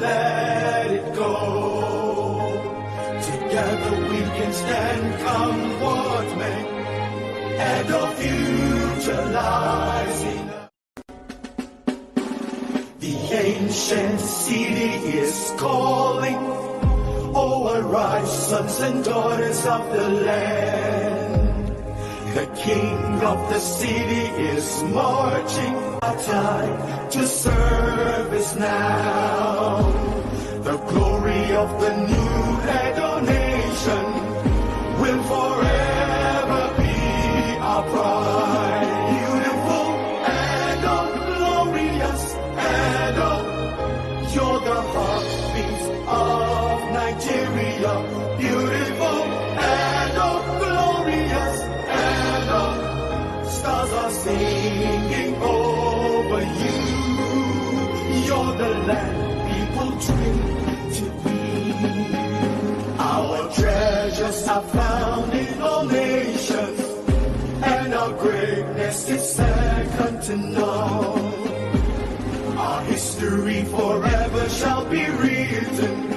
and let it go. Together we can stand, come what may, and our future lies in us. The ancient city is calling. Oh, arise, sons and daughters of the land. The king of the city is marching. Our time to service now. The glory of the new Edo nation will forever be our pride. Beautiful Edo, glorious Edo, you're the heartbeat of Nigeria. Beautiful Edo, glorious Edo, stars are singing over you. You're the land people dream to be. Our treasures are found in all nations, and our greatness is second to none. Our history forever shall be written,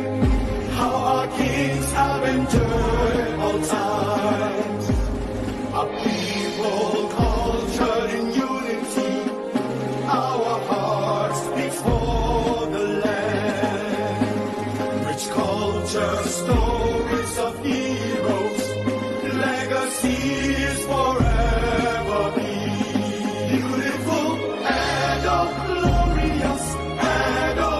how our kings have endured all times. Our people cultured in unity, our hearts beat for the land. Rich culture, stories of heroes, legacies forever be. Beautiful Edo, glorious Edo,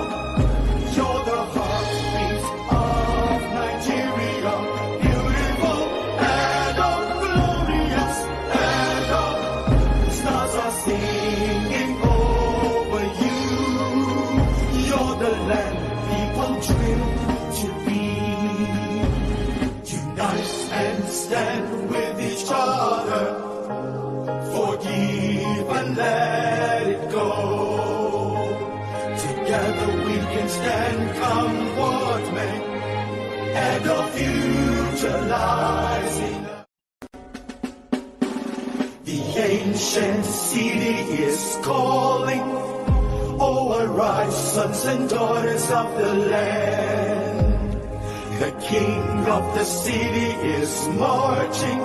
you're the heartbeat of Nigeria. Beautiful Edo, glorious Edo, stars are singing over you. You're the land people dream to be. Unite and stand with each other. Forgive and let it go. Together we can stand, come what may, and our future lies in us. The ancient city is calling. Oh, arise, sons and daughters of the land. The king of the city is marching.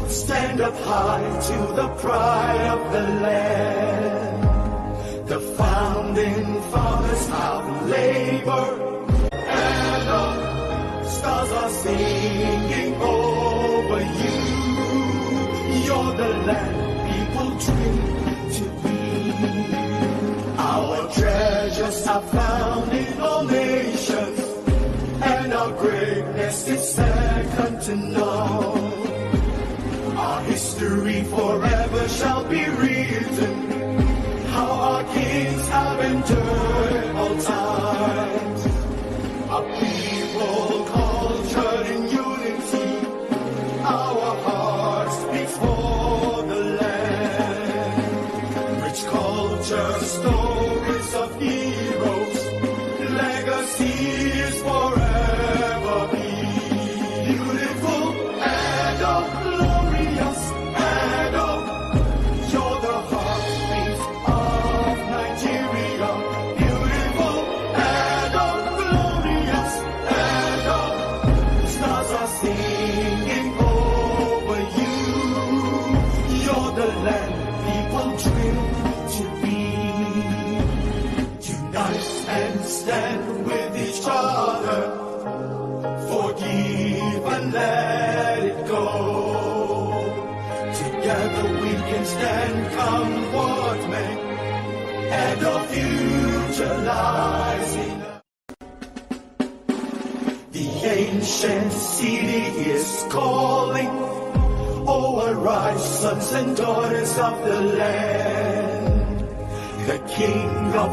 Stand up high to the pride of the land. The founding fathers have labored, and the stars are singing over you. You're the land people dream to be. Our treasures are found in all nations, and our greatness is second to none. Our history forever shall be written, how our kings have endured all times. Our people cultured in unity, our hearts beat for the land. Rich culture, stories of heroes, legacies forever be. Beautiful Edo, glorious Edo, you're the heartbeat of Nigeria. Beautiful Edo, glorious Edo, stars are singing over you. You're the land people dream to be. Unite and stand with each other. Forgive and let it go. Together we can stand, come what may, and our future lies in us. The ancient city is calling. Oh, arise, sons and daughters of the land. The king of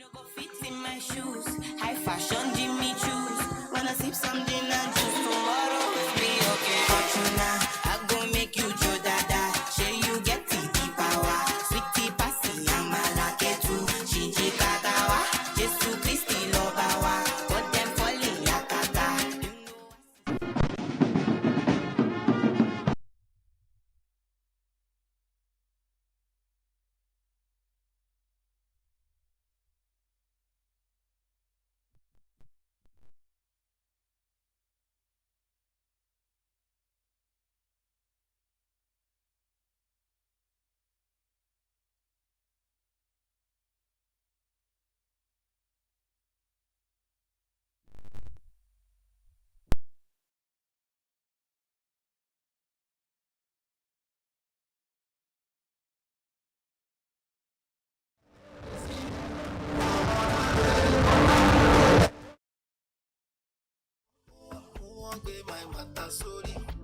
no go fit in my shoes. High fashion, Jimmy choose. Wanna sip something and choose tomorrow will be okay. Fortuna, I go make you Joe Dada. Share you get the power. Sweetie passy, I'm a lucky too. Shinji Kagawa, Jesu Christi Lobawa. But them falling yakata.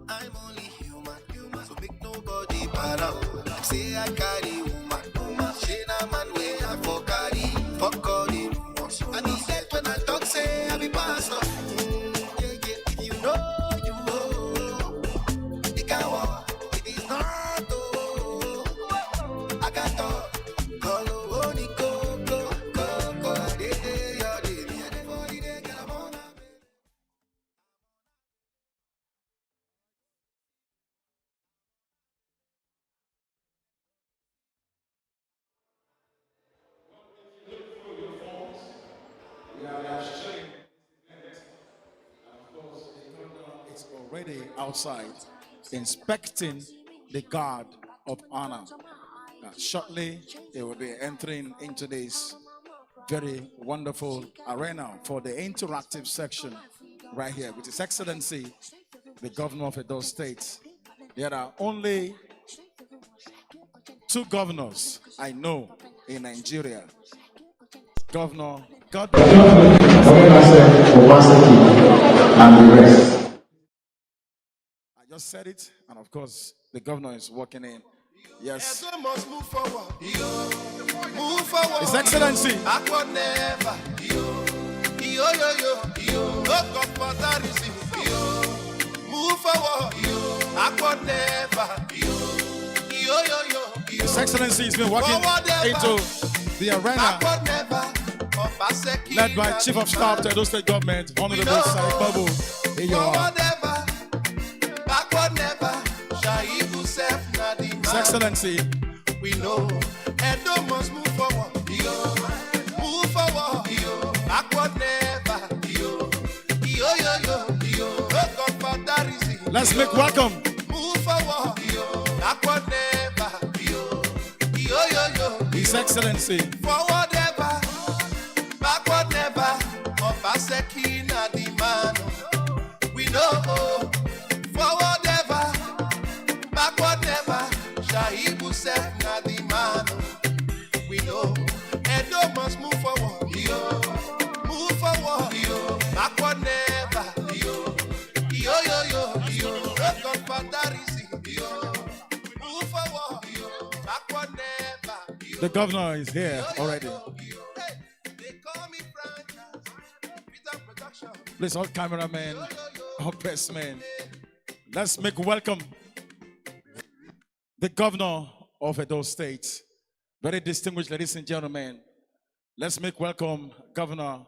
I'm only human, so make nobody para. Say I carry woman, she na man way I for carry, fuck all the rumors. I need that when I talk, say I be pastor. If you know, you know, it can walk, it is not, I got talk. It's already outside inspecting the guard of honor. Shortly, they will be entering into this very wonderful arena for the interactive section right here with His Excellency, the Governor of Edostate. There are only 2 governors I know in Nigeria. Governor Godwin, Obaseki, and the rest. I just said it, and of course, the governor is walking in. Yes. Edo must move forward. Move forward. His Excellency. Backward never. No comfortarism. Move forward. Backward never. His Excellency has been walking into the arena, Obaseki, led by Chief of Staff to Edostate Government, Honorable Side Babu. Here you are. Backward never. Shaibu self na the man. His Excellency. We know Edo must move forward. Move forward. Backward never. No comfortarism. Let's make welcome. Move forward. Backward never. His Excellency. Forward ever. Backward never. Obaseki na the man. We know. Forward ever. Backward never. Shaibu self na the man. We know. Edo must move forward. Move forward. Backward never. No comfortarism. Move forward. Backward never. The governor is here already. They call me Franchise. Peter Production. Please, all cameramen, all pressmen, let's make welcome the governor of Edostate. Very distinguished ladies and gentlemen. Let's make welcome Governor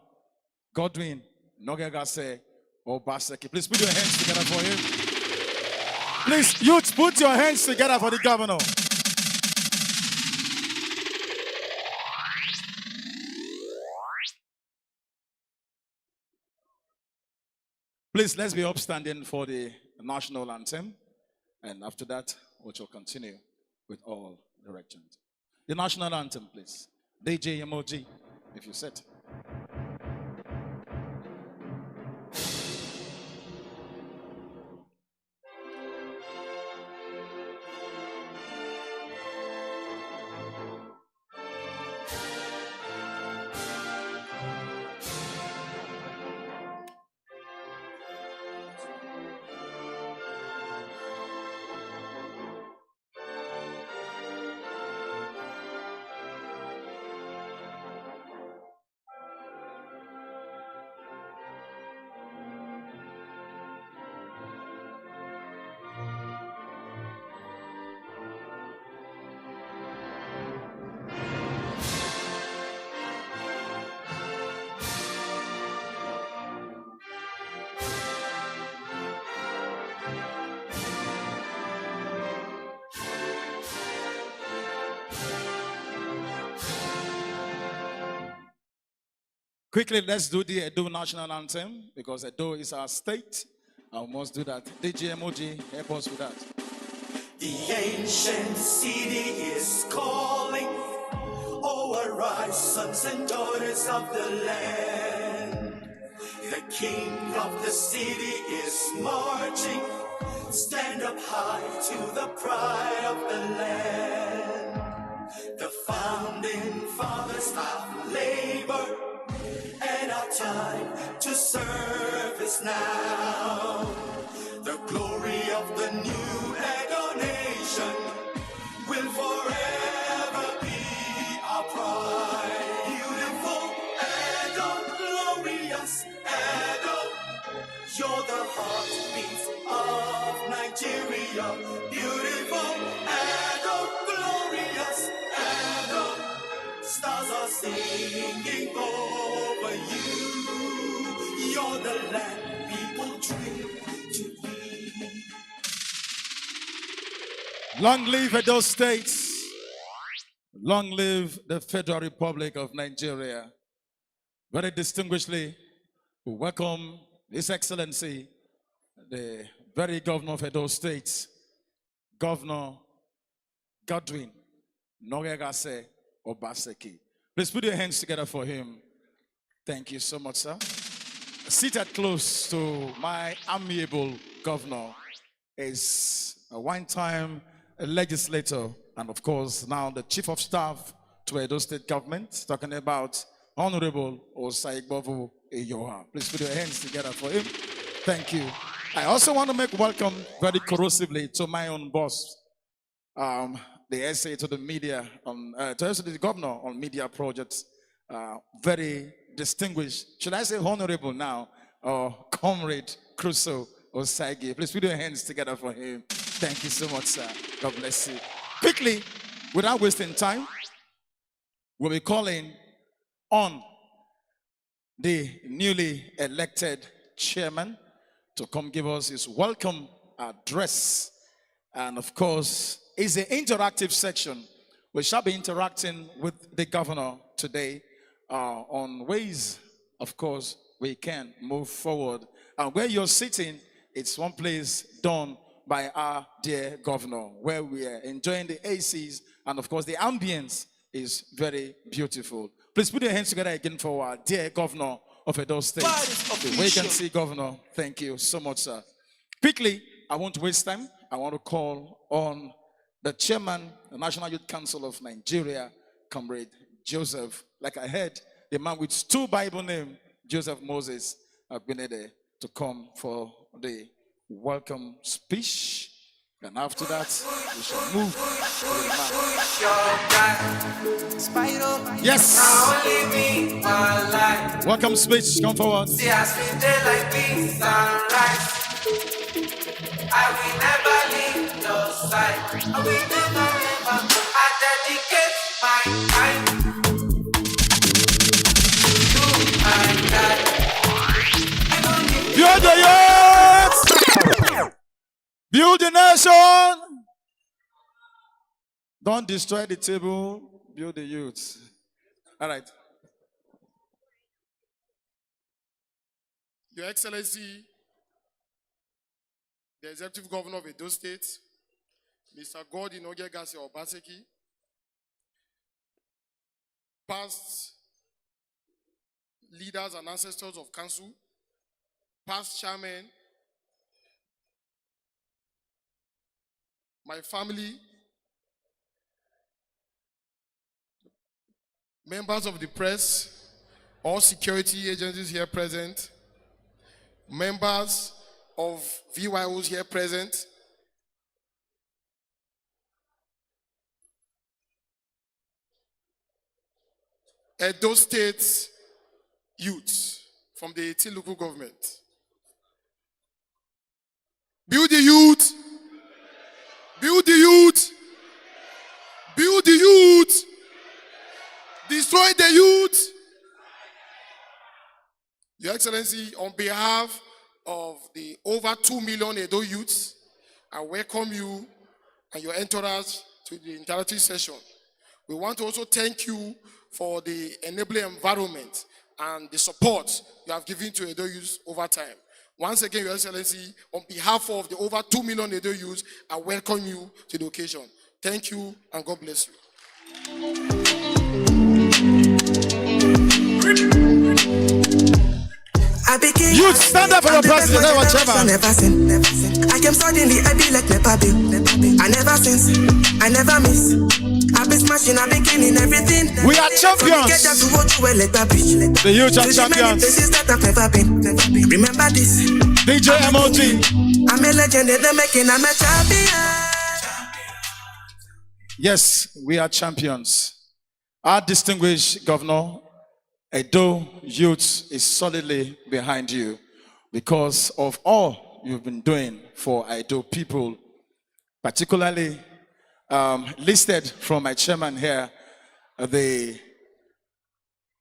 Godwin Nogegase Obaseki. Please put your hands together for him. Please, youth, put your hands together for the governor. Please, let's be upstanding for the national anthem. And after that, we shall continue with all directions. The national anthem, please. DJ emoji, if you set. Quickly, let's do the Edo national anthem because Edo is our state. I must do that. DJ Emoji, help us with that. The ancient city is calling. Oh, arise, sons and daughters of the land. The king of the city is marching. Stand up high to the pride of the land. The founding fathers have labored, and our time to serve is now. The glory of the new Edo nation will forever be our pride. Beautiful Edo, glorious Edo, you're the heartbeat of Nigeria. Beautiful Edo, glorious Edo, stars are singing over you. You're the land people dream to be. Long live Edostate. Long live the Federal Republic of Nigeria. Very distinguishedly, we welcome His Excellency, the very governor of Edostate, Governor Godwin Nogegase Obaseki. Please put your hands together for him. Thank you so much, sir. Seated close to my amiable governor is a one-time legislator and, of course, now the chief of staff to Edo State government, talking about Honorable Osaigbovu Eyoha. Please put your hands together for him. Thank you. I also want to make welcome very corrosively to my own boss, the SA to the media, to the governor on media projects. Very distinguished, should I say honorable now, or Comrade Crusoe Osagi. Please put your hands together for him. Thank you so much, sir. God bless you. Quickly, without wasting time, we'll be calling on the newly elected chairman to come give us his welcome address. And of course, it's an interactive section. We shall be interacting with the governor today on ways, of course, we can move forward. And where you're sitting, it's one place done by our dear governor, where we are enjoying the ACs, and of course, the ambience is very beautiful. Please put your hands together again for our dear governor of Edo State. The vacancy governor. Thank you so much, sir. Quickly, I won't waste time. I want to call on the chairman, the National Youth Council of Nigeria, Comrade Joseph. Like I heard, the man with 2 Bible names, Joseph Moses, have been there to come for the welcome speech. And after that, we shall move to the man. Yes. Welcome speech. Come forward. See, I spend day like this sunrise. I will never leave your side. I will never, ever. I dedicate my time to my God. Build the youth! Build the nation! Don't destroy the table, build the youth. All right. Your Excellency, the Executive Governor of Edo State, Mr. Godwin Obaseki, past leaders and ancestors of council, past chairmen, my family, members of the press, all security agencies here present, members of VYOs here present, Edo State youth from the 18 local government. Build the youth. Build the youth. Build the youth. Destroy the youth. Your Excellency, on behalf of the over 2 million Edo youths, I welcome you and your entourage to the interactive session. We want to also thank you for the enabling environment and the support you have given to Edo youth over time. Once again, Your Excellency, on behalf of the over 2 million Edo youth, I welcome you to the occasion. Thank you, and God bless you. You stand up for your president, chairman. I came suddenly, I be like Peppa Bill. I never since, I never miss. I be smashing, I be killing everything. We are champions. The youth are champions. Remember this. DJ MOT. I'm a legend, they're making, I'm a champion. Yes, we are champions. Our distinguished governor, Edo youth, is solidly behind you because of all you've been doing for Edo people, particularly listed from my chairman here, the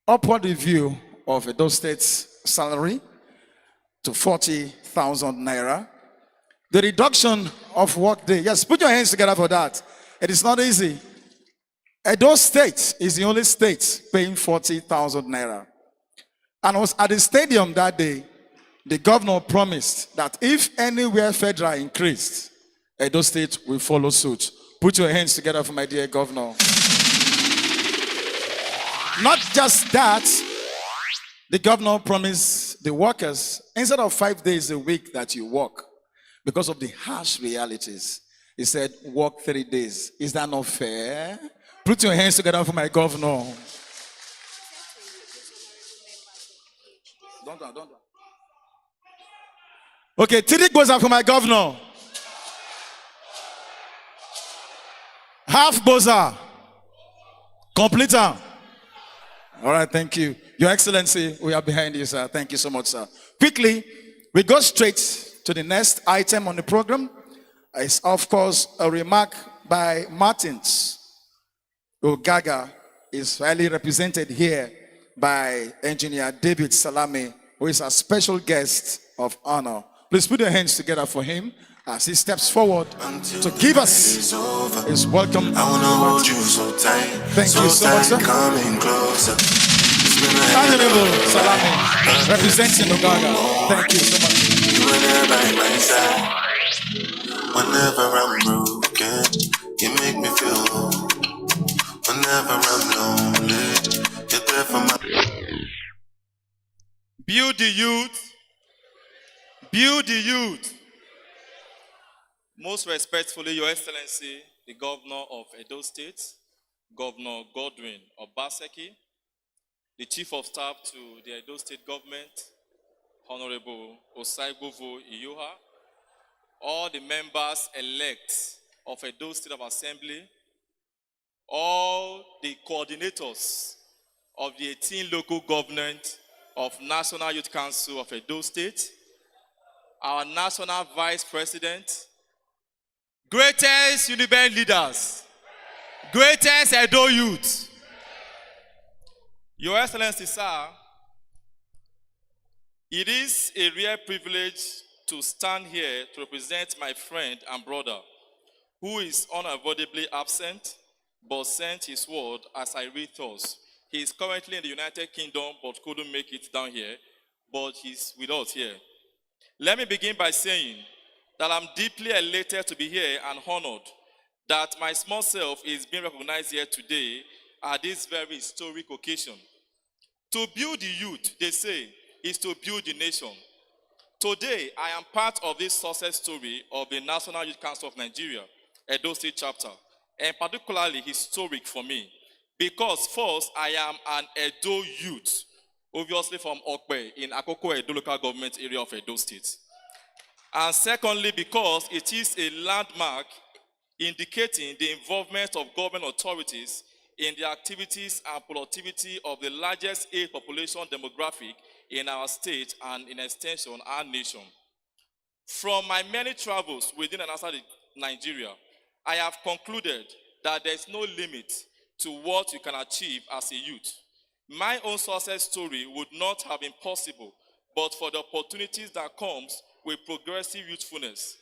upward review of Edostate's salary to 40,000 naira, the reduction of work day. Yes, put your hands together for that. It is not easy. Edostate is the only state paying 40,000 naira. And I was at the stadium that day. The governor promised that if anywhere federal increased, Edostate will follow suit. Put your hands together for my dear governor. Not just that, the governor promised the workers, instead of 5 days a week that you work, because of the harsh realities, he said, work 3 days. Is that not fair? Put your hands together for my governor. Don't. Okay, Tidik goes up for my governor. Half Boza. Complete. All right, thank you. Your Excellency, we are behind you, sir. Thank you so much, sir. Quickly, we go straight to the next item on the program. It's, of course, a remark by Martins. Ogaga is highly represented here by Engineer David Salame, who is a special guest of honor. Please put your hands together for him as he steps forward to give us his welcome. I wanna hold you so tight. Thank you so much, sir. Coming closer. Honorable Salame, representing Ogaga. Thank you so much. You were there by my side. Whenever I'm broken, you make me feel whole. Whenever I'm lonely, you're there for my. Build the youth. Build the youth. Most respectfully, Your Excellency, the Governor of Edo State, Governor Godwin Obaseki, the Chief of Staff to the Edo State Government, Honorable Osaigovo Iyoha, all the members-elect of Edo State of Assembly, all the coordinators of the 18 local government of National Youth Council of Edo State, our National Vice President, greatest UNIBEN leaders, greatest Edo youth. Your Excellency, sir, it is a rare privilege to stand here to represent my friend and brother, who is unavoidably absent, but sent his word as I read thus. He is currently in the United Kingdom, but couldn't make it down here, but he's with us here. Let me begin by saying that I'm deeply elated to be here and honored that my small self is being recognized here today at this very historic occasion. To build the youth, they say, is to build the nation. Today, I am part of this success story of the National Youth Council of Nigeria, Edo State chapter, and particularly historic for me, because first, I am an Edo youth, obviously from Okpe in Akoko Edo local government area of Edo State. And secondly, because it is a landmark indicating the involvement of government authorities in the activities and productivity of the largest age population demographic in our state and in extension our nation. From my many travels within and outside Nigeria, I have concluded that there is no limit to what you can achieve as a youth. My own success story would not have been possible but for the opportunities that comes with progressive youthfulness.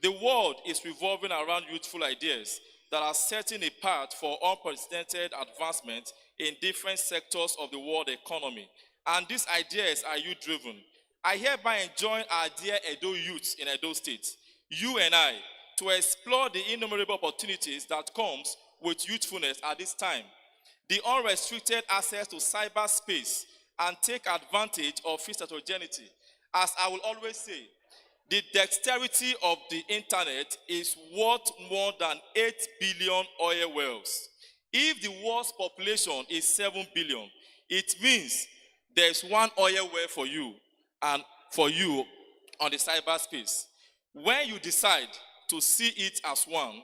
The world is revolving around youthful ideas that are setting a path for unprecedented advancement in different sectors of the world economy. and these ideas are youth-driven. I hereby enjoin our dear Edo youths in Edo State, you and I, to explore the innumerable opportunities that comes with youthfulness at this time, the unrestricted access to cyberspace, and take advantage of its heterogeneity. As I will always say, the dexterity of the internet is worth more than 8 billion oil wells. If the world's population is 7 billion, it means there's one oil well for you and for you on the cyberspace. When you decide to see it as one,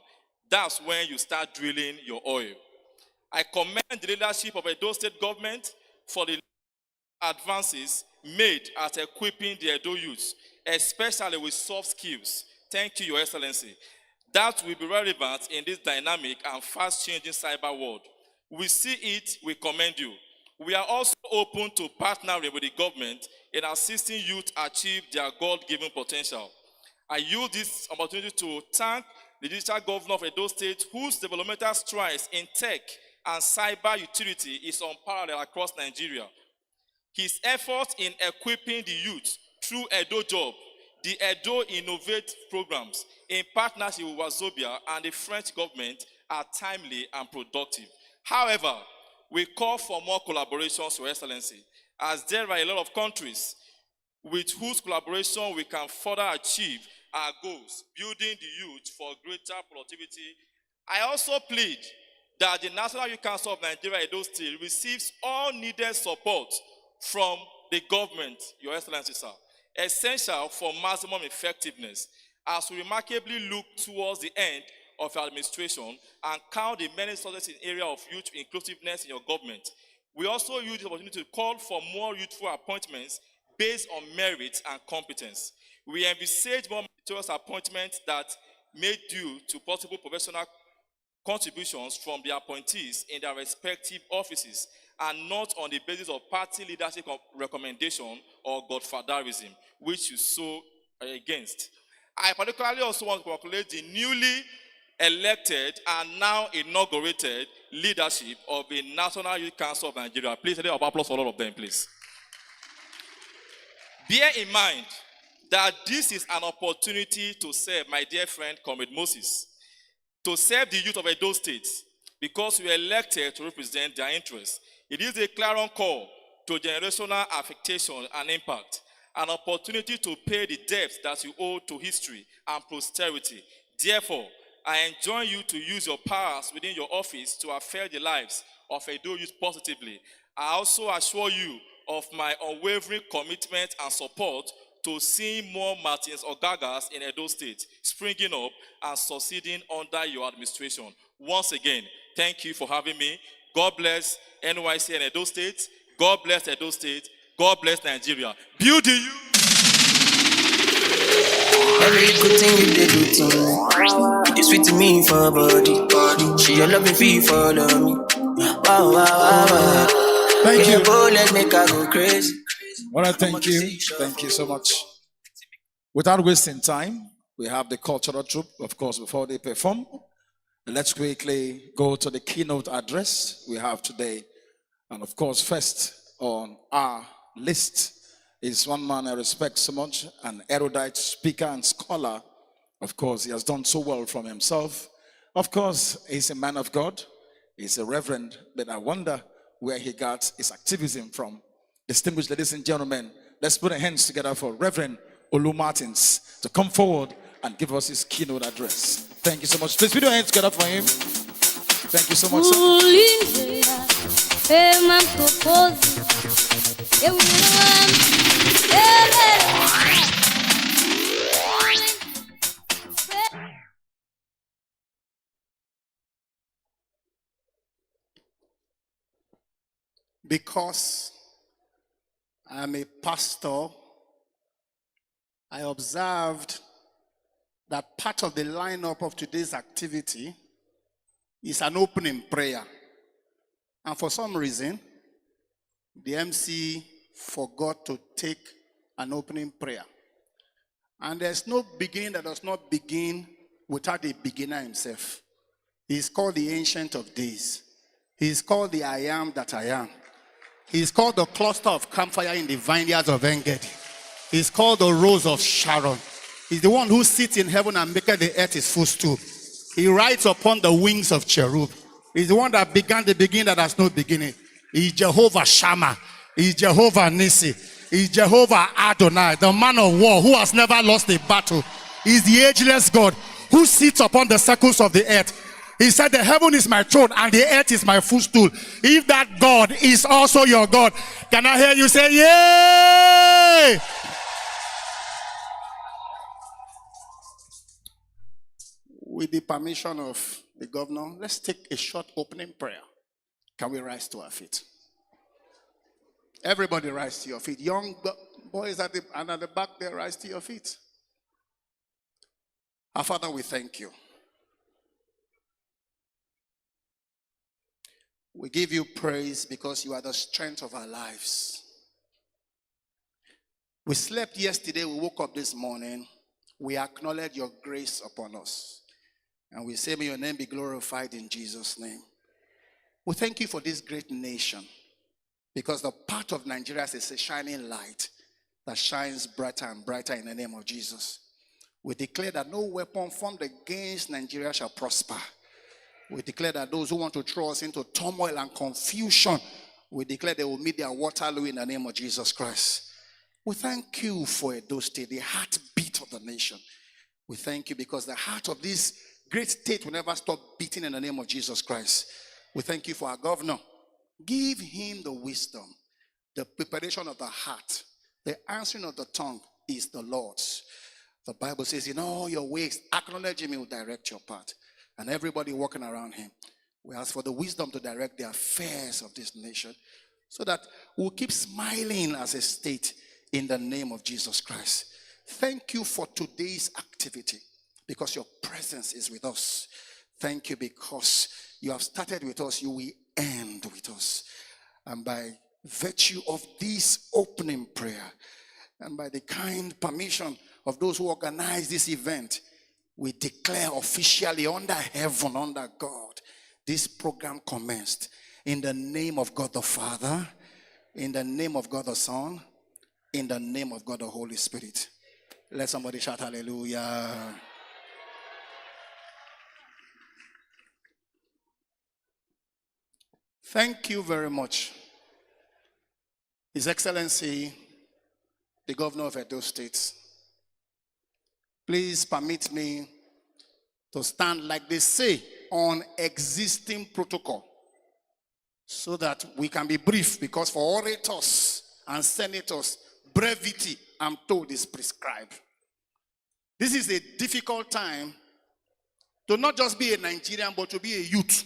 that's when you start drilling your oil. I commend the leadership of Edo State government for the advances made at equipping the Edo youths, especially with soft skills. Thank you, Your Excellency. That will be relevant in this dynamic and fast-changing cyber world. We see it, we commend you. We are also open to partnering with the government in assisting youth achieve their God-given potential. I use this opportunity to thank the digital governor of Edo State, whose developmental strides in tech and cyber utility is unparalleled across Nigeria. His efforts in equipping the youth through Edo Job, the Edo Innovate programs, in partnership with Wazobia and the French government, are timely and productive. However, we call for more collaborations, Your Excellency, as there are a lot of countries with whose collaboration we can further achieve our goals, building the youth for greater productivity. I also plead that the National Youth Council of Nigeria, Edo State, receives all needed support from the government, Your Excellency, sir, essential for maximum effectiveness, as we remarkably look towards the end of your administration and count the many successes in the area of youth inclusiveness in your government. We also use the opportunity to call for more youthful appointments based on merit and competence. We envisage more meritorious appointments that made due to possible professional contributions from the appointees in their respective offices, and not on the basis of party leadership recommendation or godfatherism, which you so against. I particularly also want to congratulate the newly elected and now inaugurated leadership of the National Youth Council of Nigeria. Please, a little applause for all of them, please. Bear in mind that this is an opportunity to serve my dear friend, Comrade Moses, to serve the youth of Edo State, because we are elected to represent their interests. It is a clarion call to generational affectation and impact, an opportunity to pay the debts that you owe to history and posterity. Therefore, I enjoin you to use your powers within your office to affect the lives of Edo youth positively. I also assure you of my unwavering commitment and support to seeing more Martins or Gagas in Edo State springing up and succeeding under your administration. Once again, thank you for having me. God bless NYC and Edo State. God bless Edo State. God bless Nigeria. Build the youth. Every good thing you did do to me, it's sweet to me for body. She your loving feel for love me. Wow, wow, wow, wow. Thank you. Go, let's make her go crazy. Well, thank you. Thank you so much. Without wasting time, we have the cultural troupe, of course, before they perform. Let's quickly go to the keynote address we have today. And of course, first on our list is one man I respect so much, an erudite speaker and scholar. Of course, he has done so well from himself. Of course, he's a man of God. He's a reverend, but I wonder where he got his activism from. Distinguished ladies and gentlemen, let's put our hands together for Reverend Olu Martins to come forward and give us his keynote address. Thank you so much. Please put your hands together for him. Thank you so much, Because I'm a pastor, I observed that part of the lineup of today's activity is an opening prayer. And for some reason, the MC forgot to take an opening prayer. And there's no beginning that does not begin without a beginner himself. He's called the Ancient of Days. He's called the I Am that I Am. He's called the cluster of campfire in the vineyards of Engedi. He's called the rose of Sharon. He's the one who sits in heaven and maketh the earth his footstool. He rides upon the wings of cherub. He's the one that began the beginning that has no beginning. He's Jehovah Shammah. He's Jehovah Nissi. He's Jehovah Adonai, the man of war who has never lost a battle. He's the ageless God who sits upon the circles of the earth. He said, the heaven is my throne and the earth is my footstool. If that God is also your God, can I hear you say, yay? With the permission of the governor, let's take a short opening prayer. Can we rise to our feet? Everybody rise to your feet. Young boys at the back there, rise to your feet. Our Father, we thank you. We give you praise because you are the strength of our lives. We slept yesterday, we woke up this morning. We acknowledge your grace upon us. And we say, may your name be glorified in Jesus' name. We thank you for this great nation. Because the part of Nigeria is a shining light that shines brighter and brighter in the name of Jesus. We declare that no weapon formed against Nigeria shall prosper. We declare that those who want to throw us into turmoil and confusion, we declare they will meet their Waterloo in the name of Jesus Christ. We thank you for Edostate, the heartbeat of the nation. We thank you because the heart of this great state will never stop beating in the name of Jesus Christ. We thank you for our governor. Give him the wisdom, the preparation of the heart, the answering of the tongue is the Lord's. The Bible says, in all your ways, acknowledge him, he will direct your path. And everybody walking around him, we ask for the wisdom to direct the affairs of this nation so that we'll keep smiling as a state in the name of Jesus Christ. Thank you for today's activity because your presence is with us. Thank you because you have started with us, you will end with us. And by virtue of this opening prayer and by the kind permission of those who organize this event, we declare officially under heaven, under God, this program commenced in the name of God the Father, in the name of God the Son, in the name of God the Holy Spirit. Let somebody shout hallelujah. Thank you very much. His Excellency, the Governor of Edostate. Please permit me to stand, like they say, on existing protocol so that we can be brief, because for orators and senators, brevity, I'm told, is prescribed. This is a difficult time to not just be a Nigerian, but to be a youth.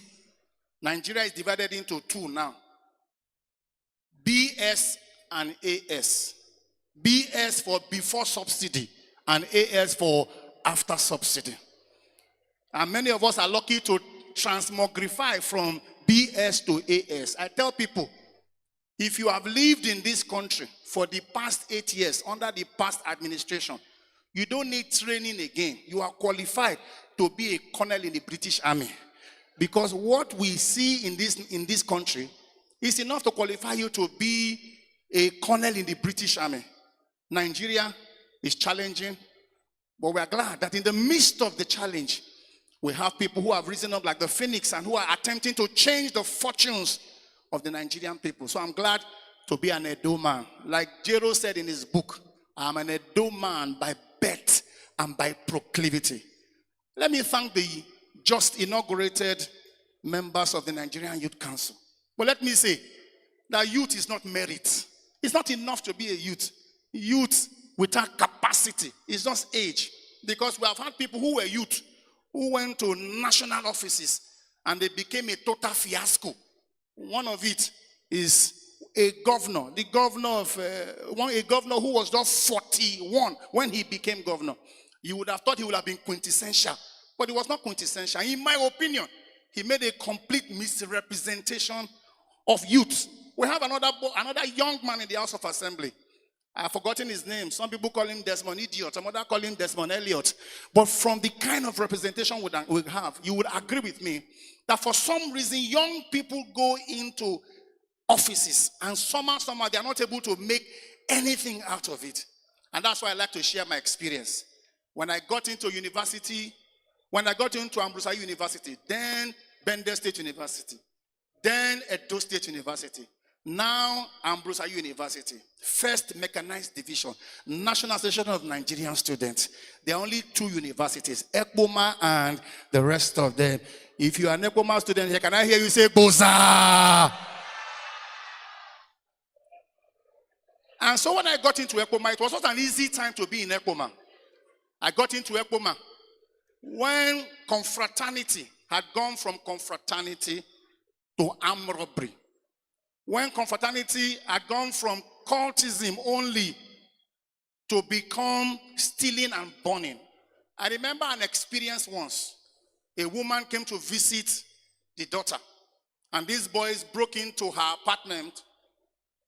Nigeria is divided into two now. BS and AS. BS for before subsidy and AS for after subsidy. And many of us are lucky to transmogrify from BS to AS. I tell people, if you have lived in this country for the past 8 years under the past administration, you don't need training again. You are qualified to be a colonel in the British Army. Because what we see in this country is enough to qualify you to be a colonel in the British Army. Nigeria is challenging, but we are glad that in the midst of the challenge, we have people who have risen up like the phoenix and who are attempting to change the fortunes of the Nigerian people. So I'm glad to be an Edo man. Like Jero said in his book, I'm an Edo man by birth and by proclivity. Let me thank the just inaugurated members of the Nigerian Youth Council. But let me say that youth is not merit. It's not enough to be a youth. Youth without capacity is just age. Because we have had people who were youth who went to national offices and they became a total fiasco. One of it is a governor, a governor who was just 41 when he became governor. You would have thought he would have been quintessential, but he was not quintessential. In my opinion, he made a complete misrepresentation of youth. We have another young man in the House of Assembly. I have forgotten his name. Some people call him Desmond Idiot. Some others call him Desmond Elliot. But from the kind of representation we have, you would agree with me that for some reason, young people go into offices, and somehow they are not able to make anything out of it. And that's why I like to share my experience. When I got into university, when I got into Ambrosio University, then BENIN State University, then Edostate University, now Ambrosio University, First Mechanized Division, National Association of Nigerian Students. There are only 2 universities, ECBOMA and the rest of them. If you are an ECBOMA student here, can I hear you say, Boza? And so when I got into ECBOMA, it was not an easy time to be in ECBOMA. I got into ECBOMA when confraternity had gone from confraternity to armed robbery. When confraternity had gone from cultism only to become stealing and burning. I remember an experience once. A woman came to visit the daughter, and these boys broke into her apartment,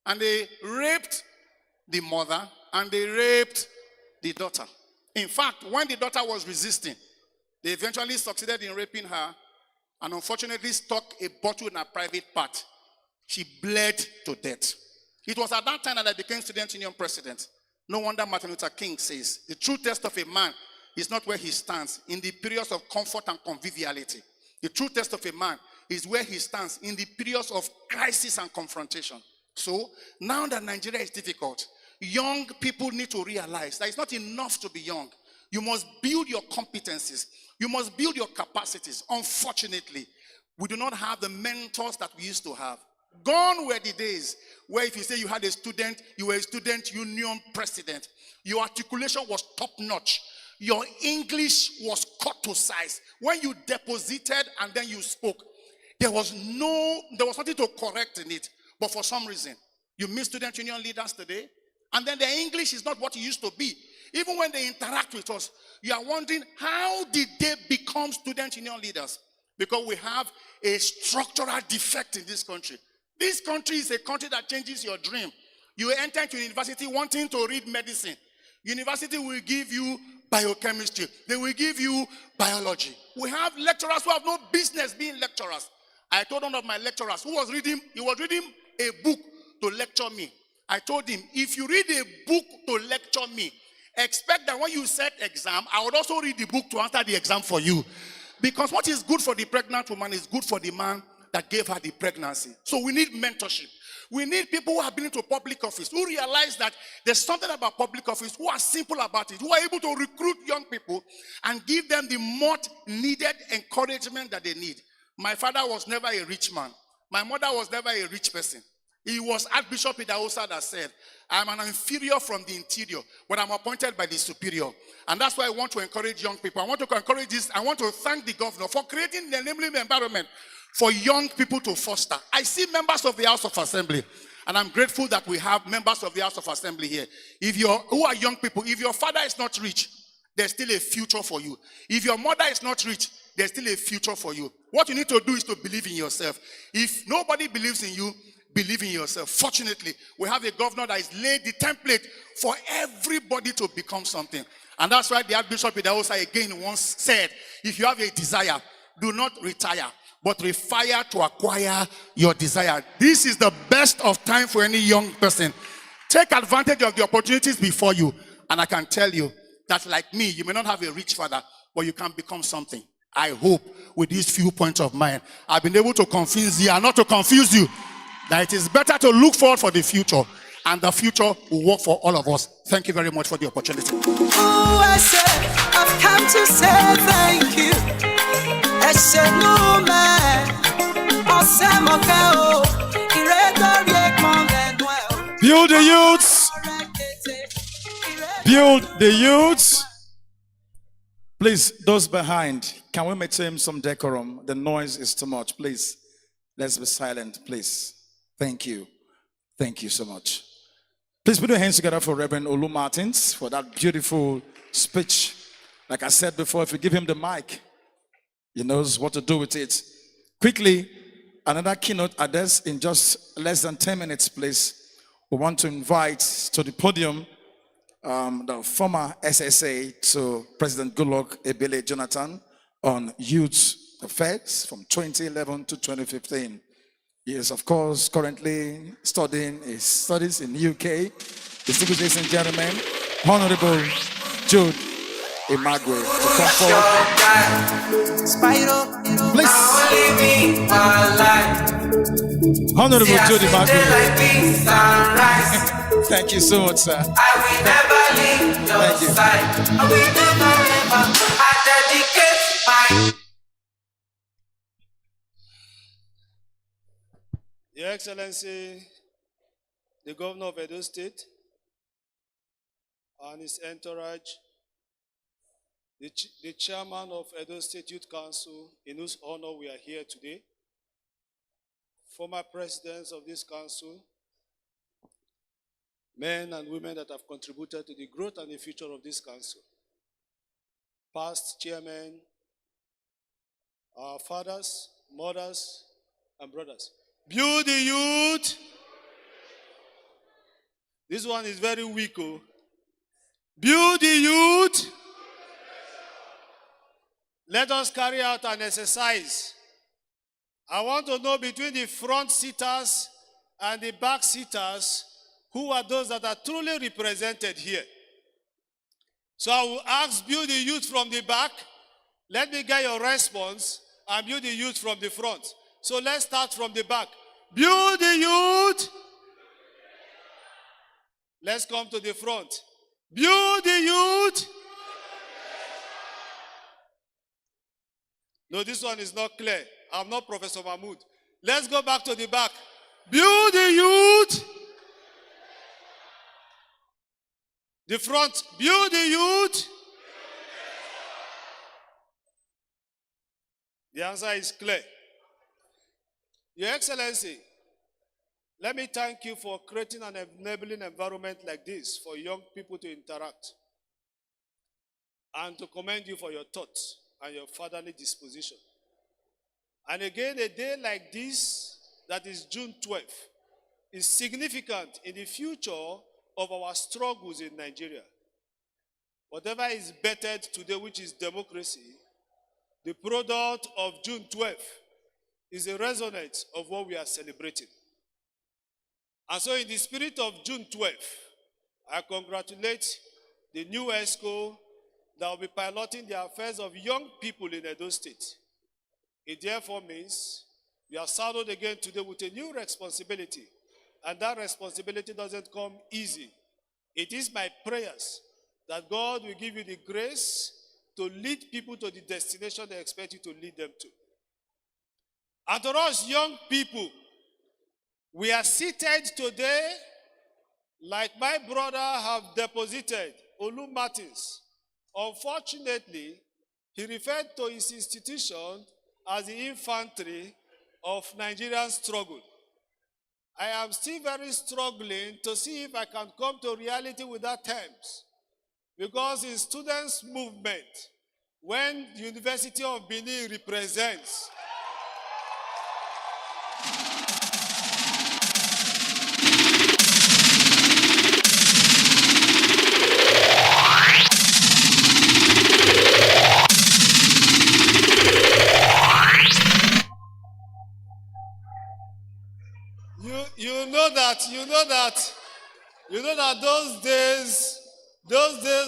and they raped the mother, and they raped the daughter. In fact, when the daughter was resisting, they eventually succeeded in raping her, and unfortunately stuck a bottle in her private part. She bled to death. It was at that time that I became student union president. No wonder Martin Luther King says, the true test of a man is not where he stands in the periods of comfort and conviviality. The true test of a man is where he stands in the periods of crisis and confrontation. So, now that Nigeria is difficult, young people need to realize that it's not enough to be young. You must build your competencies. You must build your capacities. Unfortunately, we do not have the mentors that we used to have. Gone were the days where if you say you had a student, you were a student union president. Your articulation was top-notch. Your English was cut to size. When you deposited and then you spoke, there was nothing to correct in it. But for some reason, you meet student union leaders today, and then their English is not what it used to be. Even when they interact with us, you are wondering, how did they become student union leaders? Because we have a structural defect in this country. This country is a country that changes your dream. You enter into university wanting to read medicine. University will give you biochemistry. They will give you biology. We have lecturers who have no business being lecturers. I told one of my lecturers who was reading a book to lecture me. I told him, if you read a book to lecture me, expect that when you set exam, I would also read the book to answer the exam for you. Because what is good for the pregnant woman is good for the man that gave her the pregnancy. So we need mentorship. We need people who have been into public office, who realize that there's something about public office, who are simple about it, who are able to recruit young people and give them the much needed encouragement that they need. My father was never a rich man. My mother was never a rich person. He was Archbishop Idahosa that said, I'm an inferior from the interior, but I'm appointed by the superior. And that's why I want to encourage young people. I want to encourage this. I want to thank the governor for creating the enabling environment for young people to foster. I see members of the House of Assembly, and I'm grateful that we have members of the House of Assembly here. Who are young people, if your father is not rich, there's still a future for you. If your mother is not rich, there's still a future for you. What you need to do is to believe in yourself. If nobody believes in you, believe in yourself. Fortunately, we have a governor that has laid the template for everybody to become something. And that's why the Archbishop Idahosa again once said, if you have a desire, do not retire, but refire to acquire your desire. This is the best of time for any young person. Take advantage of the opportunities before you. And I can tell you that, like me, you may not have a rich father, but you can become something. I hope with these few points of mine, I've been able to convince you, and not to confuse you, that it is better to look forward for the future, and the future will work for all of us. Thank you very much for the opportunity. Oh, I said, I've come to say thank you. I said, no man. Build the youths. Build the youths. Please, those behind, can we maintain some decorum? The noise is too much. Please, let's be silent, please. Thank you. Thank you so much. Please put your hands together for Reverend Olu Martins for that beautiful speech. Like I said before, if you give him the mic, he knows what to do with it. Quickly, another keynote address in just less than 10 minutes, please. We want to invite to the podium the former SSA to President Goodluck Ebele Jonathan on youth affairs from 2011 to 2015. He is, of course, currently studying his studies in the UK. Distinguished ladies and gentlemen, Honorable Jude Imagwe to come forward. Please. Honorable Jude Imagwe. Thank you so much, sir. I will never leave your side. I will never ever. I dedicate my. Your Excellency, the Governor of Edostate and his entourage, the Chairman of Edostate Youth Council, in whose honor we are here today, former presidents of this council, men and women that have contributed to the growth and the future of this council, past chairmen, our fathers, mothers, and brothers. Build the youth. This one is very weak. Oh. Build the youth. Let us carry out an exercise. I want to know between the front seaters and the back seaters, who are those that are truly represented here. So I will ask, build the youth from the back. Let me get your response, and build the youth from the front. So let's start from the back. Build the youth. Let's come to the front. Build the youth. No, this one is not clear. I'm not Professor Mahmoud. Let's go back to the back. Build the youth. The front. Build the youth. The answer is clear. Your Excellency, let me thank you for creating an enabling environment like this for young people to interact, and to commend you for your thoughts and your fatherly disposition. And again, a day like this, that is June 12th, is significant in the future of our struggles in Nigeria. Whatever is bettered today, which is democracy, the product of June 12th is a resonance of what we are celebrating. And so in the spirit of June 12th, I congratulate the new ESCO that will be piloting the affairs of young people in Edostate. It therefore means we are saddled again today with a new responsibility. And that responsibility doesn't come easy. It is my prayers that God will give you the grace to lead people to the destination they expect you to lead them to. And to us young people, we are seated today like my brother have deposited, Olu Martins. Unfortunately, he referred to his institution as the infantry of Nigerian struggle. I am still very struggling to see if I can come to reality with that terms. Because in students' movement, when the University of Benin represents, you know that those days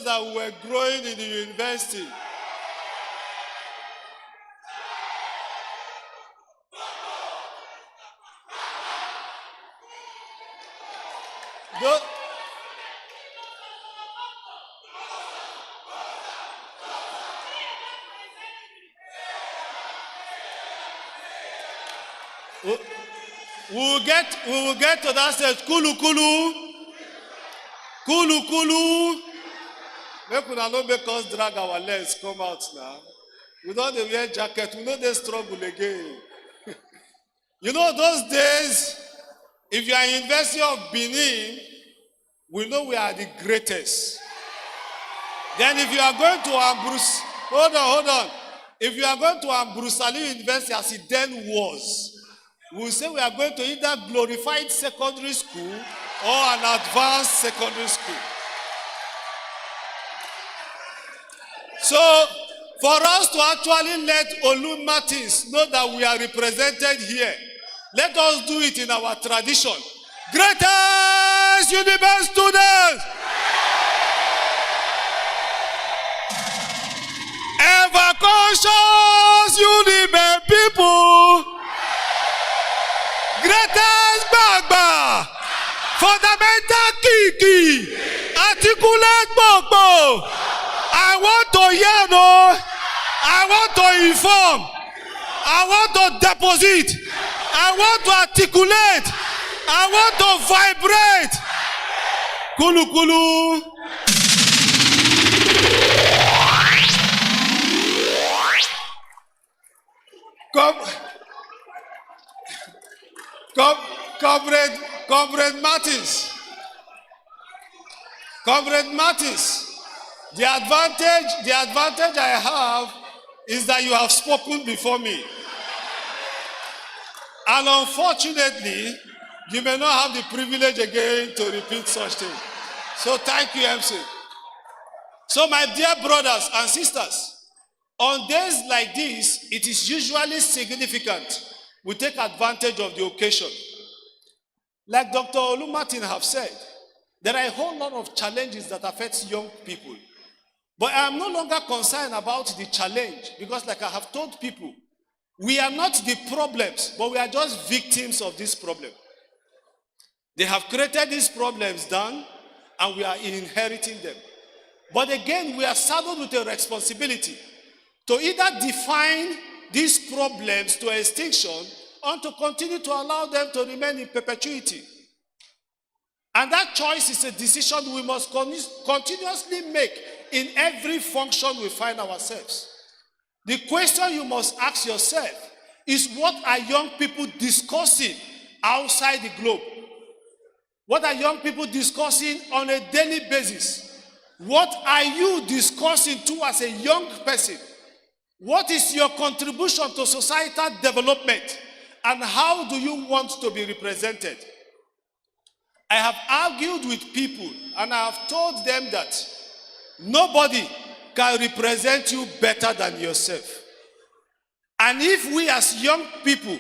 that we were growing in the university, we will get to that stage. Kulu kulu. Make una no make us drag our legs come out now. We don't wear jacket. We know they struggle again. You know those days, if you are in University of Benin, we know we are the greatest. Then if you are going to Ambrose, hold on. If you are going to Ambrose Ali University as it then was, we say we are going to either glorified secondary school or an advanced secondary school. So, for us to actually let Olu Martins know that we are represented here, Let us do it in our tradition. Greatest universe students! Ever conscious universe people! Greatest Bagba! Fundamental Kiki! Articulate Gbogbo! I want to hear, no. I want to inform. I want to deposit. I want to articulate. I want to vibrate. Kulu kulu. Comrade Martins. Comrade Martins. The advantage I have is that you have spoken before me. And unfortunately, you may not have the privilege again to repeat such things. So thank you, MC. So my dear brothers and sisters, on days like this, it is usually significant we take advantage of the occasion. Like Dr. Olumartin have said, there are a whole lot of challenges that affect young people. But I am no longer concerned about the challenge because, like I have told people, we are not the problems, but we are just victims of this problem. They have created these problems down, and we are inheriting them. But again, we are saddled with a responsibility to either define these problems to extinction or to continue to allow them to remain in perpetuity. And that choice is a decision we must continuously make in every function we find ourselves. The question you must ask yourself is, what are young people discussing outside the globe? What are young people discussing on a daily basis? What are you discussing too as a young person? What is your contribution to societal development? And how do you want to be represented? I have argued with people and I have told them that nobody can represent you better than yourself. And if we as young people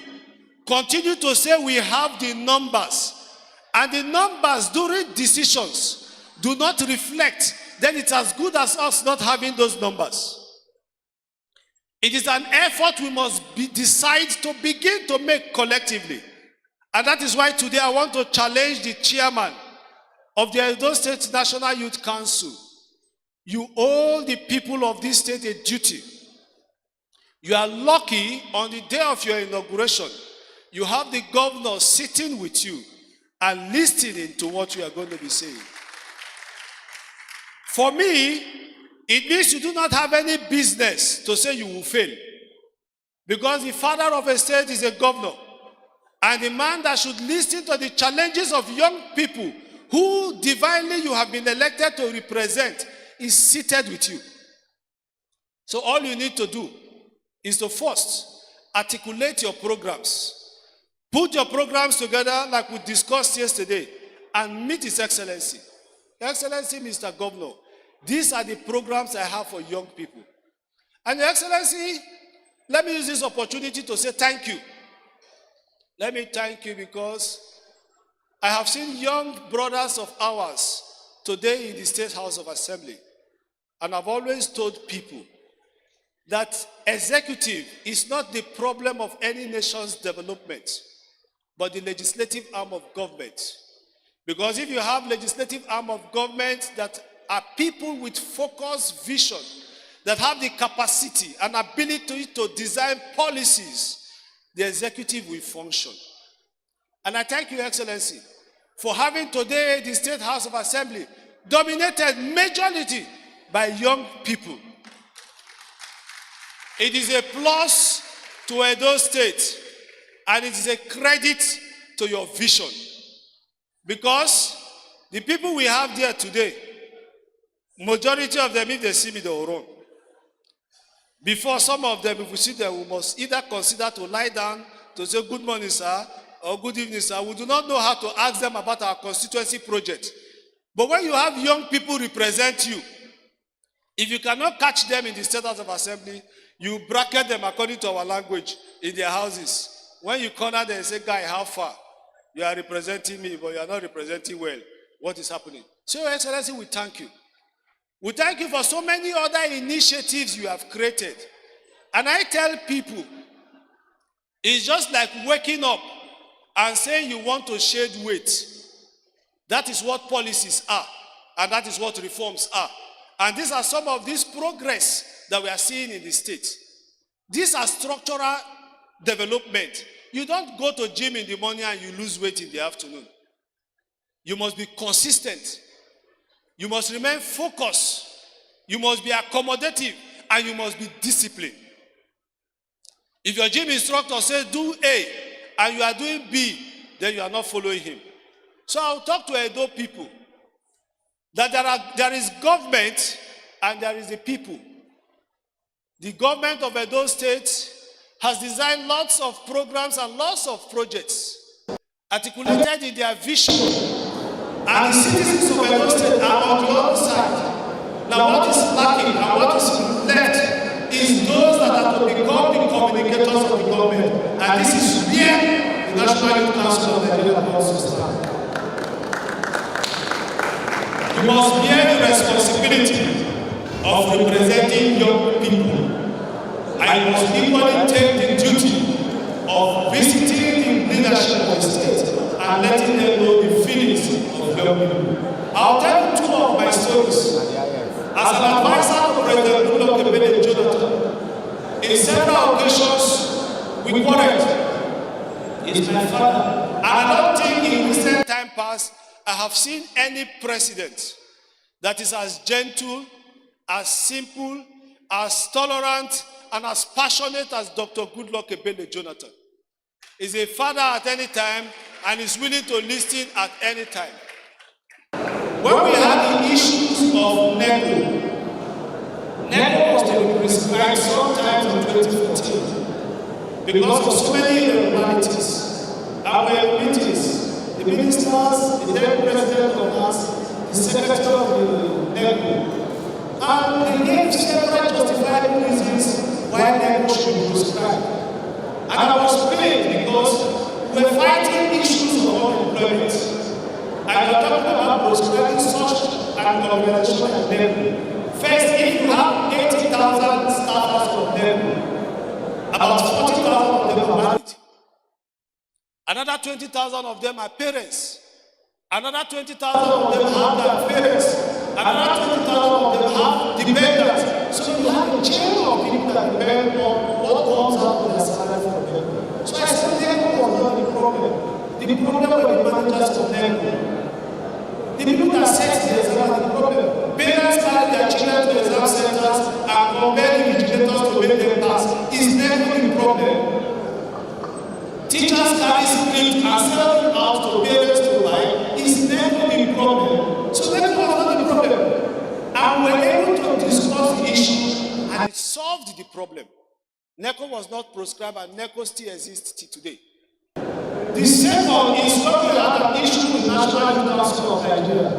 continue to say we have the numbers, and the numbers during decisions do not reflect, then it's as good as us not having those numbers. It is an effort we must decide to begin to make collectively. And that is why today I want to challenge the chairman of the Edostate National Youth Council. You owe the people of this state a duty. You are lucky on the day of your inauguration, you have the governor sitting with you and listening to what you are going to be saying. For me, it means you do not have any business to say you will fail. Because the father of a state is a governor. And the man that should listen to the challenges of young people who divinely you have been elected to represent is seated with you. So all you need to do is to first articulate your programs. Put your programs together like we discussed yesterday and meet His Excellency. Excellency, Mr. Governor, these are the programs I have for young people. And Your Excellency, let me use this opportunity to say thank you. Let me thank you because I have seen young brothers of ours today in the State House of Assembly. And I've always told people that executive is not the problem of any nation's development, but the legislative arm of government. Because if you have legislative arm of government that are people with focused vision, that have the capacity and ability to design policies, the executive will function. And I thank you, Excellency, for having today the State House of Assembly dominated majority by young people. It is a plus to Edostate, and it is a credit to your vision. Because the people we have there today, majority of them, if they see me, they will run. Before some of them, if we see them, we must either consider to lie down to say good morning, sir, or good evening, sir. We do not know how to ask them about our constituency project. But when you have young people represent you, if you cannot catch them in the State House of Assembly, you bracket them according to our language in their houses. When you corner them and say, guy, how far? You are representing me, but you are not representing well. What is happening? So, Your Excellency, we thank you. We thank you for so many other initiatives you have created. And I tell people, it's just like waking up and saying you want to shed weight. That is what policies are, and that is what reforms are. And these are some of this progress that we are seeing in the state. These are structural development. You don't go to gym in the morning and you lose weight in the afternoon. You must be consistent. You must remain focused. You must be accommodative, and you must be disciplined. If your gym instructor says do A and you are doing B, then you are not following him. So I'll talk to Edo people that there is government and there is the people. The government of Edo State has designed lots of programs and lots of projects articulated in their vision. And the citizens of Edo State are on the other side. Now what is lacking and what is left is those that are to become the communicators of the government. And this is where the National Youth Council of Nigeria comes to stand. You must bear the responsibility of representing young people. I must equally take the duty of visiting the leadership of the state and letting them know the feelings of young people. I'll tell you two of my stories. As an advisor to President Goodluck Jonathan, in several occasions we quarreled. He's my father. And I don't think in recent time past I have seen any president that is as gentle, as simple, as tolerant, and as passionate as Dr. Goodluck Jonathan. He's a father at any time and is willing to listen at any time. When we had the issues of NECO was to be prescribed sometime in 2014 because of so many irregularities. Our meetings, the ministers, the then president of us, the secretary of the NECO, and they gave several justifiable reasons why NECO should be prescribed. And I was pained because we were fighting issues of unemployment. And we are talking about prescribing such an organization like NECO. First, if you have 80,000 staffers of NECO, about 40,000 of them are married. Another 20,000 of them are parents. Another 20,000 of them have their parents. Another 20,000 of them have dependents. So you have a chain of people that depend on what comes out of their salary from them. So I said NECO was not the problem. The problem were the managers of NECO. The people that set the exam are the problem. Parents carry their children to exam centers and compel the vigilators to make them pass. Is NECO the problem? Teachers carry script and sell them out to parents to buy. Is NECO the problem? So NECO was not the problem. And we were able to discuss the issue and it solved the problem. NECO was not proscribed and NECO still exists till today. The second is when we had an issue with the National Youth Council of Nigeria.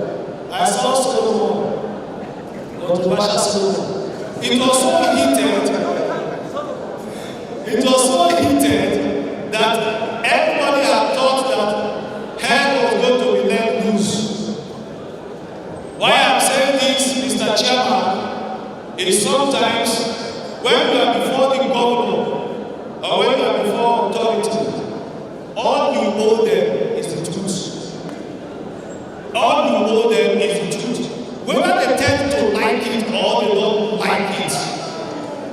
I saw Solomon, Dr. Basha Solomon. It was so heated that everybody had thought that hell was going to be let loose. Why I'm saying this, Mr. Chairman, is sometimes when we are before the governor or when we are before authority, all you owe them is the truth. All you owe them is the truth. Whether they tend to like it or they don't like it,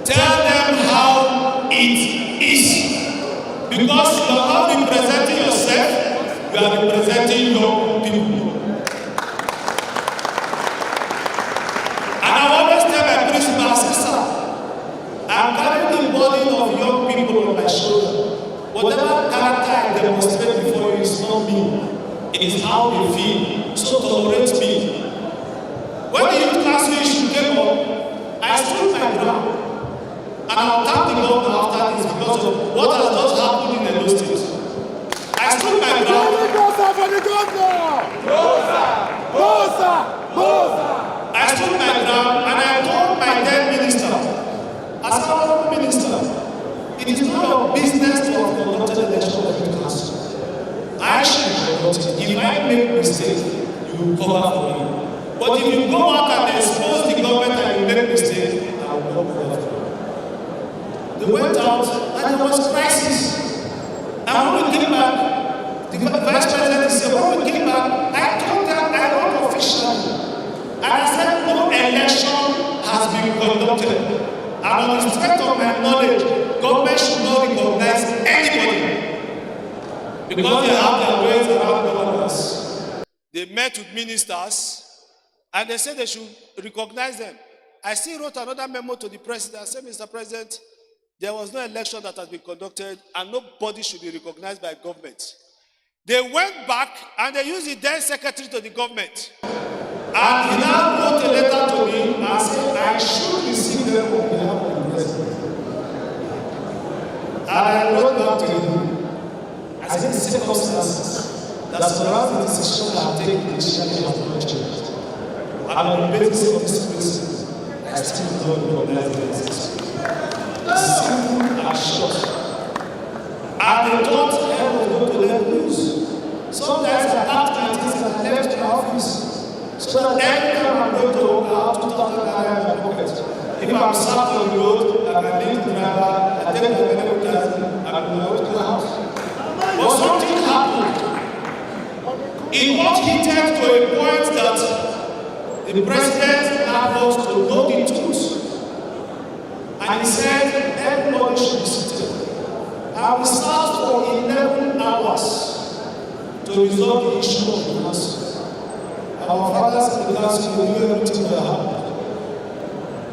tell them how it is. Because you are not representing yourself, you are representing your people. And I always tell my principal, sister, I'm carrying the burden of young people on my shoulder. Whatever character I demonstrate before you is not me. It is how they feel. So tolerate me. When the youth council issue came up, I stood my ground. And I'll thank the governor after this because of what has just happened in Edo State. I stood my ground. I stood my ground and I told my then minister, as our minister, it is not your business to have conducted election of the council. I should conduct it. If I make mistake, you will cover for me. But if you go out and expose the government and you make mistake, I will not cover for you. They went out and there was crisis. And when we came back, the vice president said, when we came back, I told them I wrote officially. And I said, no election has been conducted. And on the strength of my knowledge, government should not recognize anybody. Because they have their ways around governance. They met with ministers and they said they should recognize them. I still wrote another memo to the president. I said, Mr. President, there was no election that has been conducted and nobody should be recognized by government. They went back and they used the then secretary to the government. And he now wrote a letter to me and said, I should receive them on behalf of the president. And I wrote back to him. I said, the circumstances that surround the decision I have taken initially have not changed. And on the basis of this principle, I still don't recognize the existence. Simple and short. And they thought I was going to let loose. Sometimes I packed my things and I left the office so that every time I'm going to work out, 2,000 naira in my pocket. If I'm sat on the road, I can leave the driver, I take the medical taxi, and I go to the house. But something happened. It got heated to a point that the president had us to know the truth. And he said, everybody should be seated. And we sat for 11 hours to resolve the issue of the council. Our fathers in the council will do everything that happened.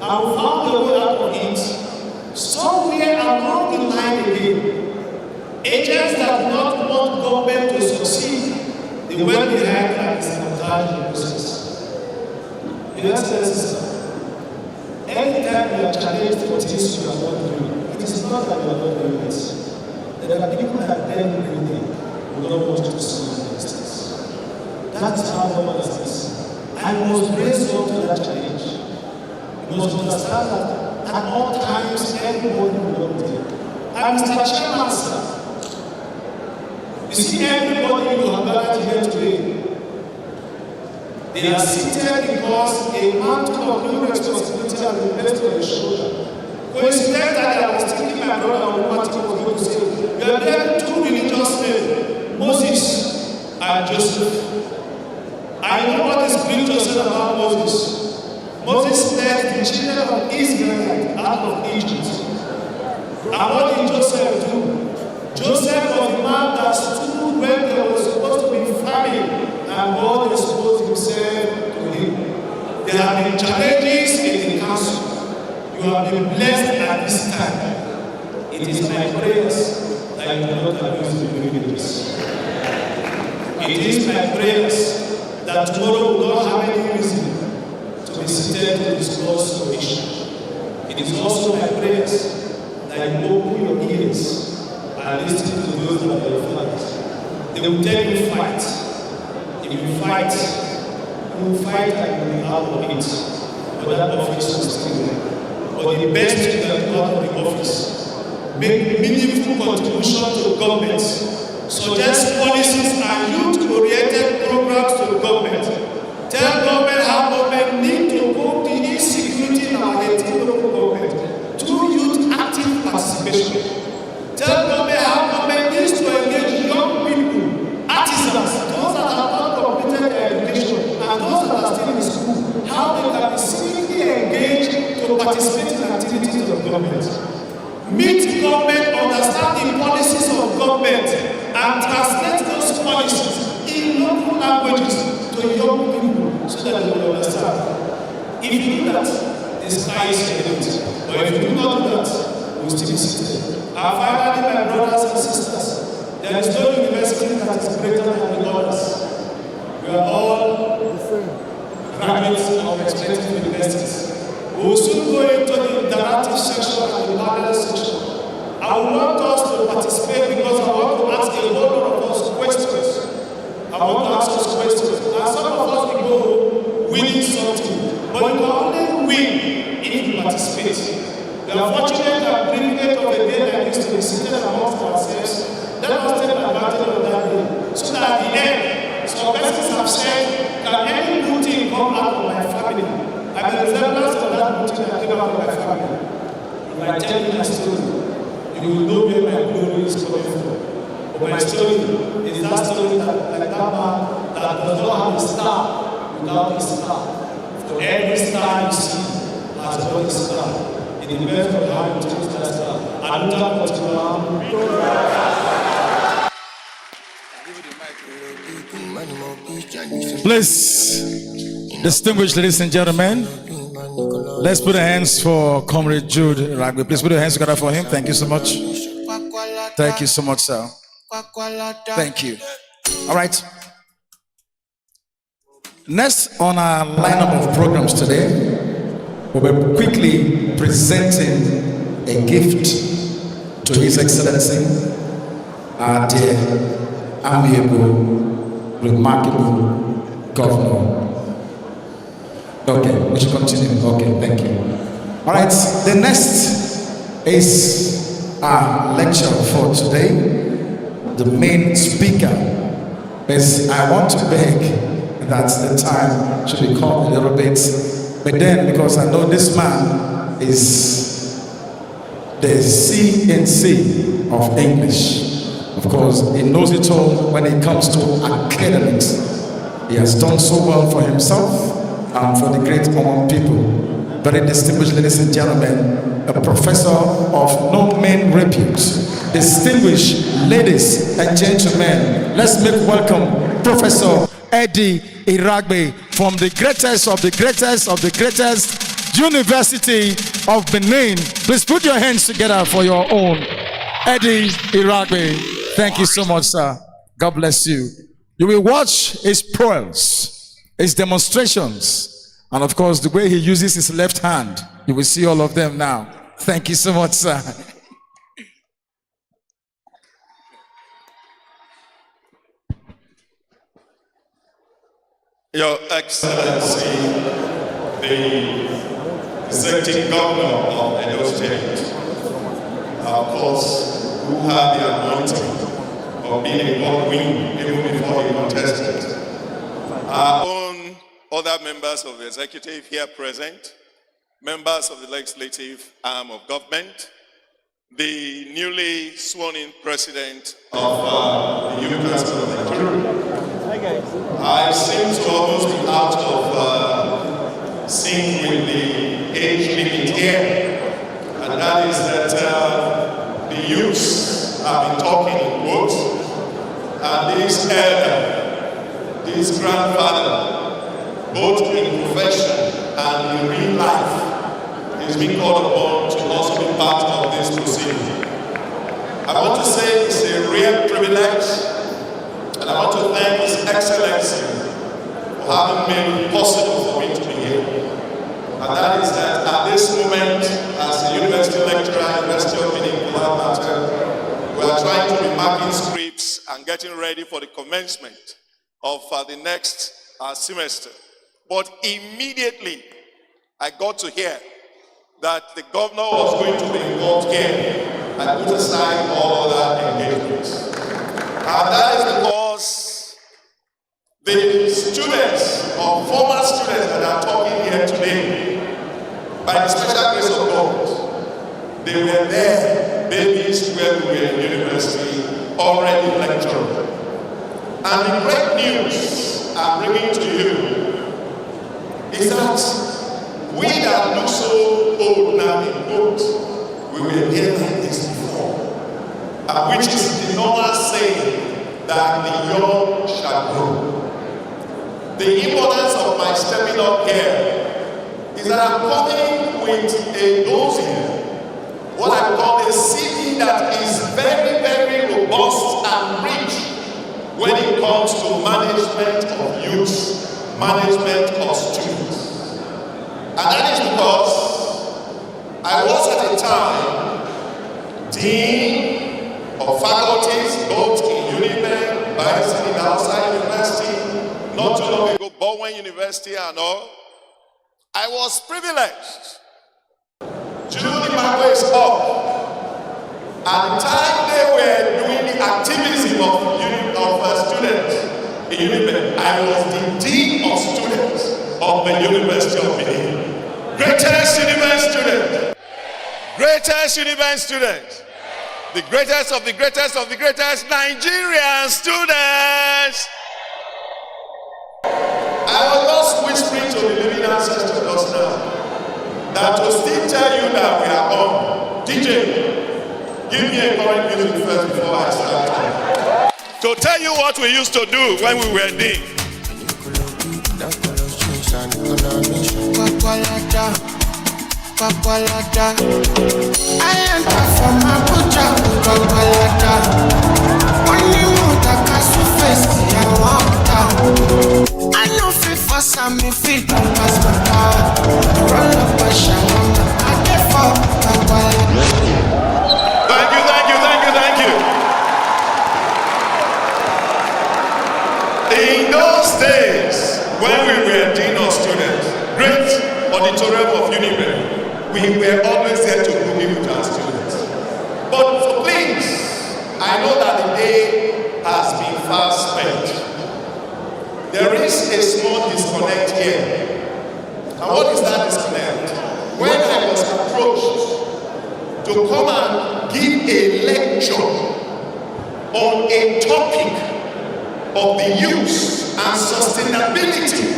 And we found a way out of it. Somewhere along the line again, agents that do not want government to succeed, they went behind and sabotaged the process. Your Excellency, anytime you are challenged for things you are not doing, it is not that you are not doing it. There are people that then everything who don't want you to see your mistakes. That's how governance is. And you must raise up to that challenge. You must understand that at all times everybody will not be there. And Mr. Chairman, sir, you see everybody you have gathered here today, they are seated because a mantle of new responsibility has been placed on your shoulder. Coincident that I was thinking my brother on what he was going to say. You are there two religious men, Moses and Joseph. I know what the scripture said about Moses. Moses led the children of Israel out of Egypt. And what did Joseph do? Joseph was the man that stood when there was supposed to be famine, and God exposed himself to him. There have been challenges in the council. You have been blessed at this time. It is my prayers that you do not abuse the privileges. It is my prayers that tomorrow will not have any reason to be seated to discuss your issue. It is also my prayers that you open your ears and listen to those that are your fathers. They will tell you fight. If you fight, you will fight and you will be out of it. But that office will still there. But the best thing that you out of the office, make meaningful contribution to the government, suggest policies and youth-oriented programs to the government. Tell government how government need to cope the insecurity in our 18 local government through youth active participation. Tell government how government needs to engage young people, artisans, those that have not completed their education, and those that are still in school, how they can be civically engaged to participate in activities of government. Meet government, understand the policies of government, and translate those policies in local languages to young people so that they will understand. If you do that, the sky is the limit. But if you do not do that, we will still be seated. And finally, my brothers and sisters, there is no university that is greater than the others. We are all graduates of respective universities. We will soon go into the interactive section and the panel section. I would want us to participate because I want to ask a whole lot of us questions. I want to ask us questions. And some of us will go winning something. But you can only win if you participate. We are fortunate and privileged of a day like this to tell you my story, you will know where my glory is coming from. But my story is that story that, like that man that does not have a star without a star. For every star you see has got a star. It depends on how you choose that star. And look at Please, distinguished ladies and gentlemen, let's put our hands for Comrade Jude Ragbe. Please put your hands together for him. Thank you so much. Thank you so much, sir. Thank you. All right. Next on our lineup of programs today, we'll be quickly presenting a gift to His Excellency, our dear, amiable, remarkable Governor. Okay, we should continue. Okay, thank you. All right, the next is our lecture for today. The main speaker is, I want to beg that the time should be cut a little bit, but then because I know this man is the CNC of English. Of course, he knows it all when it comes to academics. He has done so well for himself and for the great common people. Very distinguished ladies and gentlemen, a professor of no mean repute. Distinguished ladies and gentlemen, let's make welcome Professor Eddie Iragbe from the greatest of the greatest of the greatest University of Benin. Please put your hands together for your own Eddie Iragbe. Thank you so much, sir. God bless you. You will watch his prowess, his demonstrations, and of course, the way he uses his left hand. You will see all of them now. Thank you so much, sir. Your Excellency, the Executive Governor of Edostate, of course, who had the anointing of being a Godwin even before he contested. Our own other members of the executive here present, members of the legislative arm of government, the newly sworn-in president of the Youth Council of Nigeria. I seem to almost be out of sync with the age limit here, and that is that the youths have been talking in quotes, and this elder, this grandfather, both in profession and in real life, is being called upon to also be part of this proceeding. I want to say it's a real privilege, and I want to thank His Excellency for having made it possible for me to be here. And that is that at this moment, as a university lecturer at University of BENIN, we are trying to be marking scripts and getting ready for the commencement of the next semester. But immediately, I got to hear that the governor was going to be involved here. I put aside all other engagements. And that is because the students, or former students that are talking here today, by the special grace of God, they were there, babies where we were in university, already lecturing. And the great news I'm bringing to you is that we that look so old now in quotes, we were here like this before. Which is the normal saying that the young shall grow. The importance of my stepping up here is that I'm coming with a dossier, what I call a CV that is very, very robust and rich when it comes to management of youth, management of students. And that is because I was at a time dean of faculties, both in UNIBEN, Biosity, outside university, not too long ago, Godwin University and all. I was privileged. Judy Mago is up. At the time they were doing the activism of students in UNIBEN, I was the dean of students of the University of Benin. Greatest university student. greatest UNIVENT students, the greatest of the greatest of the greatest Nigerian students. I was just whispering to the living ancestors just now that to still tell you that we are on. DJ, give me a current music first before I start. To tell you what we used to do when we were in. Papalata, I enter from Abuja, Papalata. Only water can face the water. I know fit for some, me feel pass my power. Roll up a shalom, I get for Papalata. Thank you, thank you, thank you, thank you. In those days, when we were dean of students, great auditorium of UNIVENT, we were always there to boogie with our students. But for please, I know that the day has been fast spent. There is a small disconnect here. And what is that disconnect? When I was approached to come and give a lecture on a topic of the use and sustainability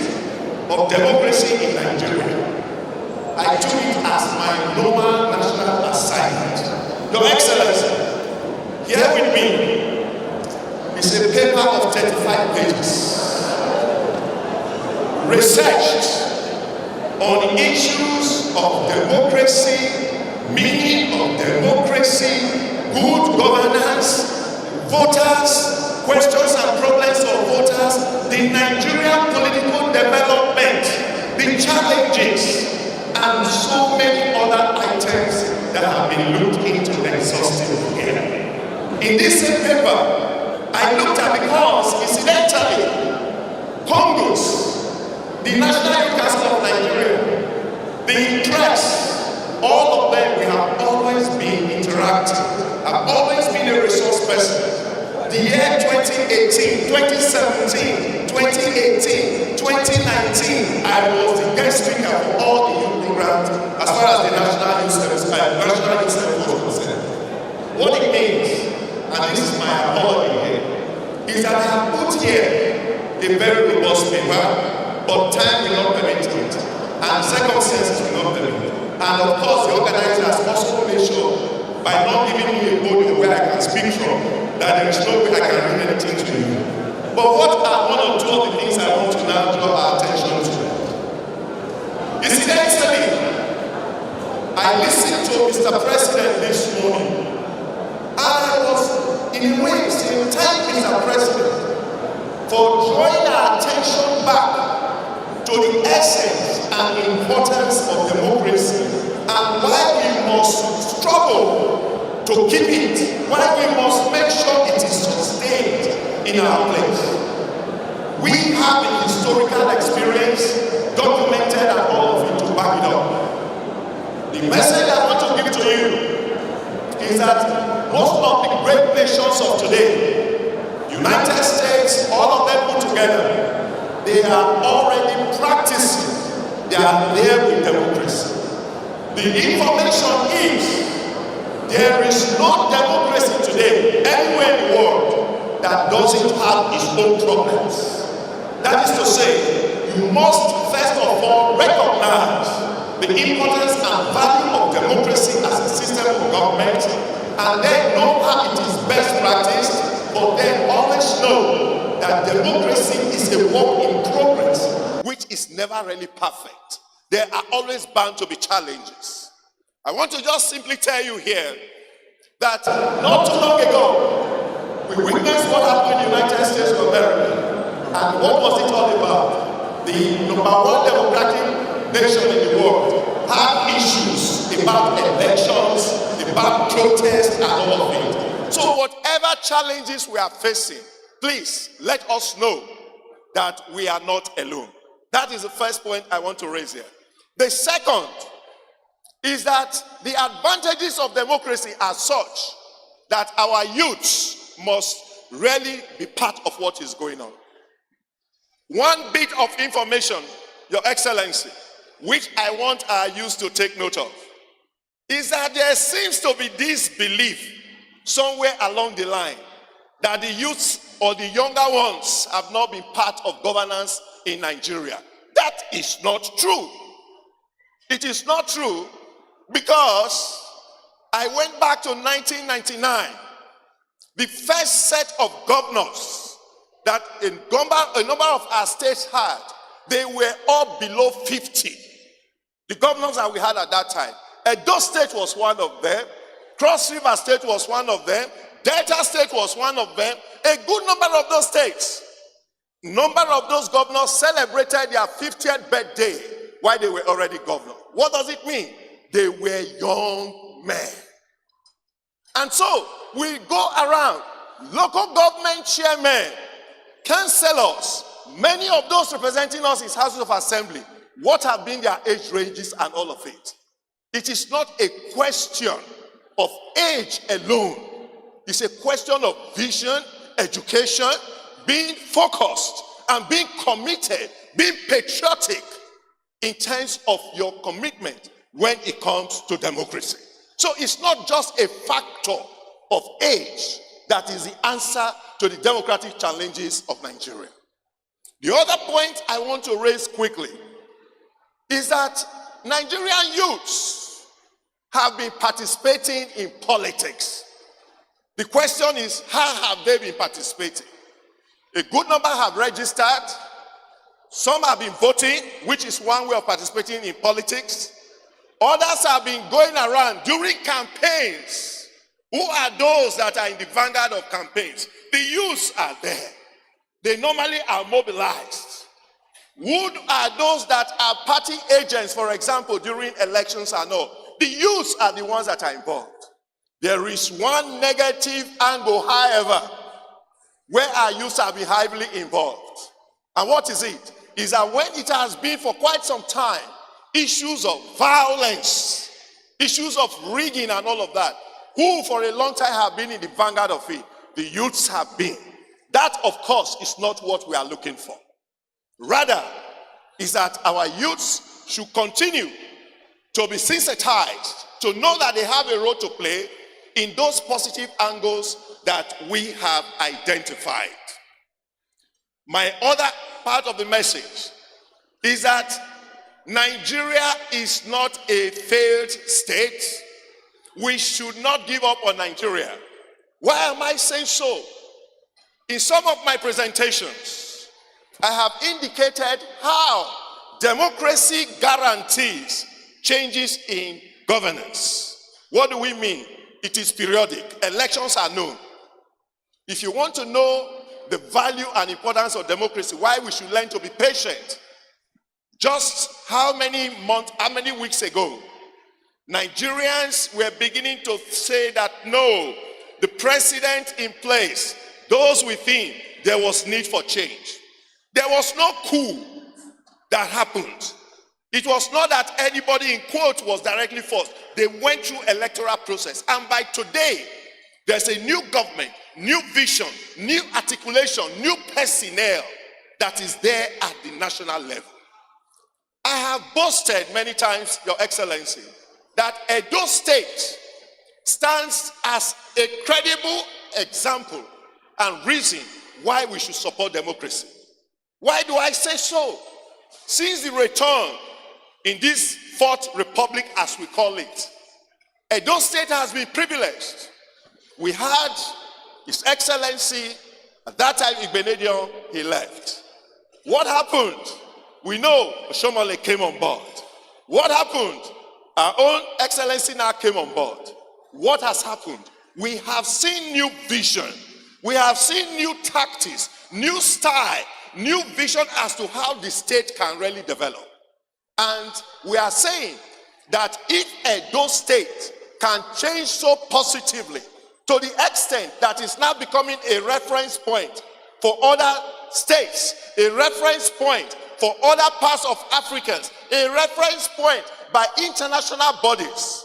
of democracy in Nigeria, I took it as my normal national assignment. Your Excellency, here with me is a paper of 35 pages, researched on issues of democracy, meaning of democracy, good governance, voters, questions and problems of voters, the Nigerian political development, the challenges, and so many other items that have been looked into exhaustively here. In this same paper, I looked at because, incidentally, Congress, the National Youth Council of Nigeria, the interests, all of them, we have always been interacting, have always been a resource person. The year 2018, 2017, 2018, 2019, I was the guest speaker for all the youth programs as far as the National Youth Service was concerned. What it means, and this is my apology here, is that I have put here a very robust paper, but time will not permit it, and circumstances will not permit it. And of course, the organizers also made sure, by not giving me a podium where I can speak from, that there is no way I can read anything to you. But what are one or two of the things I want to now draw our attention to? Incidentally, I listened to Mr. President this morning, and I was in a way saying, thank Mr. President for drawing our attention back to the essence and importance of democracy and why we must struggle to keep it, why we must make sure it is sustained in our place. We have a historical experience, documented and all of it to back it up. The message I want to give to you is that most of the great nations of today, United States, all of them put together, they are already practicing, they are there with democracy. The information is, there is no democracy today anywhere in the world that doesn't have its own problems. That is to say, you must first of all recognize the importance and value of democracy as a system of government, and then know how it is best practiced, but then always know that democracy is a work in progress, which is never really perfect. There are always bound to be challenges. I want to just simply tell you here that not too long ago, we witnessed what happened in the United States of America. And what was it all about? The #1 democratic nation in the world had issues about elections, about protests, and all of it. So whatever challenges we are facing, please let us know that we are not alone. That is the first point I want to raise here. The second is that the advantages of democracy are such that our youths must really be part of what is going on. One bit of information, Your Excellency, which I want our youth to take note of, is that there seems to be this belief somewhere along the line that the youths or the younger ones have not been part of governance in Nigeria. That is not true. It is not true because I went back to 1999. The first set of governors that a number of our states had, they were all below 50. The governors that we had at that time. Edostate was one of them. Cross River State was one of them. Delta State was one of them. A good number of those states, number of those governors celebrated their 50th birthday while they were already governor. What does it mean? They were young men. And so we go around, local government chairmen, councillors, many of those representing us in houses of assembly. What have been their age ranges and all of it? It is not a question of age alone. It's a question of vision, education, being focused and being committed, being patriotic in terms of your commitment when it comes to democracy. So it's not just a factor of age that is the answer to the democratic challenges of Nigeria. The other point I want to raise quickly is that Nigerian youths have been participating in politics. The question is, how have they been participating? A good number have registered. Some have been voting, which is one way of participating in politics. Others have been going around during campaigns. Who are those that are in the vanguard of campaigns? The youths are there. They normally are mobilized. Who are those that are party agents, for example, during elections and all? The youths are the ones that are involved. There is one negative angle, however, where our youths have been heavily involved. And what is it? Is that when it has been for quite some time, issues of violence, issues of rigging and all of that, who for a long time have been in the vanguard of it, the youths have been. That, of course, is not what we are looking for. Rather, is that our youths should continue to be sensitized, to know that they have a role to play in those positive angles that we have identified. My other part of the message is that Nigeria is not a failed state. We should not give up on Nigeria. Why am I saying so? In some of my presentations, I have indicated how democracy guarantees changes in governance. What do we mean? It is periodic. Elections are known. If you want to know the value and importance of democracy, why we should learn to be patient. Just how many weeks ago, Nigerians were beginning to say that no, the president in place, those within, there was need for change. There was no coup that happened. It was not that anybody in quote was directly forced. They went through electoral process. And by today, there's a new government, new vision, new articulation, new personnel that is there at the national level. I have boasted many times, Your Excellency, that Edostate stands as a credible example and reason why we should support democracy. Why do I say so? Since the return in this fourth republic, as we call it, Edostate has been privileged. We had His Excellency, at that time Benin, he left. What happened? We know Shomole came on board. What happened? Our own Excellency now came on board. What has happened? We have seen new vision. We have seen new tactics, new style, new vision as to how the state can really develop. And we are saying that if Edostate can change so positively to the extent that it's now becoming a reference point for other states, a reference point for other parts of Africans, a reference point by international bodies,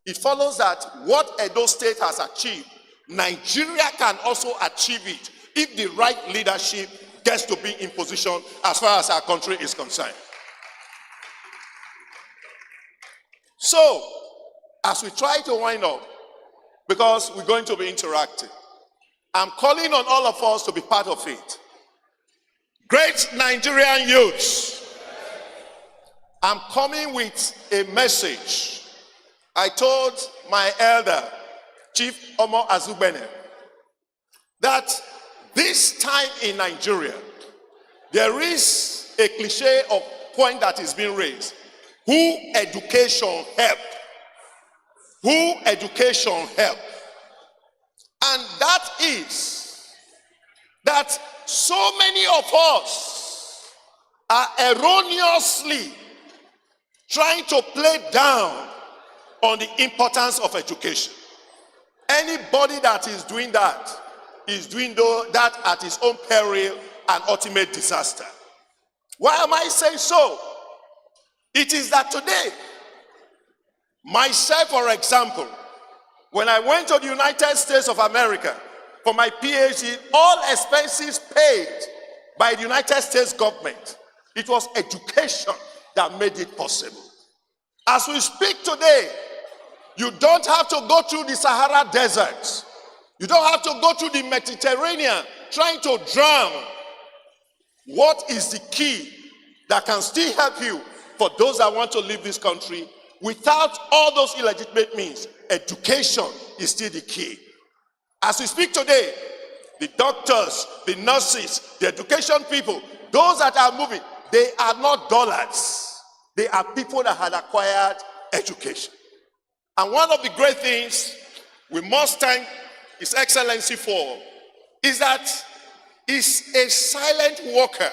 it follows that what Edostate has achieved, Nigeria can also achieve it if the right leadership gets to be in position as far as our country is concerned. So, as we try to wind up, because we're going to be interacting, I'm calling on all of us to be part of it. Great Nigerian youths, I'm coming with a message. I told my elder, Chief Omo Azubene, that this time in Nigeria, there is a cliche or point that is being raised. Who education help? Who education help? And that is that so many of us are erroneously trying to play down on the importance of education. Anybody that is doing that is doing that at his own peril and ultimate disaster. Why am I saying so? It is that today, myself, for example, when I went to the United States of America for my PhD, all expenses paid by the United States government, it was education that made it possible. As we speak today, you don't have to go through the Sahara Desert. You don't have to go through the Mediterranean trying to drown. What is the key that can still help you for those that want to leave this country without all those illegitimate means? Education is still the key. As we speak today, the doctors, the nurses, the education people, those that are moving, they are not dollars. They are people that had acquired education. And one of the great things we must thank His Excellency for is that he's a silent worker,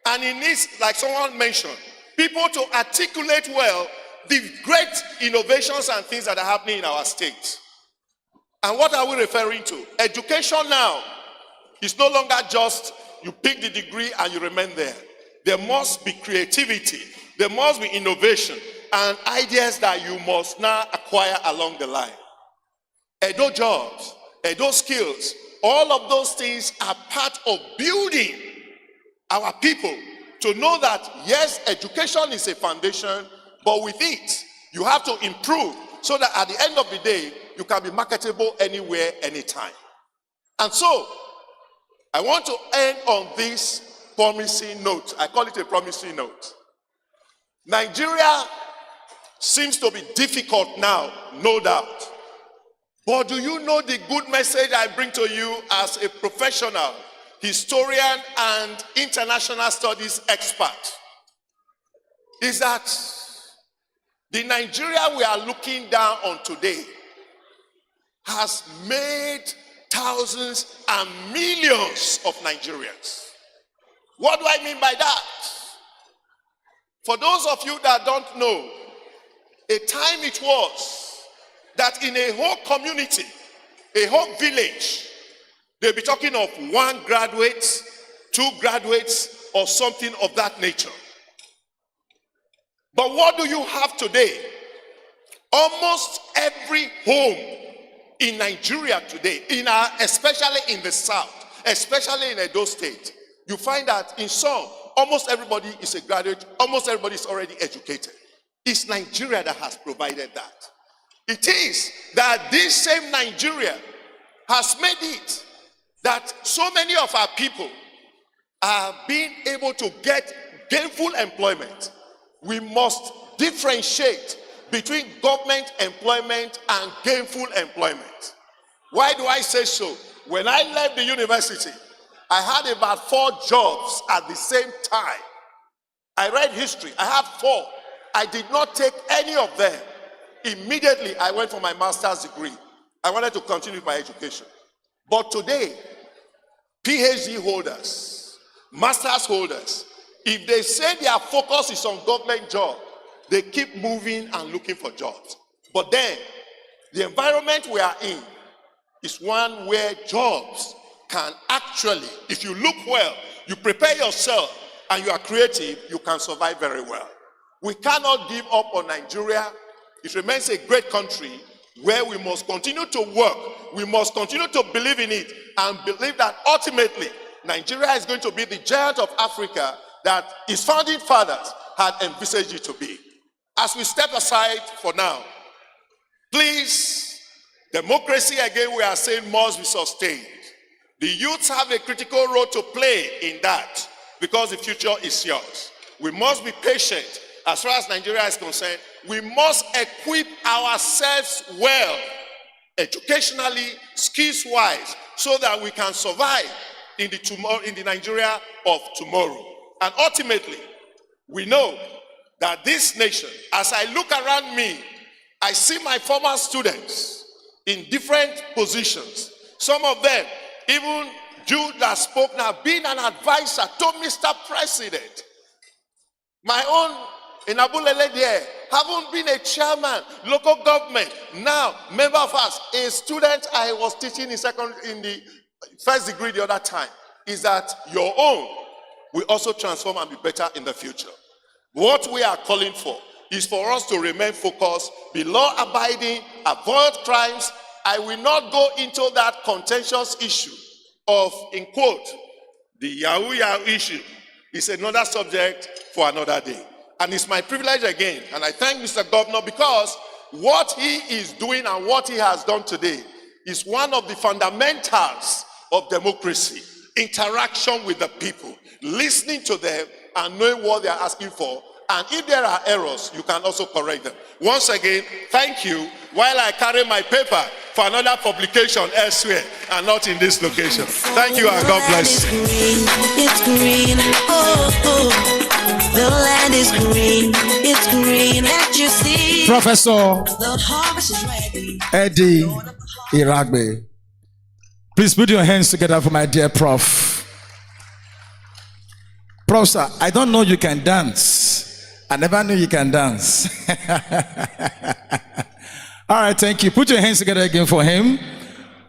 and he needs, like someone mentioned, people to articulate well the great innovations and things that are happening in our state. And what are we referring to? Education now is no longer just you pick the degree and you remain there. There must be creativity, there must be innovation and ideas that you must now acquire along the line. Edo jobs, Edo skills, all of those things are part of building our people to know that yes, education is a foundation, but with it, you have to improve so that at the end of the day, you can be marketable anywhere, anytime. And so, I want to end on this promising note. I call it a promising note. Nigeria seems to be difficult now, no doubt. But do you know the good message I bring to you as a professional, historian, and international studies expert? Is that the Nigeria we are looking down on today has made thousands and millions of Nigerians. What do I mean by that? For those of you that don't know, a time it was that in a whole community, a whole village, they'll be talking of 1 graduate, 2 graduates, or something of that nature. But what do you have today? Almost every home in Nigeria today, especially in the south, especially in Edostate, you find that in some, almost everybody is a graduate, almost everybody is already educated. It's Nigeria that has provided that. It is that this same Nigeria has made it that so many of our people are being able to get gainful employment. We must differentiate between government employment and gainful employment. Why do I say so? When I left the university, I had about 4 jobs at the same time. I read history. I had 4. I did not take any of them. Immediately, I went for my master's degree. I wanted to continue my education. But today, PhD holders, master's holders, if they say their focus is on government job, they keep moving and looking for jobs. But then, the environment we are in is one where jobs can actually, if you look well, you prepare yourself and you are creative, you can survive very well. We cannot give up on Nigeria. It remains a great country where we must continue to work. We must continue to believe in it and believe that ultimately Nigeria is going to be the giant of Africa that its founding fathers had envisaged it to be. As we step aside for now, Please, democracy again, we are saying must be sustained. The youths have a critical role to play in that because the future is yours. We must be patient. As far as Nigeria is concerned, we must equip ourselves well, educationally, skills-wise, so that we can survive in the Nigeria of tomorrow. And ultimately, we know that this nation, as I look around me, I see my former students in different positions. Some of them, even Jude that spoke now, being an advisor to Mr. President. My own in Abulele there, haven't been a chairman, local government. Now, member of us, a student I was teaching in the first degree the other time, is that your own will also transform and be better in the future. What we are calling for is for us to remain focused, be law-abiding, avoid crimes. I will not go into that contentious issue of, in quote, the Yahoo issue. Is another subject for another day. And it's my privilege again, and I thank Mr. Governor because what he is doing and what he has done today is one of the fundamentals of democracy. Interaction with the people, listening to them and knowing what they are asking for. And if there are errors, you can also correct them. Once again, thank you while I carry my paper for another publication elsewhere and not in this location. Thank you and God bless you. It's green, the land is green, it's green, as you see. Professor The harvest is ready. Eddie Iragbe. Please put your hands together for my dear Prof. Prof, sir, I don't know you can dance. I never knew you can dance. All right, thank you. Put your hands together again for him.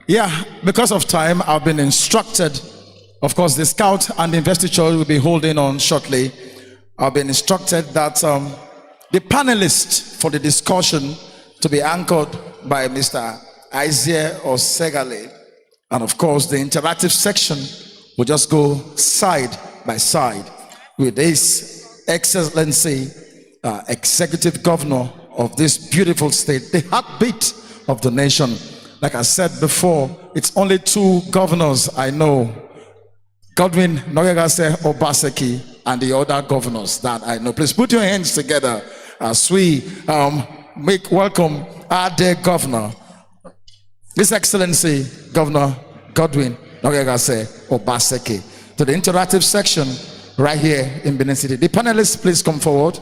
Yeah, because of time, I've been instructed. Of course, the scout and the investiture will be holding on shortly. I've been instructed that the panelists for the discussion to be anchored by Mr. Isaiah Osegale. And of course, the interactive section will just go side by side with this Excellency, Executive Governor of this beautiful state, the heartbeat of the nation. Like I said before, it's only two governors I know, Godwin, Obaseki, and the other governors that I know. Please put your hands together as we make welcome our dear governor, His Excellency Governor Godwin Obaseki, to the interactive section right here in Benin City. The panelists, please come forward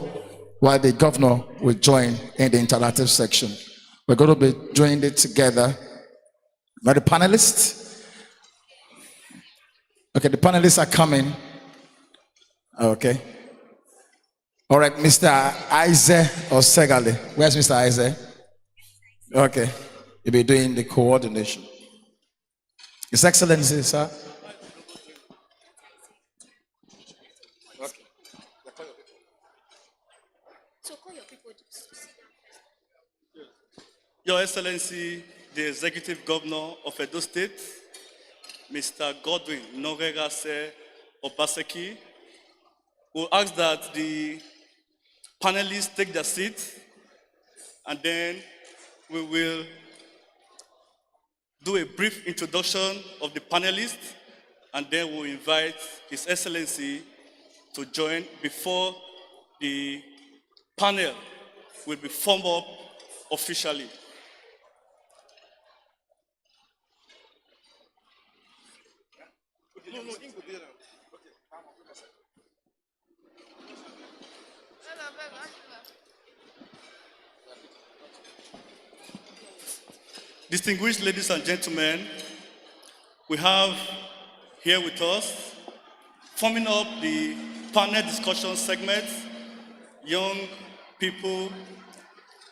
while the governor will join in the interactive section. We're going to be doing it together. Now the panelists. Okay, the panelists are coming. Okay. All right, Mr. Isaac Osegale. Where's Mr. Isaac? Okay. You'll be doing the coordination. His Excellency, sir. Your Excellency, the Executive Governor of Edostate, Mr. Godwin Obaseki, will ask that the panelists take their seats, and then we will do a brief introduction of the panelists, and then we'll invite His Excellency to join before the panel will be formed up officially. Distinguished ladies and gentlemen, we have here with us, forming up the panel discussion segment, young people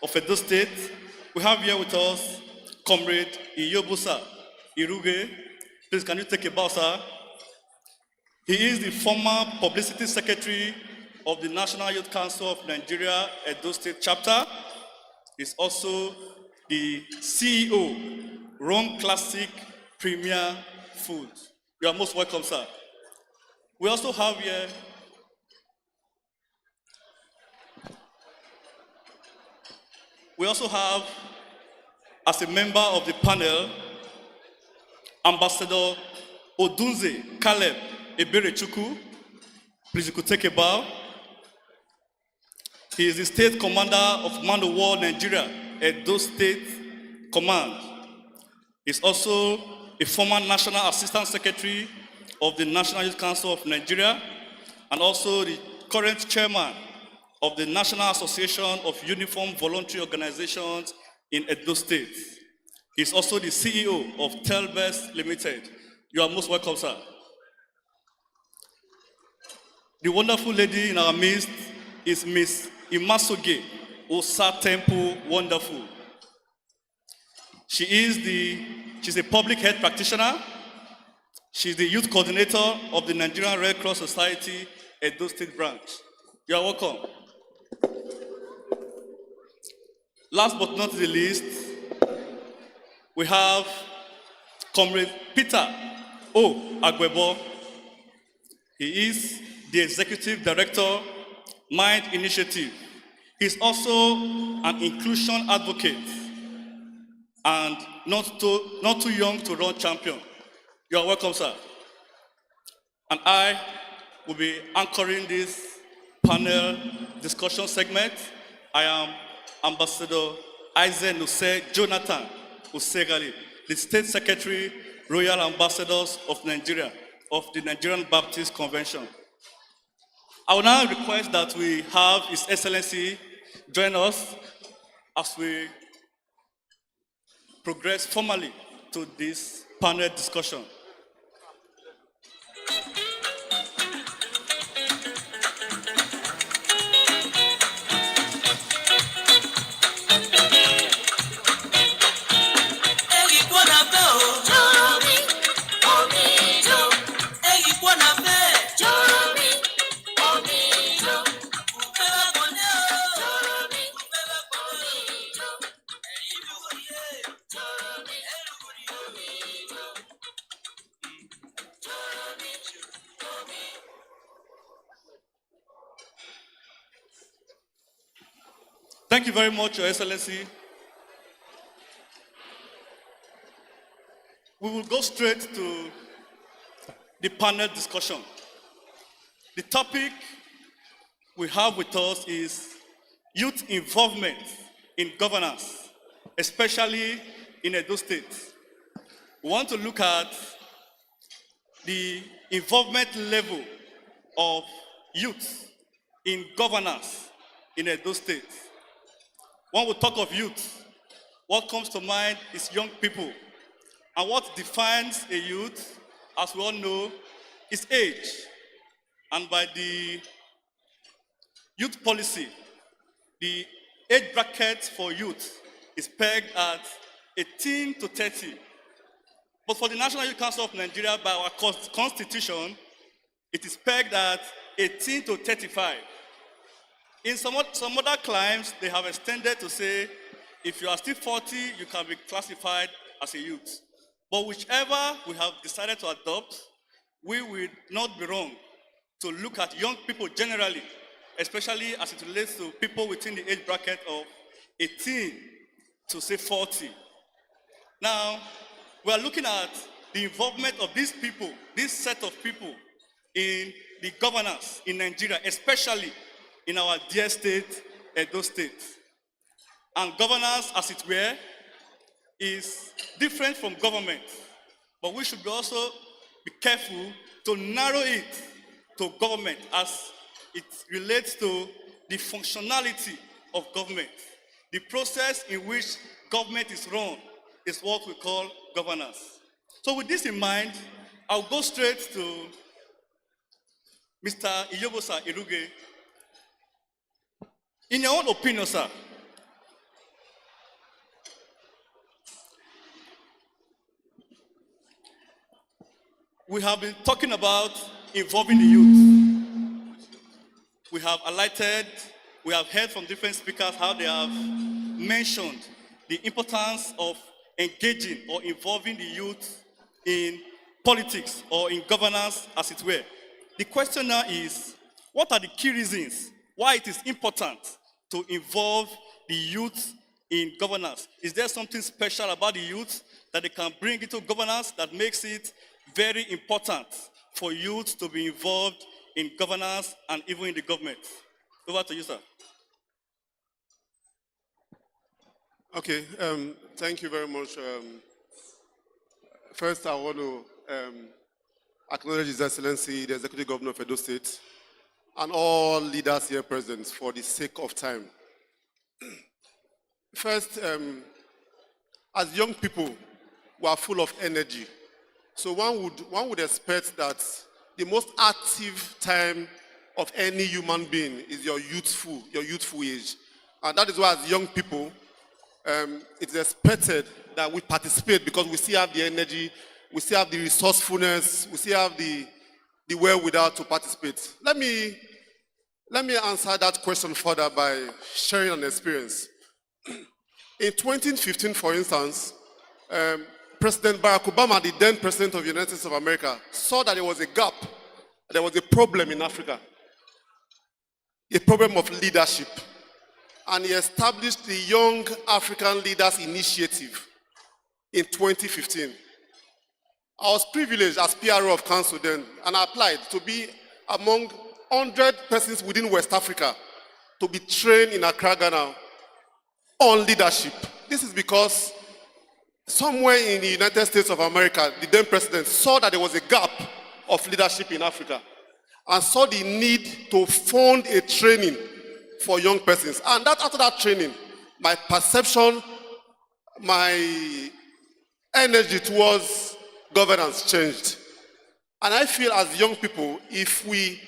of Edo State. We have here with us Comrade Iyobusa Iruge. Please, can you take a bow, sir? He is the former Publicity Secretary of the National Youth Council of Nigeria, Edo State chapter. He's also the CEO, Rome Classic Premier Foods. You are most welcome, sir. We also have here as a member of the panel, Ambassador Odunze Caleb Eberechukwu. Please, you could take a bow. He is the State Commander of Command of War Nigeria, Edostate Command. He's also a former National Assistant Secretary of the National Youth Council of Nigeria, and also the current chairman of the National Association of Uniform Voluntary Organizations in Edo State. He's also the CEO of Telbest Limited. You are most welcome, sir. The wonderful lady in our midst is Miss Imasoge Osa Temple Wonderful. She's a public health practitioner. She's the youth coordinator of the Nigerian Red Cross Society Edo State branch. You are welcome. Last but not the least, we have Comrade Peter O. Agwebo. He is the Executive Director, Mind Initiative. He's also an inclusion advocate and not too young to run champion. You are welcome, sir. And I will be anchoring this panel discussion segment. I am Ambassador Isaac Nuse Jonathan Usegali, the State Secretary, Royal Ambassadors of Nigeria, of the Nigerian Baptist Convention. I will now request that we have His Excellency join us as we progress formally to this panel discussion. Thank you very much, Your Excellency. We will go straight to the panel discussion. The topic we have with us is youth involvement in governance, especially in Edo State. We want to look at the involvement level of youth in governance in Edo State. When we talk of youth, what comes to mind is young people. And what defines a youth, as we all know, is age. And by the youth policy, the age bracket for youth is pegged at 18 to 30. But for the National Youth Council of Nigeria, by our constitution, it is pegged at 18 to 35. In some other climes, they have extended to say, if you are still 40, you can be classified as a youth. But whichever we have decided to adopt, we will not be wrong to look at young people generally, especially as it relates to people within the age bracket of 18 to say 40. Now, we are looking at the involvement of these people, this set of people in the governance in Nigeria, especially in our dear state, Edo State. And governance, as it were, is different from government. But we should also be careful to narrow it to government as it relates to the functionality of government. The process in which government is run is what we call governance. So with this in mind, I'll go straight to Mr. Iyobosa Iruge. In your own opinion, sir, we have been talking about involving the youth. We have highlighted, we have heard from different speakers how they have mentioned the importance of engaging or involving the youth in politics or in governance, as it were. The question now is, what are the key reasons why it is important to involve the youth in governance? Is there something special about the youth that they can bring into governance that makes it very important for youth to be involved in governance and even in the government? Over to you, sir. Okay, thank you very much. First, I want to acknowledge His Excellency, the Executive Governor of Edostate, and all leaders here present for the sake of time. First, as young people, we are full of energy. So one would expect that the most active time of any human being is your youthful age. And that is why as young people, it's expected that we participate because we still have the energy, we still have the resourcefulness, we still have the wherewithal to participate. Let me answer that question further by sharing an experience. In 2015, for instance, President Barack Obama, the then president of the United States of America, saw that there was a gap, there was a problem in Africa, a problem of leadership. And he established the Young African Leaders Initiative in 2015. I was privileged as PRO of council then, and I applied to be among 100 persons within West Africa to be trained in Accra, Ghana on leadership. This is because somewhere in the United States of America, the then president saw that there was a gap of leadership in Africa and saw the need to fund a training for young persons. And that after that training, my perception, my energy towards governance changed. And I feel as young people, if we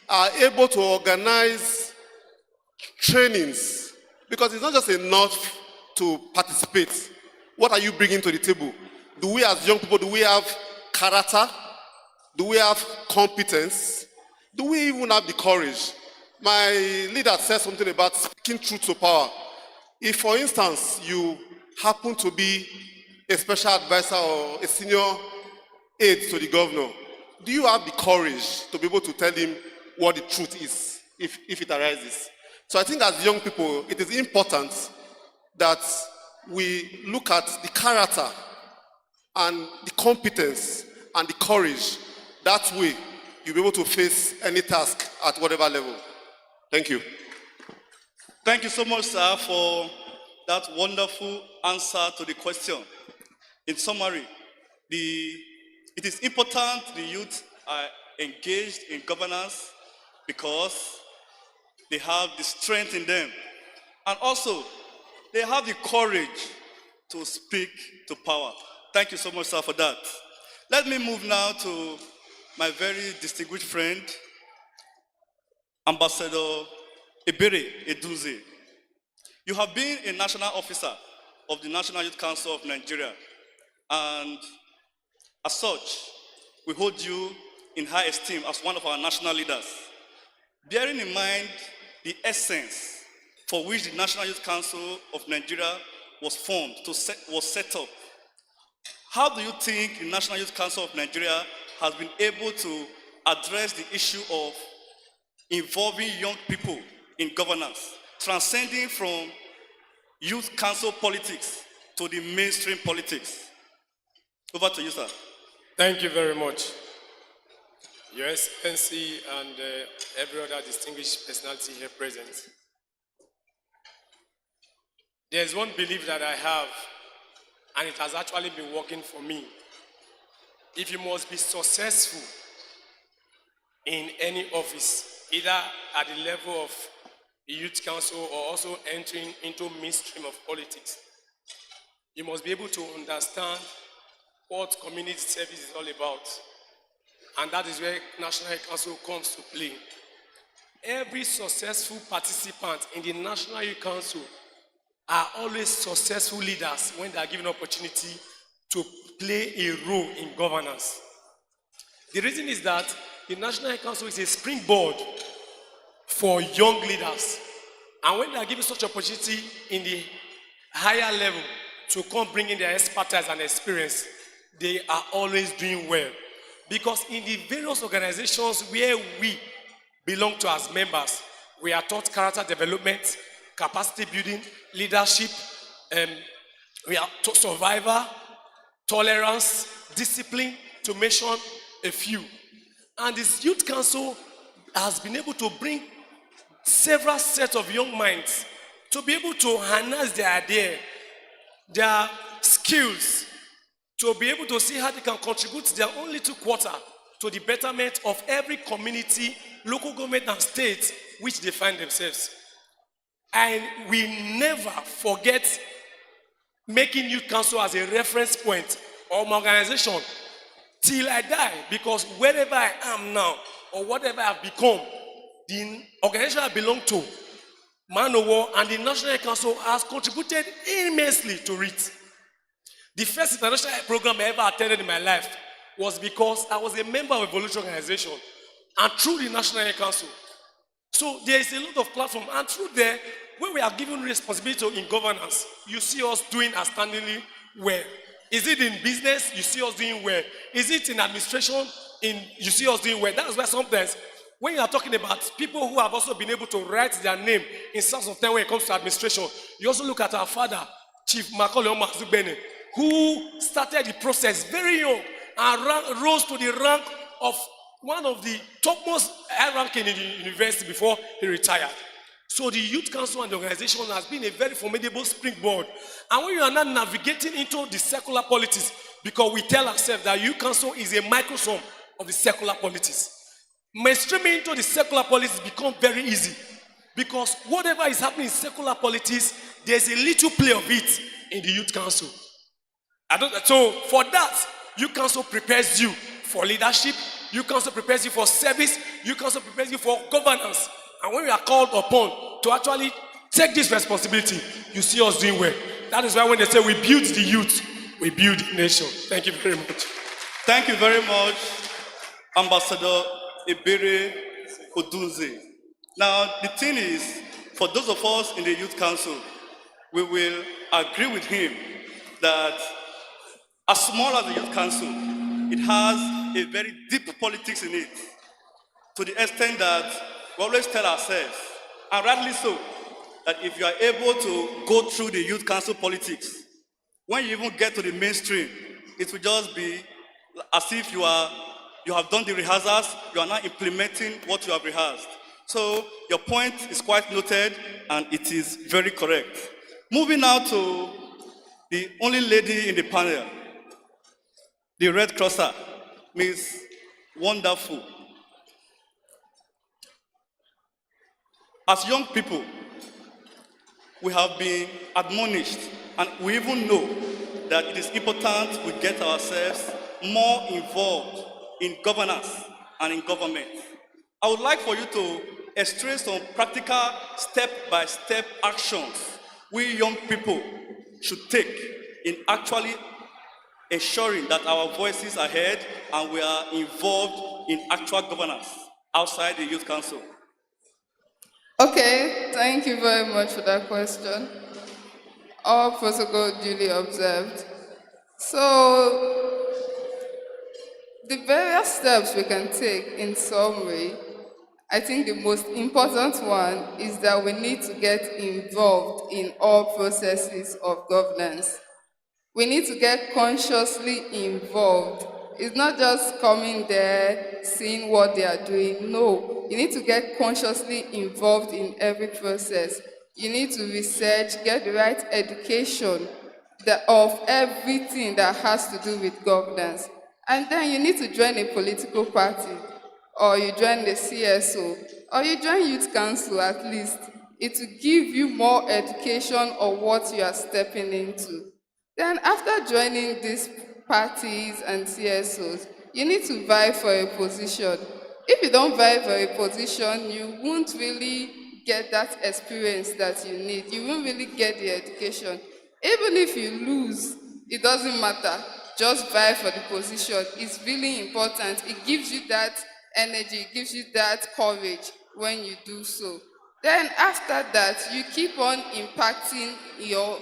are able to organize trainings, because it's not just enough to participate. What are you bringing to the table? Do we as young people, do we have character? Do we have competence? Do we even have the courage? My leader said something about speaking truth to power. If, for instance, you happen to be a special advisor or a senior aide to the governor, do you have the courage to be able to tell him what the truth is, if it arises? So I think as young people, it is important that we look at the character and the competence and the courage. That way, you'll be able to face any task at whatever level. Thank you. Thank you so much, sir, for that wonderful answer to the question. In summary, it is important the youth are engaged in governance because they have the strength in them. And also, they have the courage to speak to power. Thank you so much, sir, for that. Let me move now to my very distinguished friend, Ambassador Ebere Eduze. You have been a national officer of the National Youth Council of Nigeria, and as such, we hold you in high esteem as one of our national leaders. Bearing in mind the essence for which the National Youth Council of Nigeria was formed, was set up, how do you think the National Youth Council of Nigeria has been able to address the issue of involving young people in governance, transcending from youth council politics to the mainstream politics? Over to you, sir. Thank you very much. Your Excellency and every other distinguished personality here present. There's one belief that I have, and it has actually been working for me. If you must be successful in any office, either at the level of the youth council or also entering into mainstream of politics, you must be able to understand what community service is all about. And that is where National Council comes to play. Every successful participant in the National Youth Council are always successful leaders when they are given opportunity to play a role in governance. The reason is that the National Youth Council is a springboard for young leaders. And when they are given such opportunity in the higher level to come bring in their expertise and experience, they are always doing well. Because in the various organizations where we belong to as members, we are taught character development, capacity building, leadership, We are survivor, tolerance, discipline, to mention a few. And this youth council has been able to bring several sets of young minds to be able to harness their idea, their skills, to be able to see how they can contribute their own little quarter to the betterment of every community, local government and state which they find themselves. And we never forget making youth council as a reference point or my organization till I die, because wherever I am now or whatever I've become, the organization I belong to, Man of War, and the National Council has contributed immensely to it. The first international program I ever attended in my life was because I was a member of a voluntary organization and through the National Council. So there is a lot of platform, and through there, when we are given responsibility in governance, you see us doing outstandingly well. Is it in business? You see us doing well. Is it in administration? You see us doing well. That's why sometimes when you are talking about people who have also been able to write their name in source of time when it comes to administration, you also look at our father, Chief Macaulay Omazubene, who started the process very young and rose to the rank of one of the topmost high ranking in the university before he retired. So the Youth Council and the organization has been a very formidable springboard. And when you are now navigating into the secular politics, because we tell ourselves that Youth Council is a microsome of the secular politics, mainstreaming into the secular politics becomes very easy. Because whatever is happening in secular politics, there's a little play of it in the Youth Council. So for that, Youth Council prepares you for leadership, Youth Council prepares you for service, Youth Council prepares you for governance. And when we are called upon to actually take this responsibility, you see us doing well. That is why when they say we build the youth, we build the nation. Thank you very much. Thank you very much, Ambassador Ebere Odunze. Now, the thing is, for those of us in the Youth Council, we will agree with him that as small as the Youth Council, it has a very deep politics in it, to the extent that we always tell ourselves, and rightly so, that if you are able to go through the Youth Council politics, when you even get to the mainstream, it will just be as if you have done the rehearsals, you are now implementing what you have rehearsed. So your point is quite noted, and it is very correct. Moving now to the only lady in the panel, the Red Crosser, Ms. Wonderful. As young people, we have been admonished, and we even know that it is important we get ourselves more involved in governance and in government. I would like for you to illustrate some practical step-by-step actions we young people should take in actually ensuring that our voices are heard and we are involved in actual governance outside the Youth Council. Okay, thank you very much for that question. All protocol duly observed. So, the various steps we can take in summary, I think the most important one is that we need to get involved in all processes of governance. We need to get consciously involved. It's not just coming there, seeing what they are doing. No, you need to get consciously involved in every process. You need to research, get the right education of everything that has to do with governance. And then you need to join a political party, or you join the CSO, or you join Youth Council at least. It will give you more education of what you are stepping into. Then after joining these parties and CSOs, you need to vie for a position. If you don't vie for a position, you won't really get that experience that you need. You won't really get the education. Even if you lose, it doesn't matter. Just vie for the position. It's really important. It gives you that energy, it gives you that courage when you do so. Then after that, you keep on impacting your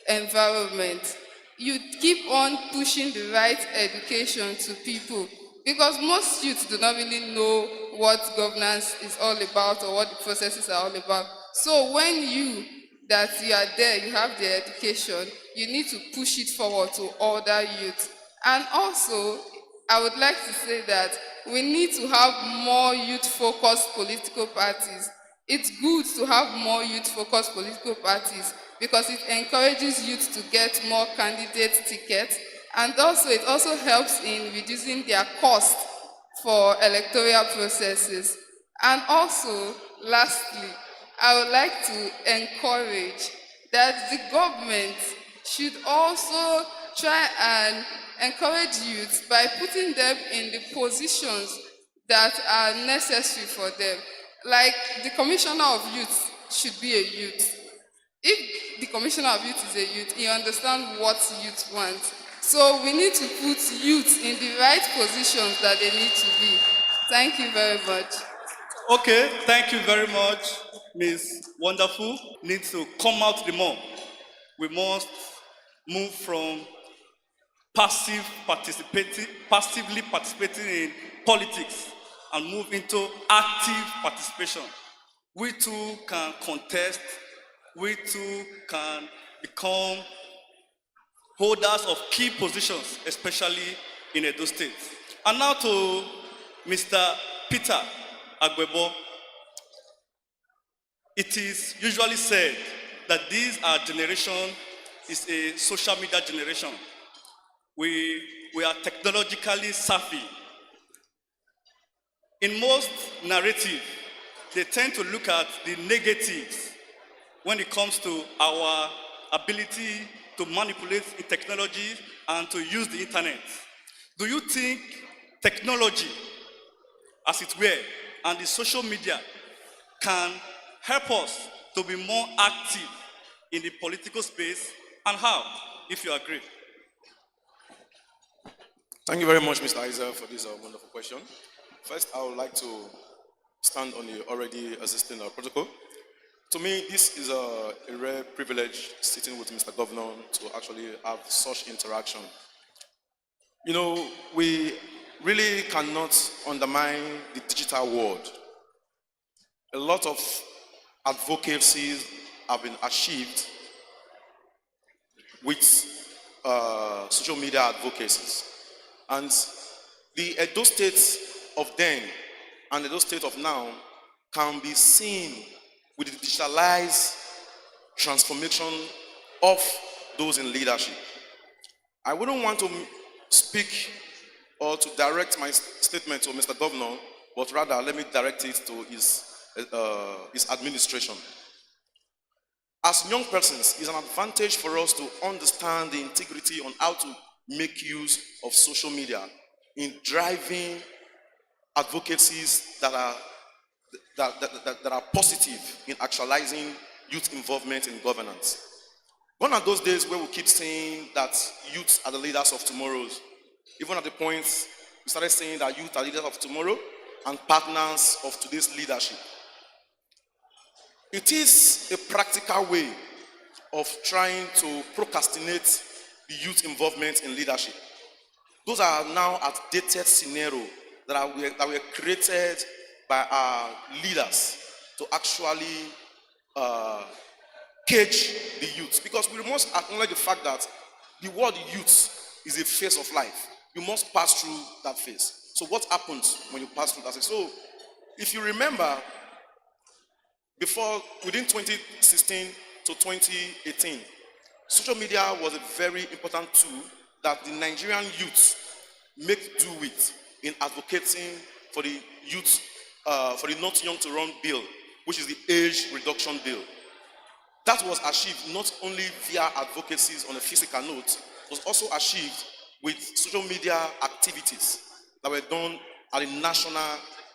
environment. You keep on pushing the right education to people, because most youths do not really know what governance is all about or what the processes are all about. So when you that you are there, you have the education, you need to push it forward to other youth. And also, I would like to say that we need to have more youth-focused political parties. It's good to have more youth-focused political parties because it encourages youth to get more candidate tickets, and also it also helps in reducing their cost for electoral processes. And also, lastly, I would like to encourage that the government should also try and encourage youth by putting them in the positions that are necessary for them. Like the commissioner of youth should be a youth. If the commissioner of youth is a youth, he understands what youth want. So we need to put youth in the right positions that they need to be. Thank you very much. Okay, thank you very much, Ms. Wonderful. Needs to come out the more. We must move from passively participating in politics and move into active participation. We too can contest, we too can become holders of key positions, especially in Edostate. And now to Mr. Peter Agbebo. It is usually said that our generation is a social media generation. We are technologically savvy. In most narratives, they tend to look at the negatives when it comes to our ability to manipulate the technology and to use the internet. Do you think technology, as it were, and the social media can help us to be more active in the political space, and how, if you agree? Thank you very much, Mr. Isaac, for this wonderful question. First, I would like to stand on the already existing protocol. To me, this is a rare privilege sitting with Mr. Governor to actually have such interaction. You know, we really cannot undermine the digital world. A lot of advocacies have been achieved with social media advocacies. And the Edostate of then and the Edostate of now can be seen with the digitalized transformation of those in leadership. I wouldn't want to speak or to direct my statement to Mr. Governor, but rather let me direct it to his administration. As young persons, it's an advantage for us to understand the integrity on how to make use of social media in driving advocacies that are positive in actualizing youth involvement in governance. Gone are those days where we keep saying that youth are the leaders of tomorrow. Even at the point we started saying that youth are leaders of tomorrow and partners of today's leadership. It is a practical way of trying to procrastinate the youth involvement in leadership. Those are now outdated scenarios that were created by our leaders to actually cage the youth. Because we must acknowledge the fact that the word youth is a phase of life. You must pass through that phase. So what happens when you pass through that phase? So if you remember, within 2016 to 2018, social media was a very important tool that the Nigerian youth make do with in advocating for the youth, for the Not Young to Run bill, which is the age reduction bill. That was achieved not only via advocacies on a physical note, it was also achieved with social media activities that were done at a national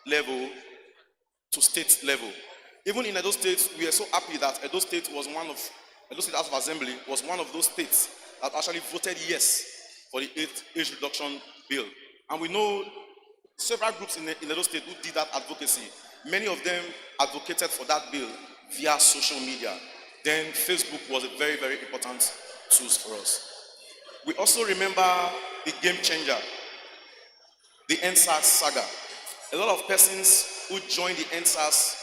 level to state level. Even in Edostate, we are so happy that Edostate House of Assembly was one of those states that actually voted yes for the age reduction bill. And we know several groups in Edostate who did that advocacy. Many of them advocated for that bill via social media. Then Facebook was a very, very important tool for us. We also remember the game changer, the NSAS saga. A lot of persons who joined the NSAS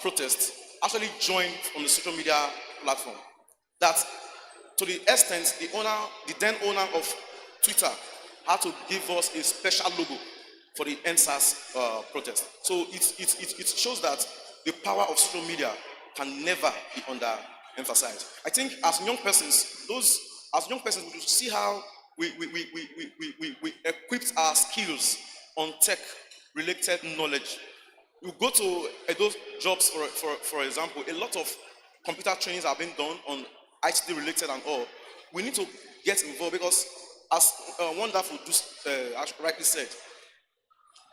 protest actually joined from the social media platform. That to the extent the then owner of Twitter had to give us a special logo for the NSAS protest. So it shows that the power of social media can never be underemphasized. I think as young persons, we should see how we equipped our skills on tech-related knowledge. You go to those jobs, for example, a lot of computer trainings are being done on IT related and all. We need to get involved because, as Wonderful rightly said,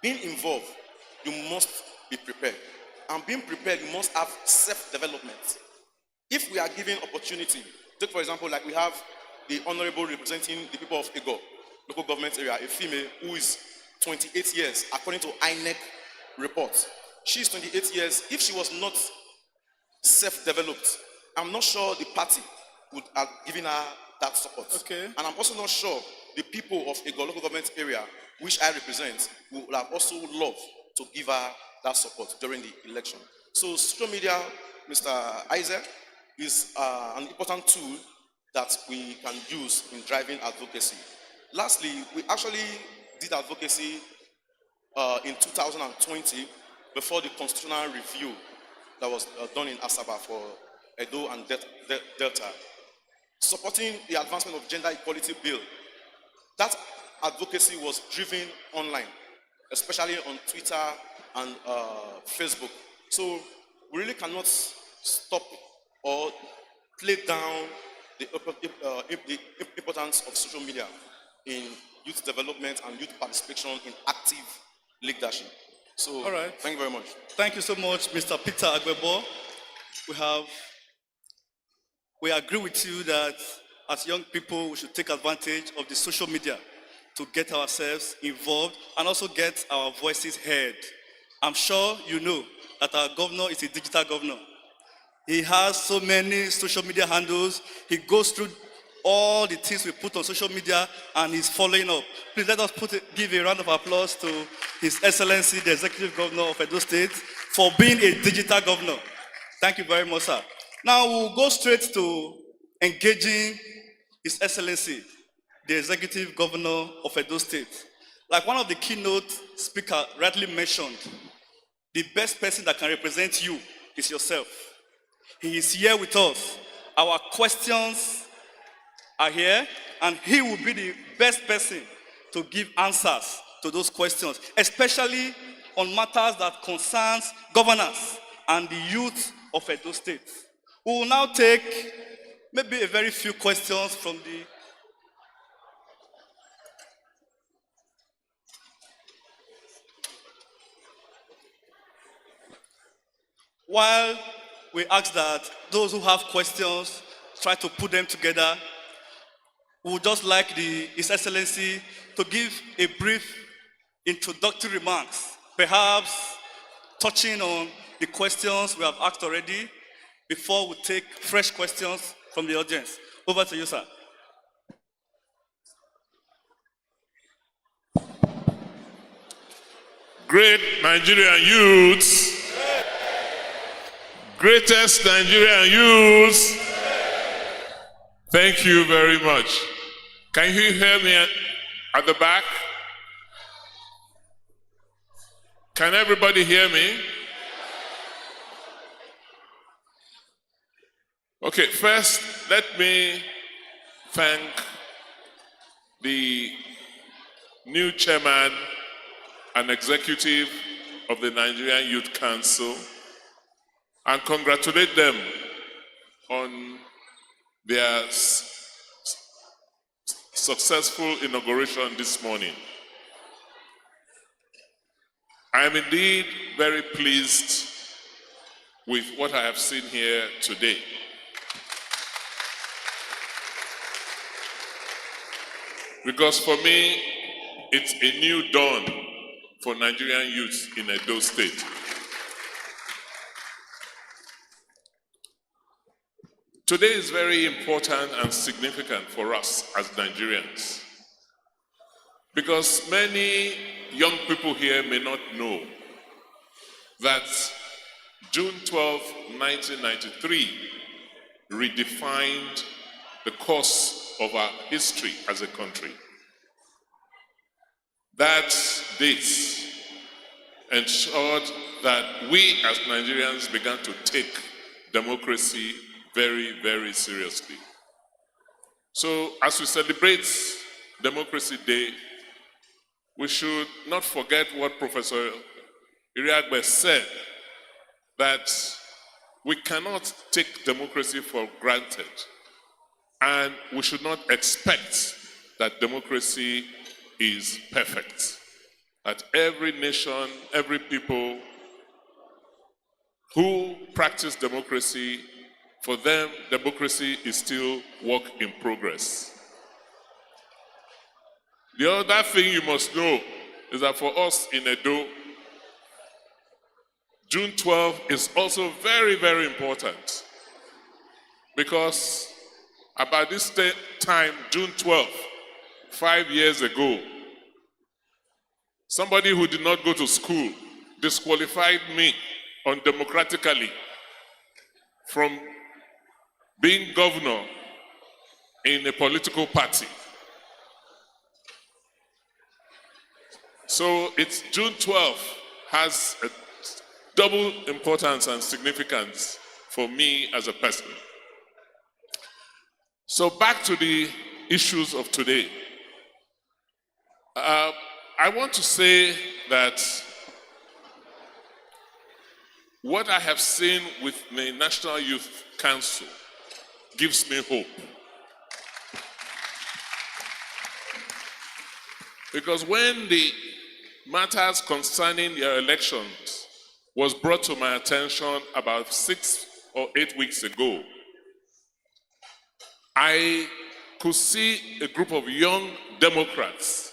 being involved, you must be prepared. And being prepared, you must have self-development. If we are given opportunity, take for example, like we have the honorable representing the people of Ego, local government area, a female who is 28 years, according to INEC report. She is 28 years. If she was not self-developed, I'm not sure the party would have given her that support. Okay. And I'm also not sure the people of Ego local government area, which I represent, would have also loved to give her that support during the election. So social media, Mr. Isaac, is an important tool that we can use in driving advocacy. Lastly, we actually did advocacy in 2020 before the constitutional review that was done in Asaba for Edo and Delta, supporting the advancement of gender equality bill. That advocacy was driven online, especially on Twitter and Facebook. So we really cannot stop or play down the importance of social media in youth development and youth participation in active leadership. So, all right. Thank you very much. Thank you so much, Mr. Peter Agbebo. We agree with you that as young people, we should take advantage of the social media to get ourselves involved and also get our voices heard. I'm sure you know that our governor is a digital governor. He has so many social media handles. He goes through all the things we put on social media and he's following up. Please let us give a round of applause to His Excellency, the Executive Governor of Edo State, for being a digital governor. Thank you very much, sir. Now we'll go straight to engaging His Excellency, the Executive Governor of Edo State. Like one of the keynote speakers rightly mentioned, the best person that can represent you is yourself. He is here with us. Our questions are here, and he will be the best person to give answers to those questions, especially on matters that concerns governance and the youth of Edo State. We will now take maybe a very few questions from the while we ask that those who have questions try to put them together, we would just like His Excellency to give a brief introductory remarks, perhaps touching on the questions we have asked already before we take fresh questions from the audience. Over to you, sir. Great Nigerian youths, greatest Nigerian youths, thank you very much. Can you hear me at the back? Can everybody hear me? Okay, first, let me thank the new chairman and executive of the Nigerian Youth Council and congratulate them on their successful inauguration this morning. I am indeed very pleased with what I have seen here today. Because for me, it's a new dawn for Nigerian youth in Edo State. Today is very important and significant for us as Nigerians. Because many young people here may not know that June 12, 1993 redefined the course of our history as a country. That date ensured that we as Nigerians began to take democracy very, very seriously. So as we celebrate Democracy Day, we should not forget what Professor Iriagbe said, that we cannot take democracy for granted, and we should not expect that democracy is perfect. That every nation, every people who practice democracy, for them, democracy is still work in progress. The other thing you must know is that for us in Edo, June 12 is also very, very important, because about this time, June 12, 5 years ago, somebody who did not go to school disqualified me undemocratically from being governor in a political party. So it's June 12 has a double importance and significance for me as a person. So back to the issues of today. I want to say that what I have seen with the National Youth Council gives me hope. Because when the matters concerning your elections was brought to my attention about 6 or 8 weeks ago, I could see a group of young Democrats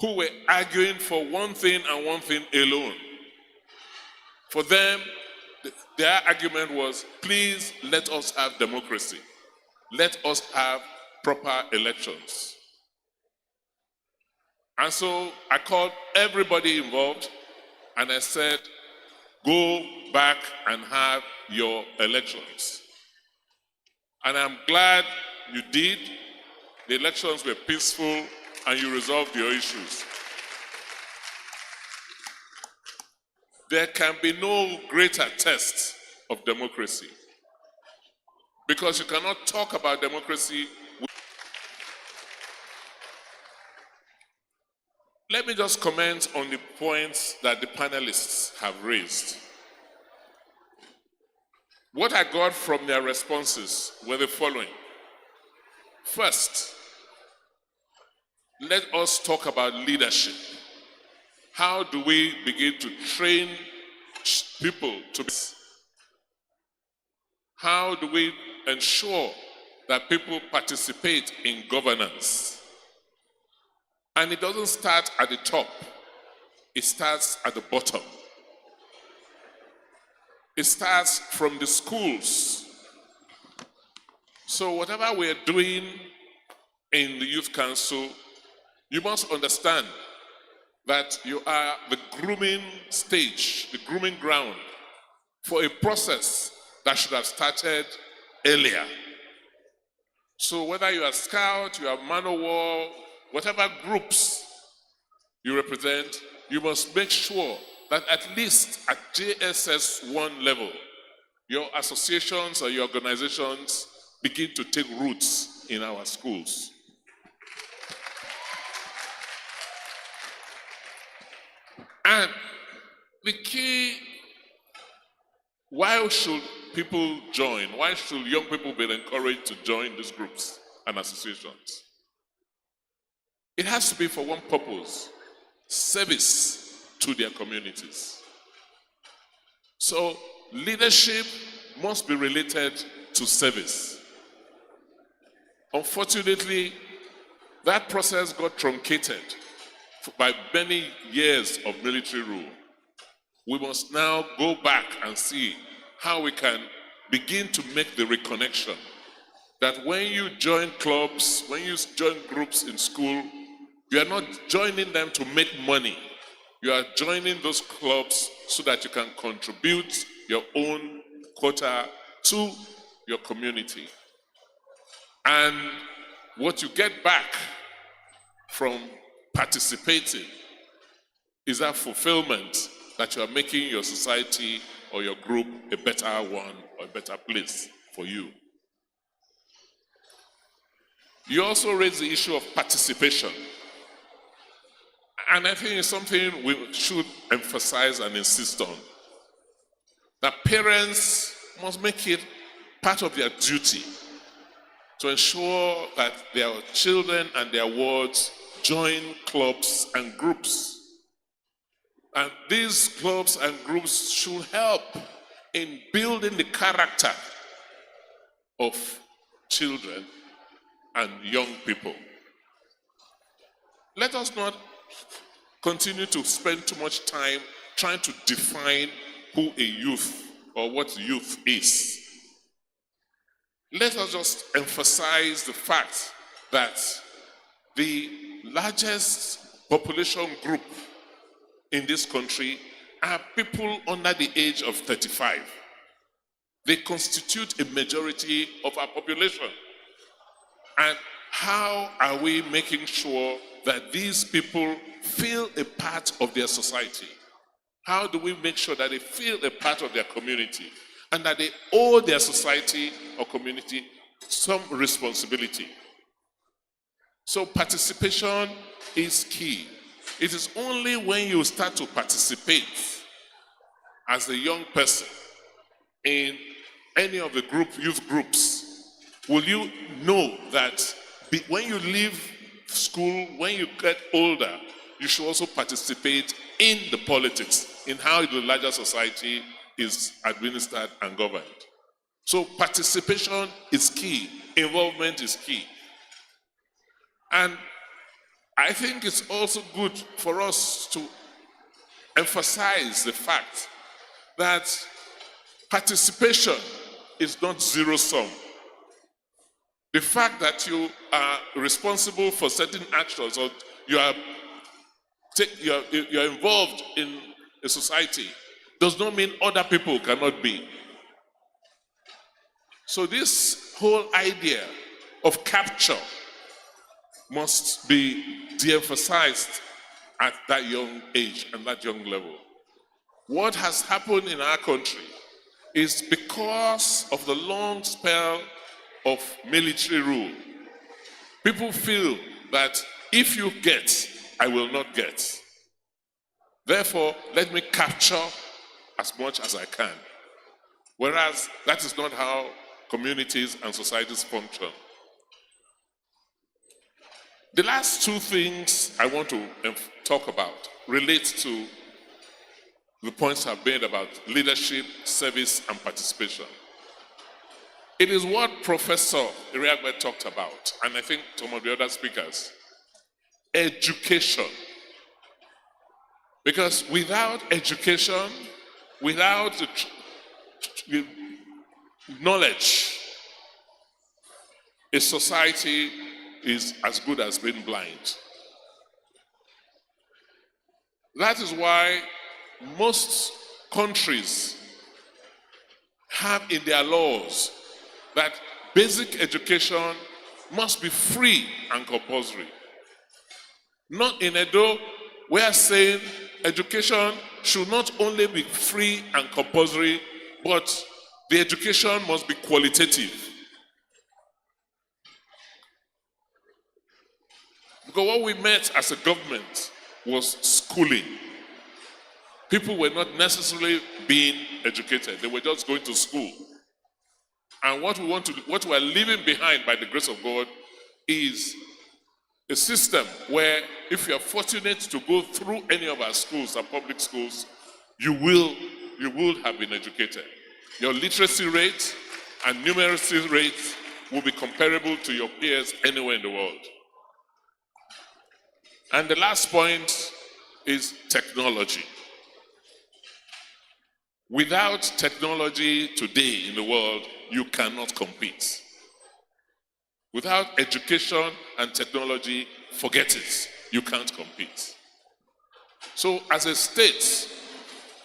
who were arguing for one thing and one thing alone. For them, their argument was, please let us have democracy. Let us have proper elections. And so I called everybody involved and I said, go back and have your elections. And I'm glad you did. The elections were peaceful and you resolved your issues. There can be no greater test of democracy, because you cannot talk about democracy. Let me just comment on the points that the panelists have raised. What I got from their responses were the following. First, let us talk about leadership. How do we begin to train people to be? How do we ensure that people participate in governance? And it doesn't start at the top. It starts at the bottom. It starts from the schools. So whatever we're doing in the Youth Council, you must understand that you are the grooming stage, the grooming ground for a process that should have started earlier. So whether you are Scout, you are Man of War, whatever groups you represent, you must make sure that at least at JSS 1 level, your associations or your organizations begin to take roots in our schools. And the key, why should people join? Why should young people be encouraged to join these groups and associations? It has to be for one purpose: service to their communities. So leadership must be related to service. Unfortunately, that process got truncated by many years of military rule. We must now go back and see how we can begin to make the reconnection that when you join clubs, when you join groups in school, you are not joining them to make money. You are joining those clubs so that you can contribute your own quota to your community. And what you get back from participating is that fulfillment that you are making your society or your group a better one or a better place for you. You also raise the issue of participation. And I think it's something we should emphasize and insist on. That parents must make it part of their duty to ensure that their children and their wards join clubs and groups. And these clubs and groups should help in building the character of children and young people. Let us not continue to spend too much time trying to define who a youth or what youth is. Let us just emphasize the fact that the largest population group in this country are people under the age of 35. They constitute a majority of our population. And how are we making sure that these people feel a part of their society? How do we make sure that they feel a part of their community and that they owe their society or community some responsibility? So participation is key. It is only when you start to participate as a young person in any of the youth groups, will you know that when you leave school, when you get older, you should also participate in the politics, in how the larger society is administered and governed. So participation is key, involvement is key. And I think it's also good for us to emphasize the fact that participation is not zero-sum. The fact that you are responsible for certain actions or you're involved in a society does not mean other people cannot be. So this whole idea of capture must be de-emphasized at that young age and that young level. What has happened in our country is because of the long spell of military rule. People feel that if you get, I will not get. Therefore, let me capture as much as I can. Whereas that is not how communities and societies function. The last two things I want to talk about relate to the points I've made about leadership, service, and participation. It is what Professor Iriagbe talked about, and I think some of the other speakers. Education. Because without education, without the knowledge, a society is as good as being blind. That is why most countries have in their laws that basic education must be free and compulsory. Not in Edo, we are saying education should not only be free and compulsory, but the education must be qualitative. Because what we met as a government was schooling. People were not necessarily being educated. They were just going to school. And what we are leaving behind by the grace of God is a system where if you are fortunate to go through any of our schools, our public schools, you will have been educated. Your literacy rate and numeracy rate will be comparable to your peers anywhere in the world. And the last point is technology. Without technology today in the world, you cannot compete. Without education and technology, forget it. You can't compete. So as a state,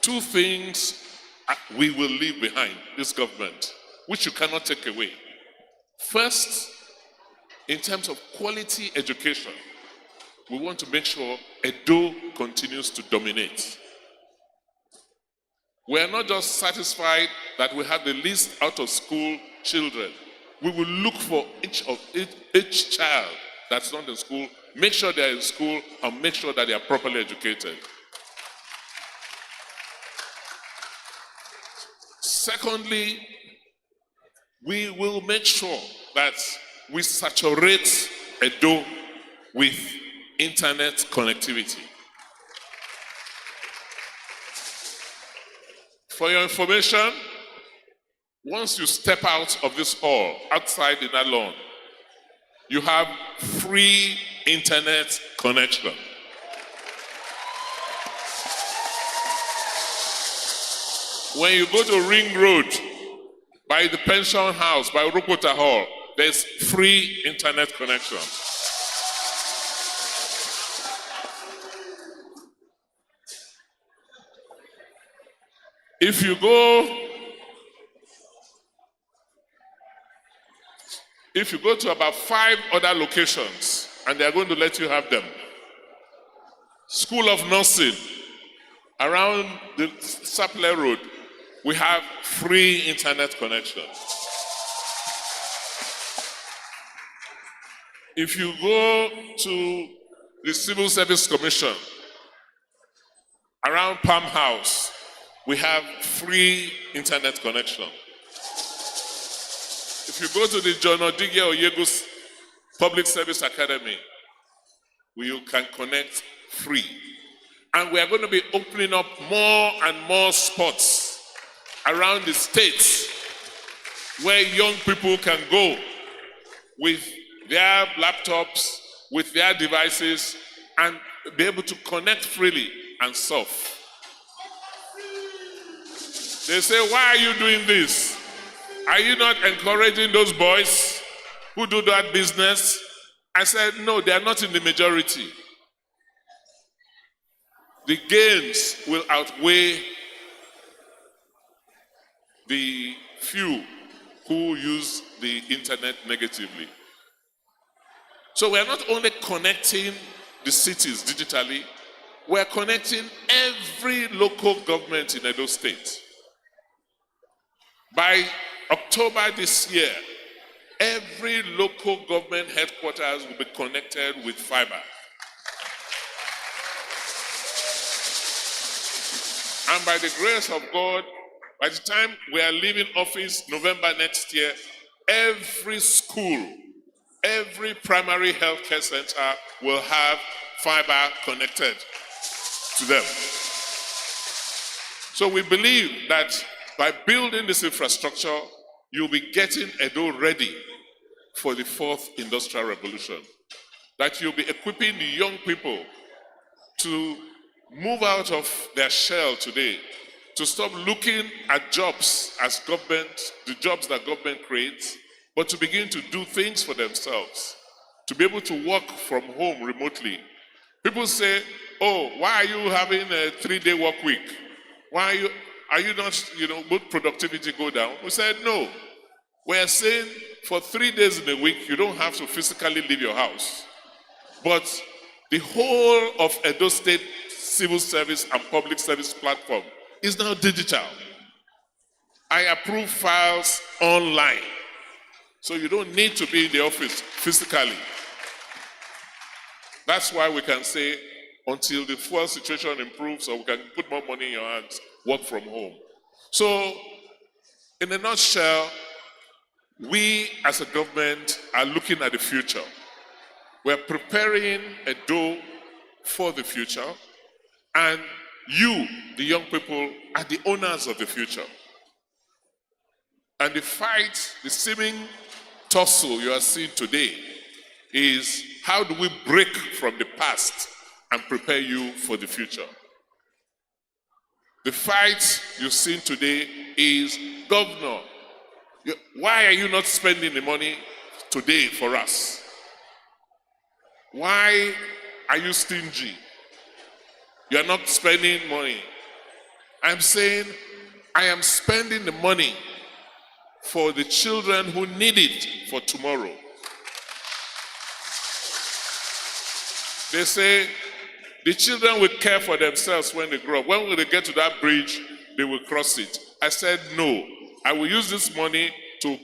two things we will leave behind, this government, which you cannot take away. First, in terms of quality education, we want to make sure Edo continues to dominate. We are not just satisfied that we have the least out of school children. We will look for each child that's not in school, make sure they're in school, and make sure that they are properly educated. Secondly, we will make sure that we saturate Edo with internet connectivity. For your information, once you step out of this hall, outside in that lawn, you have free internet connection. When you go to Ring Road, by the pension house, by Rokota Hall, there's free internet connection. If you go to about 5 other locations, and they are going to let you have them. School of Nursing, around the Sapler Road, we have free internet connection. If you go to the Civil Service Commission, around Palm House, we have free internet connection. If you go to the John Odige Oyegus Public Service Academy, you can connect free. And we are going to be opening up more and more spots around the states where young people can go with their laptops, with their devices, and be able to connect freely and surf. They say, why are you doing this? Are you not encouraging those boys who do that business? I said, no, they are not in the majority. The gains will outweigh the few who use the internet negatively. So we are not only connecting the cities digitally, we are connecting every local government in Edo State. By October this year, every local government headquarters will be connected with fiber. And by the grace of God, by the time we are leaving office November next year, every school, every primary health care center will have fiber connected to them. So we believe that by building this infrastructure, you'll be getting Edo ready for the 4th industrial revolution. That you'll be equipping the young people to move out of their shell today, to stop looking at jobs as government, the jobs that government creates, but to begin to do things for themselves, to be able to work from home remotely. People say, oh, why are you having a 3-day work week? Why are you not, would productivity go down? We said, no. We're saying for 3 days in a week, you don't have to physically leave your house. But the whole of Edo State civil service and public service platform is now digital. I approve files online. So you don't need to be in the office physically. That's why we can say, until the fuel situation improves or we can put more money in your hands, work from home. So, in a nutshell, we as a government are looking at the future. We're preparing Edo for the future, and you, the young people, are the owners of the future. And the fight, the seeming tussle you are seeing today is how do we break from the past and prepare you for the future? The fight you've seen today is, Governor, why are you not spending the money today for us? Why are you stingy? You are not spending money. I'm saying I am spending the money for the children who need it for tomorrow. They say the children will care for themselves when they grow up. When they get to that bridge, they will cross it. I said, no. I will use this money to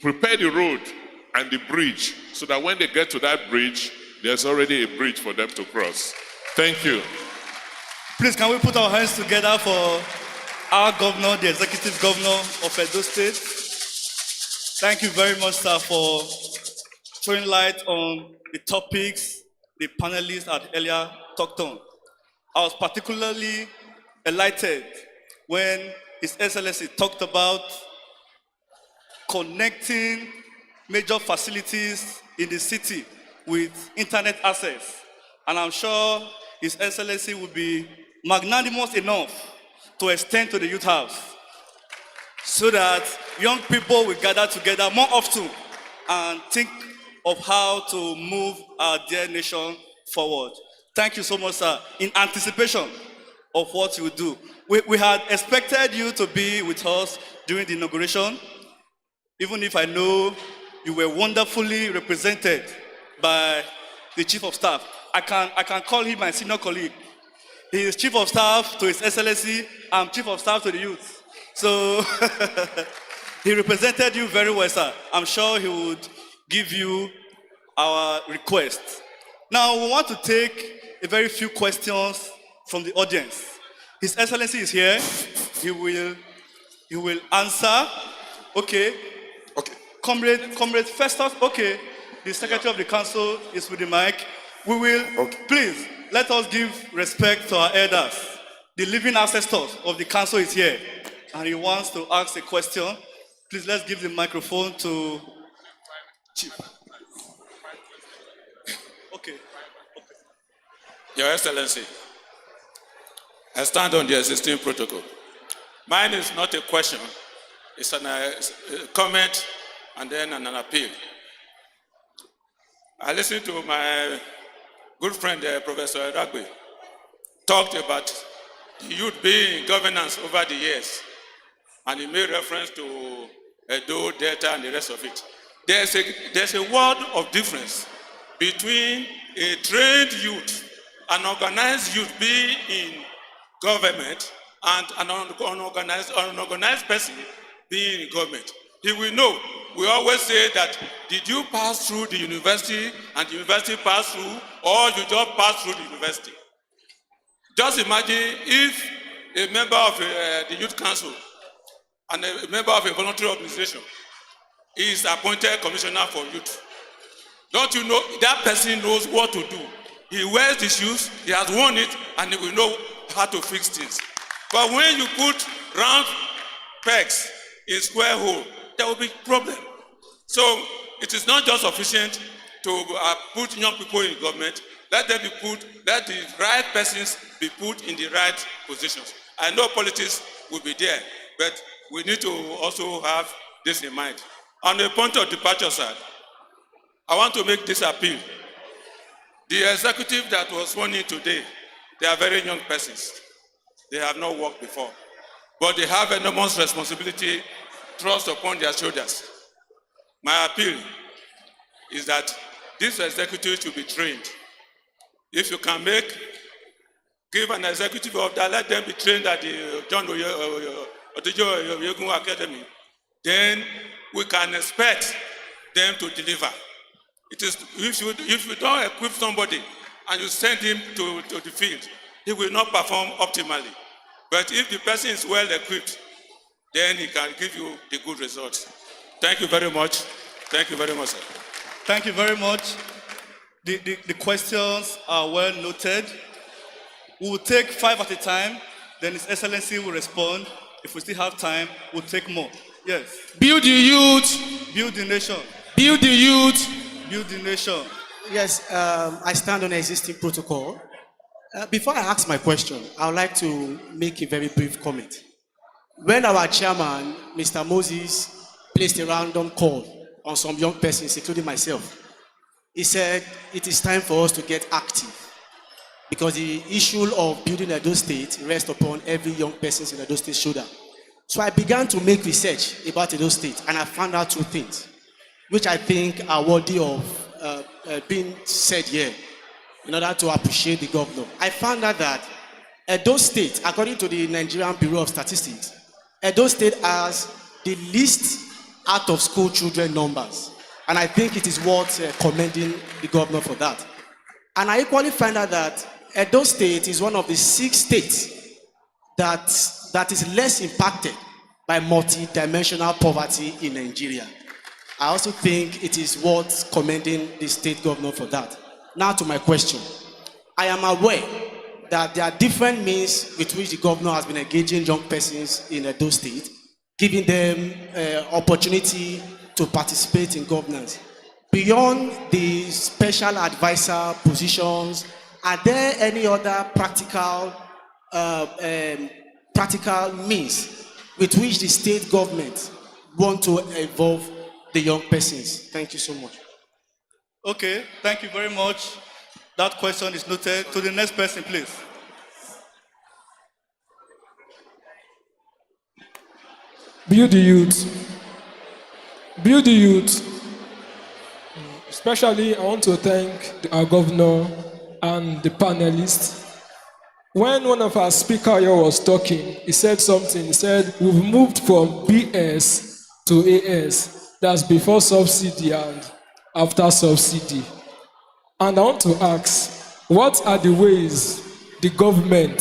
prepare the road and the bridge so that when they get to that bridge, there's already a bridge for them to cross. Thank you. Please, can we put our hands together for our governor, the executive governor of Edo State? Thank you very much, sir, for throwing light on the topics the panelists had earlier talked on. I was particularly delighted when His Excellency talked about connecting major facilities in the city with internet access. And I'm sure His Excellency will be magnanimous enough to extend to the youth house so that young people will gather together more often and think of how to move our dear nation forward. Thank you so much, sir, in anticipation of what you will do. We had expected you to be with us during the inauguration, even if I know you were wonderfully represented by the Chief of Staff. I can call him my senior colleague. He is Chief of Staff to His Excellency. I'm Chief of Staff to the youth. So he represented you very well, sir. I'm sure he would give you our request. Now, we want to take a very few questions from the audience. His Excellency is here. He will answer. Okay. Comrade Festus, okay. The Secretary of the Council is with the mic. We will, please, let us give respect to our elders. The living ancestors of the council is here, and he wants to ask a question. Please, let's give the microphone to Chief. Okay. Your Excellency, I stand on the existing protocol. Mine is not a question, it's a comment and then an appeal. I listened to my good friend, Professor Ragbe, talked about the youth being in governance over the years, and he made reference to Edo, Delta, and the rest of it. There's a world of difference between a trained youth, an organized youth being in government, and an unorganized person being in government. He will know. We always say that, did you pass through the university and the university passed through, or you just passed through the university? Just imagine if a member of the youth council and a member of a voluntary organization is appointed commissioner for youth. Don't you know that person knows what to do? He wears the shoes, he has worn it, and he will know how to fix things. But when you put round pegs in square hole, there will be problem. So it is not just sufficient to put young people in government. Let the right persons be put in the right positions. I know politics will be there, but we need to also have this in mind. On the point of departure, sir, I want to make this appeal. The executive that was sworn in today, they are very young persons. They have not worked before, but they have enormous responsibility thrust upon their shoulders. My appeal is that this executive should be trained. If you can give an executive of that, let them be trained at the John Oyegun Academy. Then we can expect them to deliver. It is if you don't equip somebody and you send him to the field, he will not perform optimally. But if the person is well equipped, then he can give you the good results. Thank you very much. Thank you very much, sir. Thank you very much. The questions are well noted. We will take 5 at a time, then His Excellency will respond. If we still have time, we'll take more. Yes. Build the youth. Build the nation. Build the youth. Build the nation. Yes, I stand on existing protocol. Before I ask my question, I would like to make a very brief comment. When our chairman, Mr. Moses, placed a random call on some young persons, including myself, he said, it is time for us to get active. because the issue of building Edo State rests upon every young person's in Edo State shoulder. So I began to make research about Edo State, and I found out two things, which I think are worthy of being said here in order to appreciate the governor. I found out that Edo State, according to the Nigerian Bureau of Statistics, Edo State has the least out-of-school children numbers. And I think it is worth commending the governor for that. And I equally find out that Edo State is one of the 6 states that is less impacted by multi-dimensional poverty in Nigeria. I also think it is worth commending the state governor for that. Now to my question. I am aware that there are different means with which the governor has been engaging young persons in Edo State, giving them opportunity to participate in governance. Beyond the special advisor positions, are there any other practical means with which the state government want to involve the young persons? Thank you so much. Okay, thank you very much. That question is noted. To the next person, please. Build the youth. Build the youth. Especially, I want to thank our governor and the panelists. When one of our speakers here was talking, he said something. He said, we've moved from BS to AS. That's before subsidy and after subsidy. And I want to ask, what are the ways the government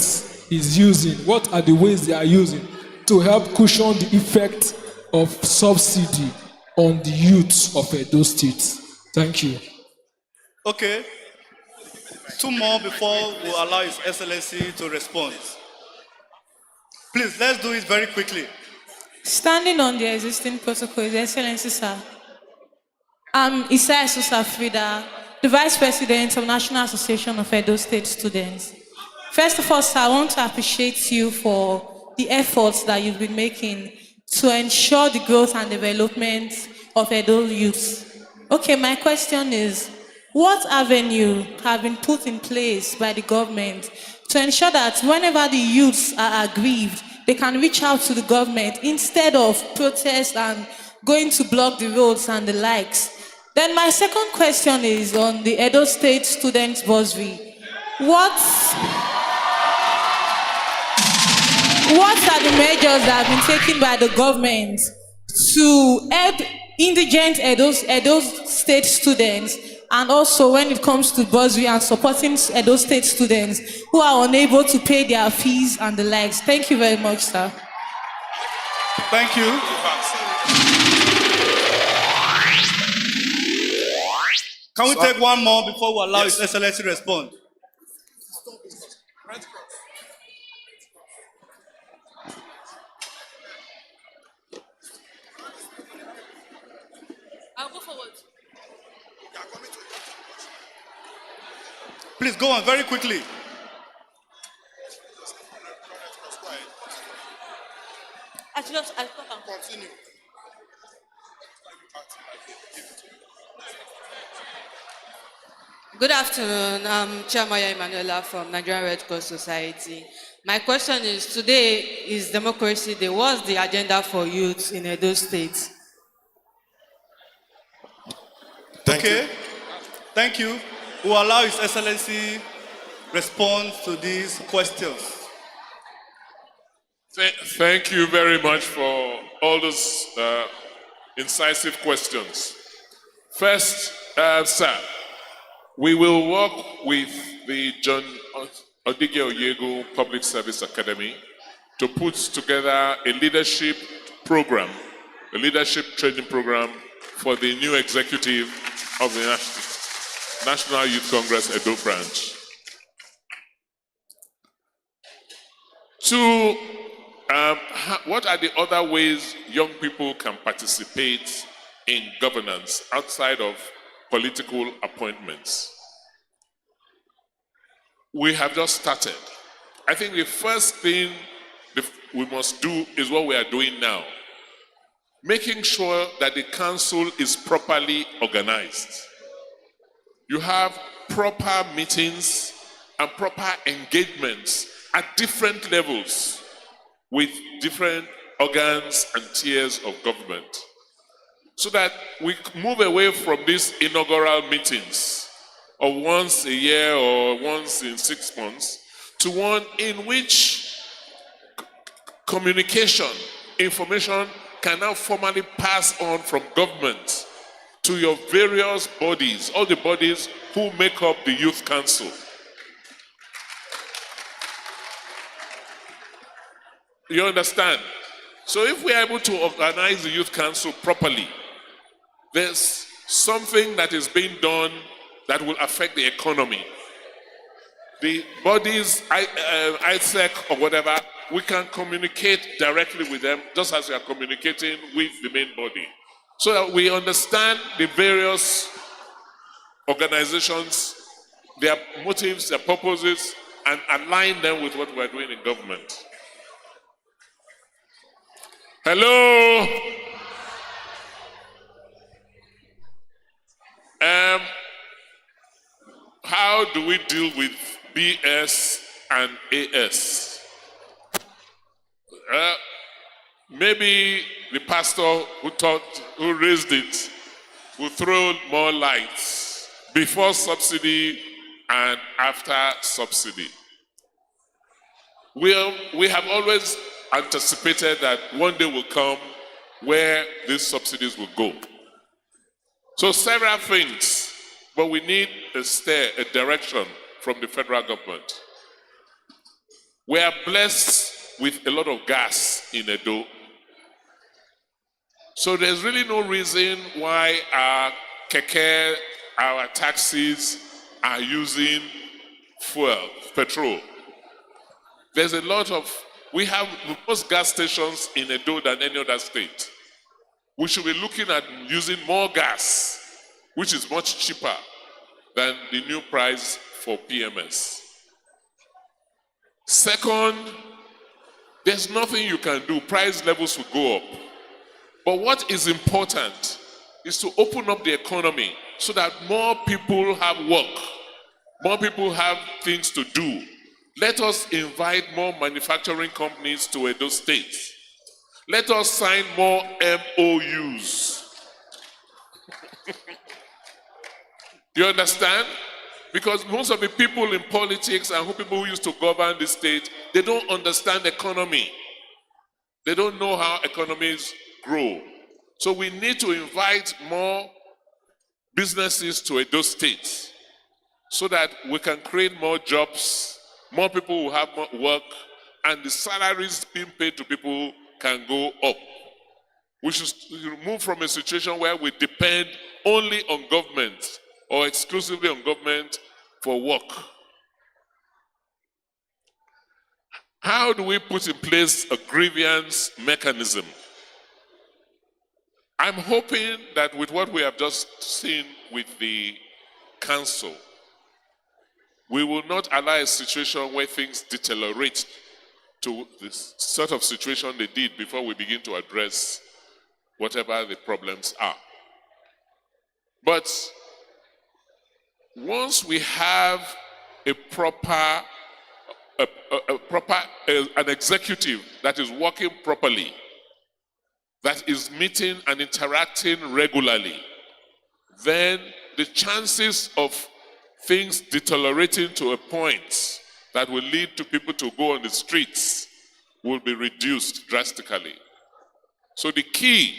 is using, what are the ways they are using to help cushion the effect of subsidy on the youth of Edo State? Thank you. Okay. 2 more before we allow His Excellency to respond. Please, let's do it very quickly. Standing on the existing protocol, His Excellency, sir. I'm Isaiah Susa Frida, the Vice President of National Association of Edo State Students. First of all, sir, I want to appreciate you for the efforts that you've been making to ensure the growth and development of Edo youth. Okay, my question is, what avenue have been put in place by the government to ensure that whenever the youths are aggrieved, they can reach out to the government instead of protest and going to block the roads and the likes? Then my second question is on the Edo State Students Bursary. What are the measures that have been taken by the government to help indigent Edo State students, and also when it comes to bursary and supporting Edo State students who are unable to pay their fees and the likes? Thank you very much, sir. Thank you. Can we take one more before we allow His Excellency to respond? I'll go forward. Please go on very quickly. I can continue. Good afternoon. I'm Chiamaya Emanuela from Nigerian Red Cross Society. My question is, today is Democracy Day. What's the agenda for youth in Edo State? Thank you. We'll allow His Excellency respond to these questions. Thank you very much for all those incisive questions. First, sir, we will work with the John Odige Oyego Public Service Academy to put together a leadership program, a leadership training program for the new executive of the National Youth Congress Edo branch. Two, what are the other ways young people can participate in governance outside of political appointments? We have just started. I think the first thing we must do is what we are doing now. Making sure that the council is properly organized. You have proper meetings and proper engagements at different levels with different organs and tiers of government, so that we move away from these inaugural meetings of once a year or once in 6 months to one in which communication, information can now formally pass on from government to your various bodies, all the bodies who make up the Youth Council. You understand? So if we are able to organize the Youth Council properly, there's something that is being done that will affect the economy. The bodies, ISEC or whatever, we can communicate directly with them just as we are communicating with the main body, so that we understand the various organizations, their motives, their purposes, and align them with what we're doing in government. Hello? How do we deal with BS and AS? Maybe the pastor who raised it will throw more lights before subsidy and after subsidy. We have always anticipated that one day will come where these subsidies will go. So several things, but we need a steer, a direction from the federal government. We are blessed with a lot of gas in Edo. So there's really no reason why our keke, our taxis are using fuel, petrol. There's a lot of, we have most gas stations in Edo than any other state. We should be looking at using more gas, which is much cheaper than the new price for PMS. Second, there's nothing you can do. Price levels will go up. But what is important is to open up the economy so that more people have work, more people have things to do. Let us invite more manufacturing companies to Edostate. Let us sign more MOUs. Do you understand? Because most of the people in politics and people who used to govern the state, they don't understand economy. They don't know how economies grow. So we need to invite more businesses to Edostate so that we can create more jobs, more people will have more work, and the salaries being paid to people can go up. We should move from a situation where we depend only on government or exclusively on government for work. How do we put in place a grievance mechanism? I'm hoping that with what we have just seen with the council, we will not allow a situation where things deteriorate to the sort of situation they did before we begin to address whatever the problems are. But once we have an executive that is working properly, that is meeting and interacting regularly, then the chances of things deteriorating to a point that will lead to people to go on the streets will be reduced drastically. So the key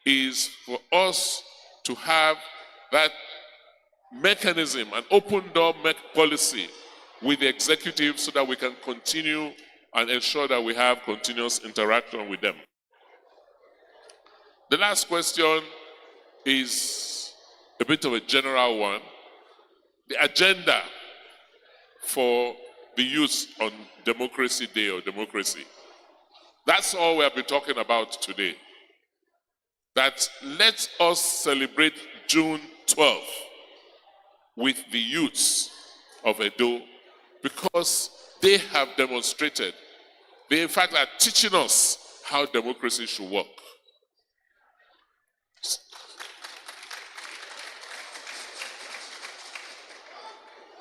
is for us to have that mechanism, an open door policy with the executive so that we can continue and ensure that we have continuous interaction with them. The last question is a bit of a general one. The agenda for the youth on Democracy Day or democracy. That's all we have been talking about today. That let us celebrate June 12th with the youths of Edo, because they have demonstrated, they in fact are teaching us how democracy should work.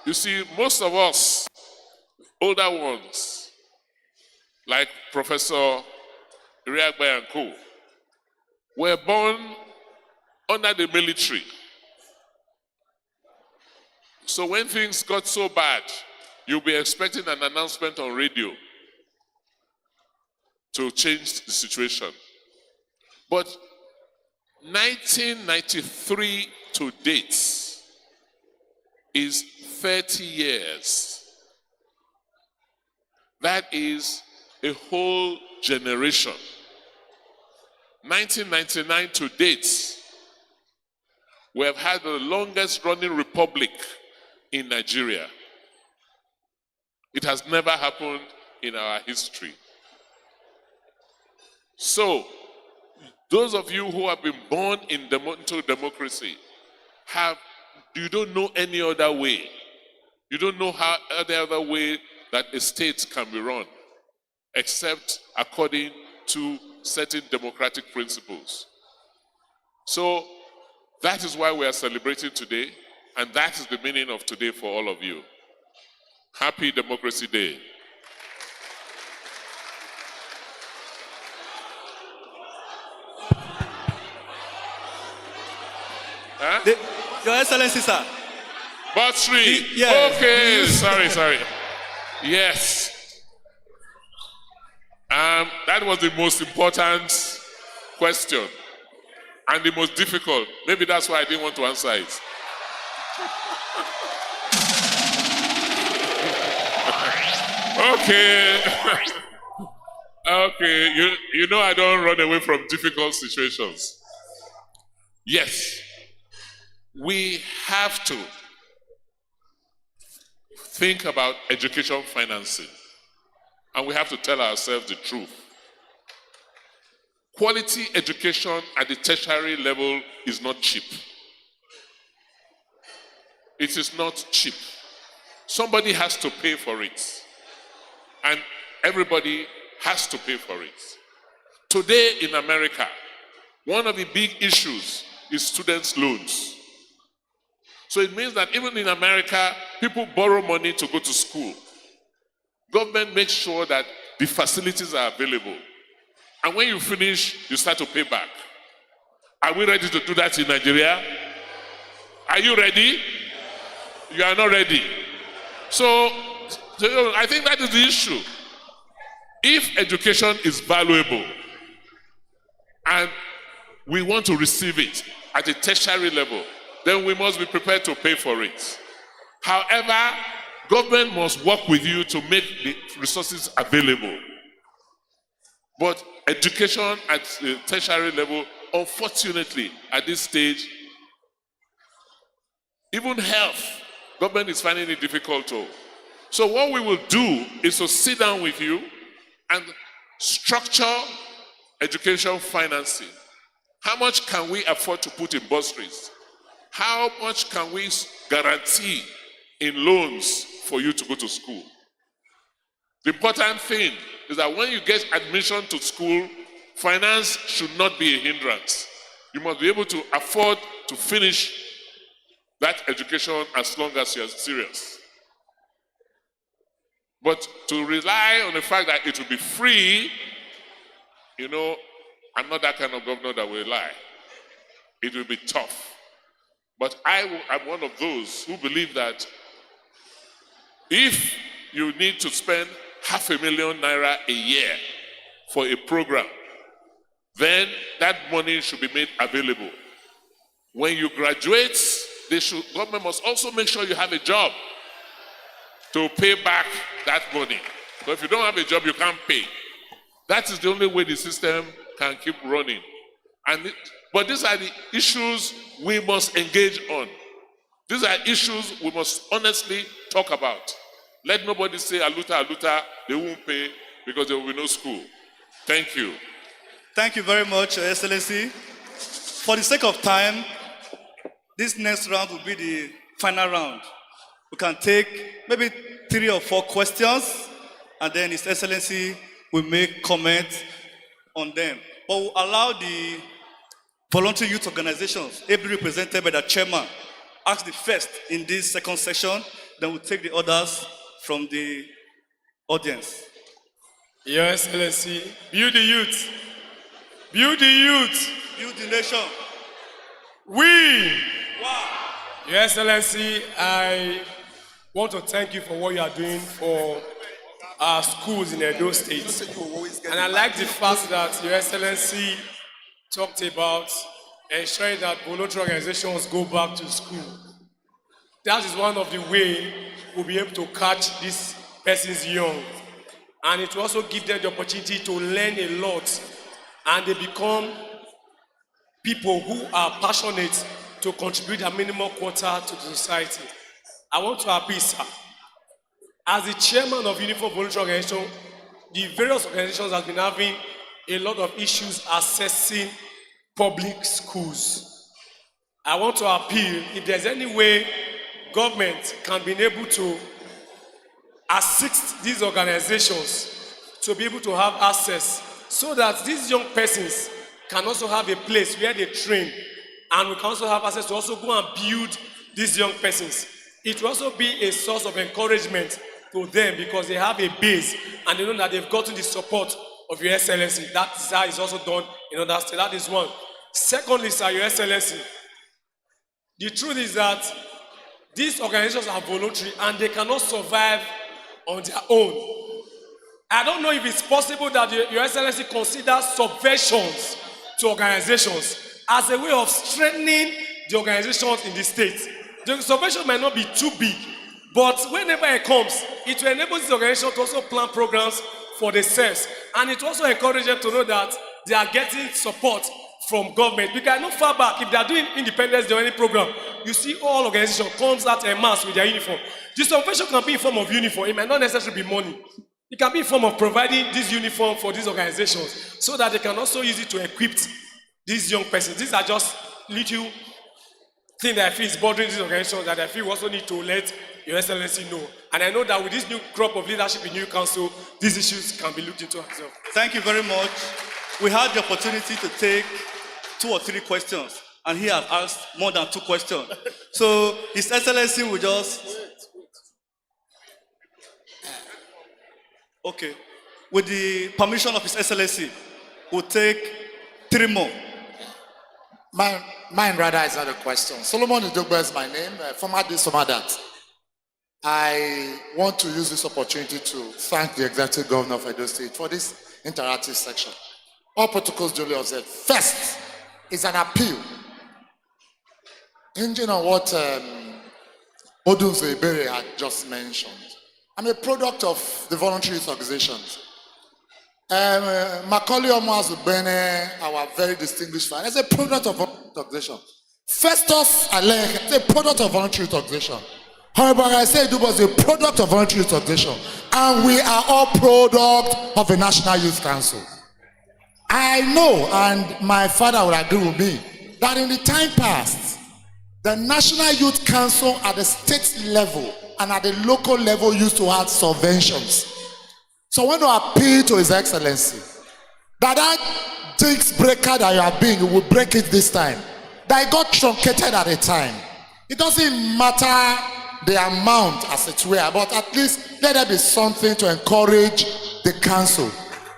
You see, most of us older ones, like Professor Iriagbe and Co., were born under the military. So when things got so bad, you'll be expecting an announcement on radio to change the situation. But 1993 to date is 30 years. That is a whole generation. 1999 to date, we have had the longest running republic in Nigeria. It has never happened in our history. So, those of you who have been born into democracy, you don't know any other way. You don't know how any other way that a state can be run, except according to certain democratic principles. So, that is why we are celebrating today, and that is the meaning of today for all of you. Happy Democracy Day. Huh? Your Excellency, sir. Battery. Yes. Okay, sorry. Yes. That was the most important question and the most difficult. Maybe that's why I didn't want to answer it. Okay. Okay, you know I don't run away from difficult situations. Yes, we have to think about education financing, and we have to tell ourselves the truth. Quality education at the tertiary level is not cheap. It is not cheap. Somebody has to pay for it. And everybody has to pay for it. Today in America, one of the big issues is students' loans. So it means that even in America, people borrow money to go to school. Government makes sure that the facilities are available. And when you finish, you start to pay back. Are we ready to do that in Nigeria? Are you ready? You are not ready. So I think that is the issue. If education is valuable and we want to receive it at a tertiary level, then we must be prepared to pay for it. However, government must work with you to make the resources available. But education at the tertiary level, unfortunately, at this stage, even health, government is finding it difficult to. So what we will do is to sit down with you and structure education financing. How much can we afford to put in bursaries? How much can we guarantee in loans for you to go to school? The important thing is that when you get admission to school, finance should not be a hindrance. You must be able to afford to finish that education as long as you're serious. But to rely on the fact that it will be free, you know, I'm not that kind of governor that will lie. It will be tough. But I'm one of those who believe that if you need to spend =500,000 naira a year for a program, then that money should be made available. When you graduate, government must also make sure you have a job to pay back that money. So if you don't have a job, you can't pay. That is the only way the system can keep running. But these are the issues we must engage on. These are issues we must honestly talk about. Let nobody say, aluta, they won't pay because there will be no school. Thank you. Thank you very much, Your Excellency. For the sake of time, this next round will be the final round. We can take maybe 3 or 4 questions, and then His Excellency will make comments on them. But we'll allow the voluntary youth organizations, ably represented by the chairman, ask the first in this second session, then we'll take the others from the audience. Your Excellency, build the youth. Build the youth. Build the nation. We. Wow. Your Excellency, I want to thank you for what you are doing for our schools in Edo State. And I like the fact that Your Excellency talked about ensuring that voluntary organizations go back to school. That is one of the ways we'll be able to catch these persons young. And it will also give them the opportunity to learn a lot. And they become people who are passionate to contribute a minimum quota to the society. I want to appeal, sir. As the chairman of Uniform Voluntary Organization, the various organizations have been having a lot of issues accessing public schools. I want to appeal, if there's any way government can be able to assist these organizations to be able to have access so that these young persons can also have a place where they train, and we can also have access to also go and build these young persons. It will also be a source of encouragement to them because they have a base and they know that they've gotten the support of Your Excellency. That sir is also done in other states. That is one. Secondly, sir, Your Excellency, the truth is that these organizations are voluntary and they cannot survive on their own. I don't know if it's possible that Your Excellency considers subventions to organizations as a way of strengthening the organizations in the state. The subvention might not be too big, but whenever it comes, it will enable these organizations to also plan programs for themselves. And it will also encourage them to know that they are getting support from government. Because I know far back, if they are doing Independence Day or any program, you see all organizations comes out en masse with their uniform. The subvention can be in form of uniform. It might not necessarily be money. It can be in form of providing this uniform for these organizations so that they can also use it to equip these young persons. These are just little things that I feel is bothering these organizations that I feel we also need to let Your Excellency know. And I know that with this new crop of leadership in new council, these issues can be looked into as well. Thank you very much. We had the opportunity to take 2 or 3 questions, and he has asked more than 2 questions. So His Excellency will just... Okay. With the permission of His Excellency, we'll take 3 more. Mine rather is not a question. Solomon Idogbo is my name, former this, former that. I want to use this opportunity to thank the Executive Governor of Edo State for this interactive section. All protocols duly observed. First is an appeal. Hinging on what Odunze Ibere had just mentioned. I'm a product of the voluntary youth organizations. Macaulay Omazubene, our very distinguished father, is a product of voluntary organization. Festus Alek is a product of voluntary youth organization. However, I say it was a product of voluntary youth organization. And we are all product of a National Youth Council. I know, and my father would agree with me, that in the time past, the National Youth Council at the state level and at the local level used to have subventions. So I want to appeal to His Excellency that jinx breaker that you have been, you will break it this time. That it got truncated at a time. It doesn't matter the amount as it were, but at least let there be something to encourage the council.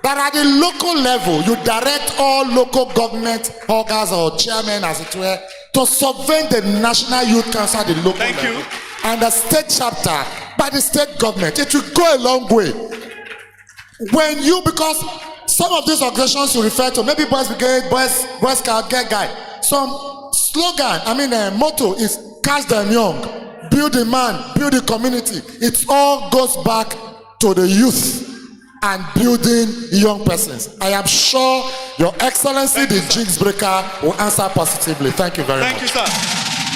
That at the local level, you direct all local government organs or chairmen as it were to subvent the National Youth Council at the local level. And the state chapter by the state government. It will go a long way. When you, because some of these organizations you refer to, maybe Boys Brigade, Boys Scout, Get Guy, some slogan, motto is catch them young, build the man, build the community. It all goes back to the youth and building young persons. I am sure Your Excellency, the jinx breaker, will answer positively. Thank you very much. Thank you, sir.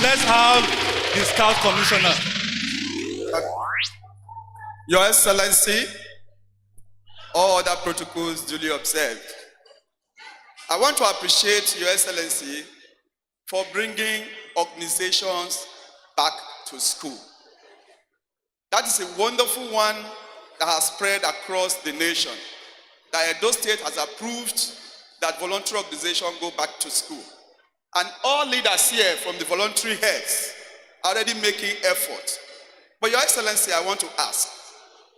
Let's have the Scout Commissioner. Your Excellency, all other protocols duly observed. I want to appreciate Your Excellency for bringing organizations back to school. That is a wonderful one that has spread across the nation. That Edo State has approved that voluntary organizations go back to school. And all leaders here from the voluntary heads are already making effort. But Your Excellency, I want to ask,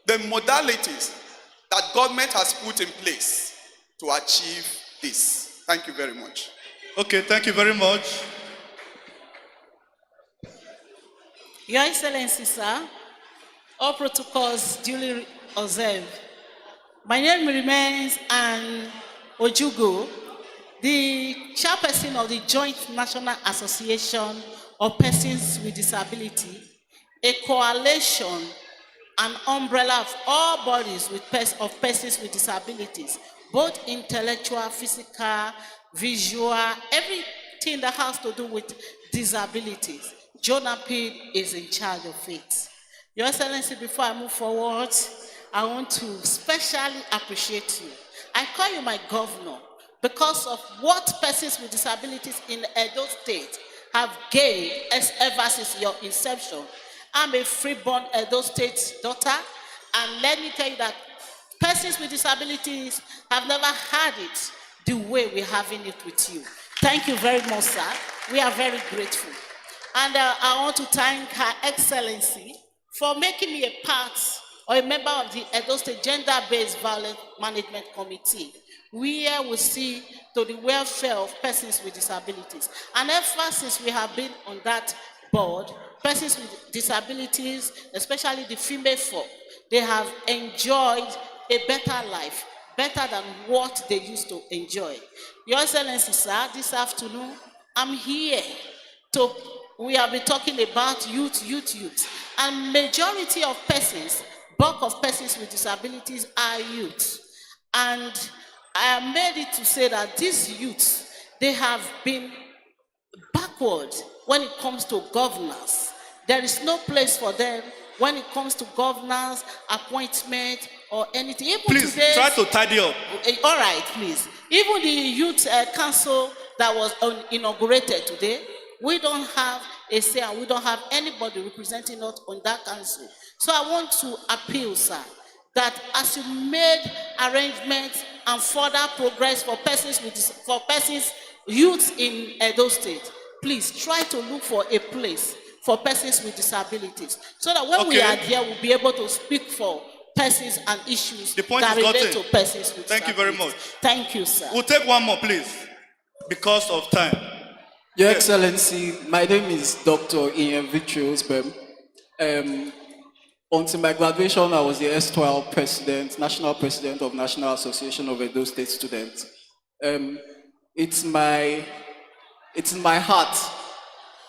the modalities that government has put in place to achieve this. Thank you very much. Okay, thank you very much. Your Excellency, sir, all protocols duly observed. My name remains Anne Ojugo, the chairperson of the Joint National Association of Persons with Disability, a coalition, an umbrella of all bodies of persons with disabilities, both intellectual, physical, visual, everything that has to do with disabilities. Jonapid is in charge of it. Your Excellency, before I move forward, I want to specially appreciate you. I call you my governor because of what persons with disabilities in Edo State have gained ever since your inception. I'm a freeborn Edo State daughter, and let me tell you that persons with disabilities have never had it the way we're having it with you. Thank you very much, sir. We are very grateful. And I want to thank Her Excellency for making me a part or a member of the Edo State Gender-Based Violence Management Committee, where we see to the welfare of persons with disabilities. And ever since we have been on that board, persons with disabilities, especially the female folk, they have enjoyed a better life, better than what they used to enjoy. Your Excellency, sir, this afternoon, I'm here we have been talking about youth. And majority of persons, bulk of persons with disabilities are youth. And I am made it to say that these youths, they have been backward when it comes to governance. There is no place for them when it comes to governance, appointment, or anything. Even please, today, try to tidy up. All right, please. Even the youth council that was inaugurated today, we don't have a say and we don't have anybody representing us on that council. So I want to appeal, sir, that as you made arrangements and further progress for persons youth in Edo State, please try to look for a place for persons with disabilities, so that when we are there, we'll be able to speak for persons and issues that relate to persons with disabilities. Thank you very much. Thank you, sir. We'll take one more, please, because of time. Your Excellency, my name is Dr. Ian Victrios Bem. Until my graduation, I was the erstwhile president, national president of National Association of Edo State Students. It's my heart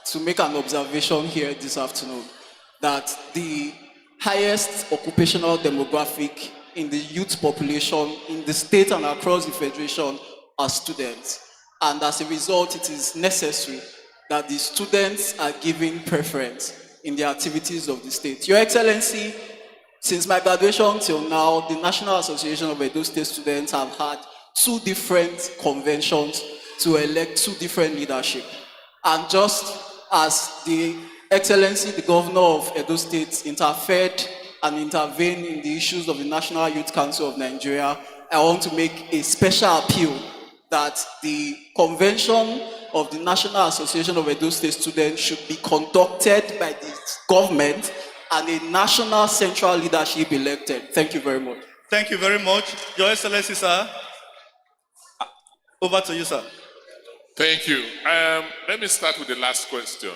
to make an observation here this afternoon that the highest occupational demographic in the youth population in the state and across the federation are students. And as a result, it is necessary that the students are given preference in the activities of the state. Your Excellency, since my graduation till now, the National Association of Edo State Students have had 2 different conventions to elect 2 different leadership. And just as the Excellency, the Governor of Edo State, interfered and intervened in the issues of the National Youth Council of Nigeria, I want to make a special appeal that the convention of the National Association of Edo State Students should be conducted by the government and a national central leadership elected. Thank you very much. Thank you very much. Your Excellency, sir. Over to you, sir. Thank you. Let me start with the last question.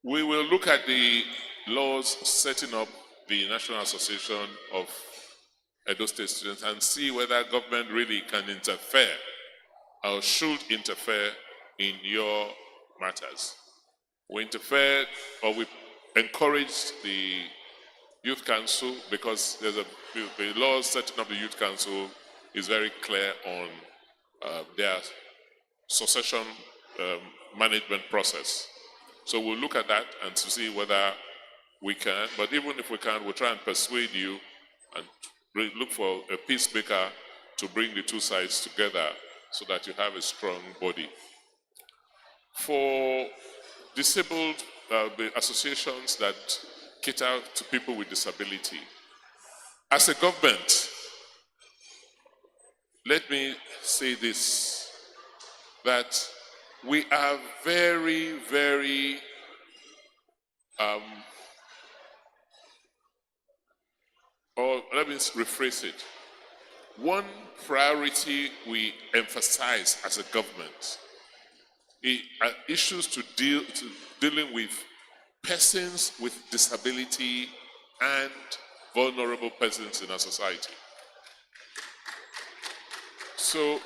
We will look at the laws setting up the National Association of Edo State Students and see whether government really can interfere or should interfere in your matters. We interfered or we encouraged the Youth Council because there's the law setting up the Youth Council is very clear on their succession management process. So we'll look at that and to see whether we can, but even if we can, we'll try and persuade you and look for a peacemaker to bring the 2 sides together so that you have a strong body. For disabled the associations that cater to people with disability, as a government, let me say this, that we are very, very or let me rephrase it. One priority we emphasize as a government are issues dealing with persons with disability and vulnerable persons in our society. So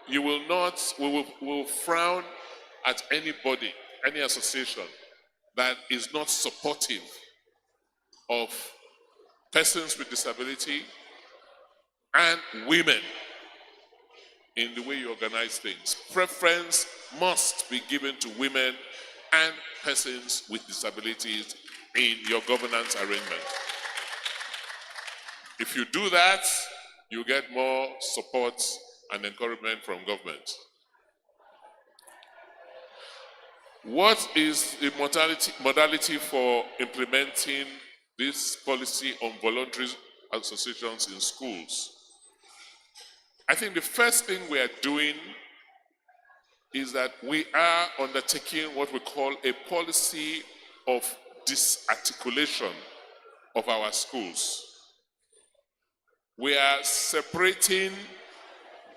we will frown at anybody, any association that is not supportive of persons with disability and women in the way you organize things. Preference must be given to women and persons with disabilities in your governance arrangement. If you do that, you get more support and encouragement from government. What is the modality for implementing this policy on voluntary associations in schools? I think the first thing we are doing is that we are undertaking what we call a policy of disarticulation of our schools. We are separating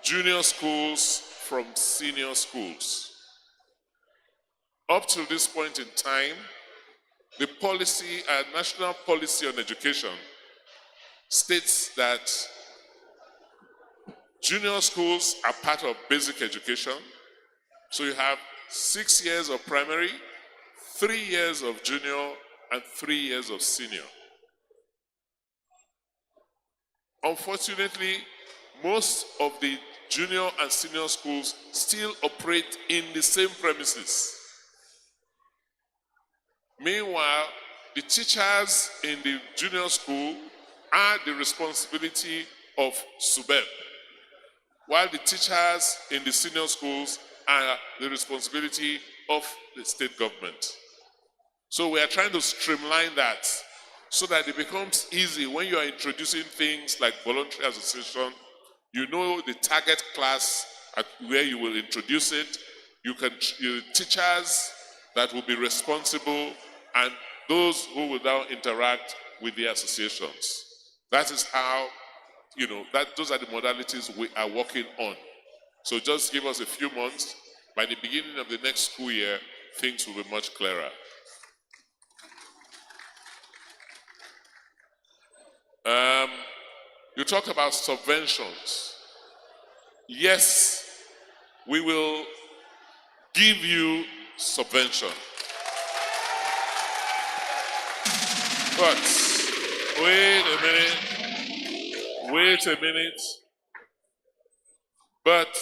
junior schools from senior schools. Up to this point in time, the policy, national policy on education, states that junior schools are part of basic education. So you have 6 years of primary, 3 years of junior, and 3 years of senior. Unfortunately, most of the junior and senior schools still operate in the same premises. Meanwhile, the teachers in the junior school are the responsibility of SUBEB, while the teachers in the senior schools are the responsibility of the state government. So we are trying to streamline that so that it becomes easy when you are introducing things like voluntary association. You know the target class at where you will introduce it. You teachers that will be responsible and those who will now interact with the associations. That is how, those are the modalities we are working on. So just give us a few months. By the beginning of the next school year, things will be much clearer. You talk about subventions. Yes, we will give you subvention. But wait a minute. But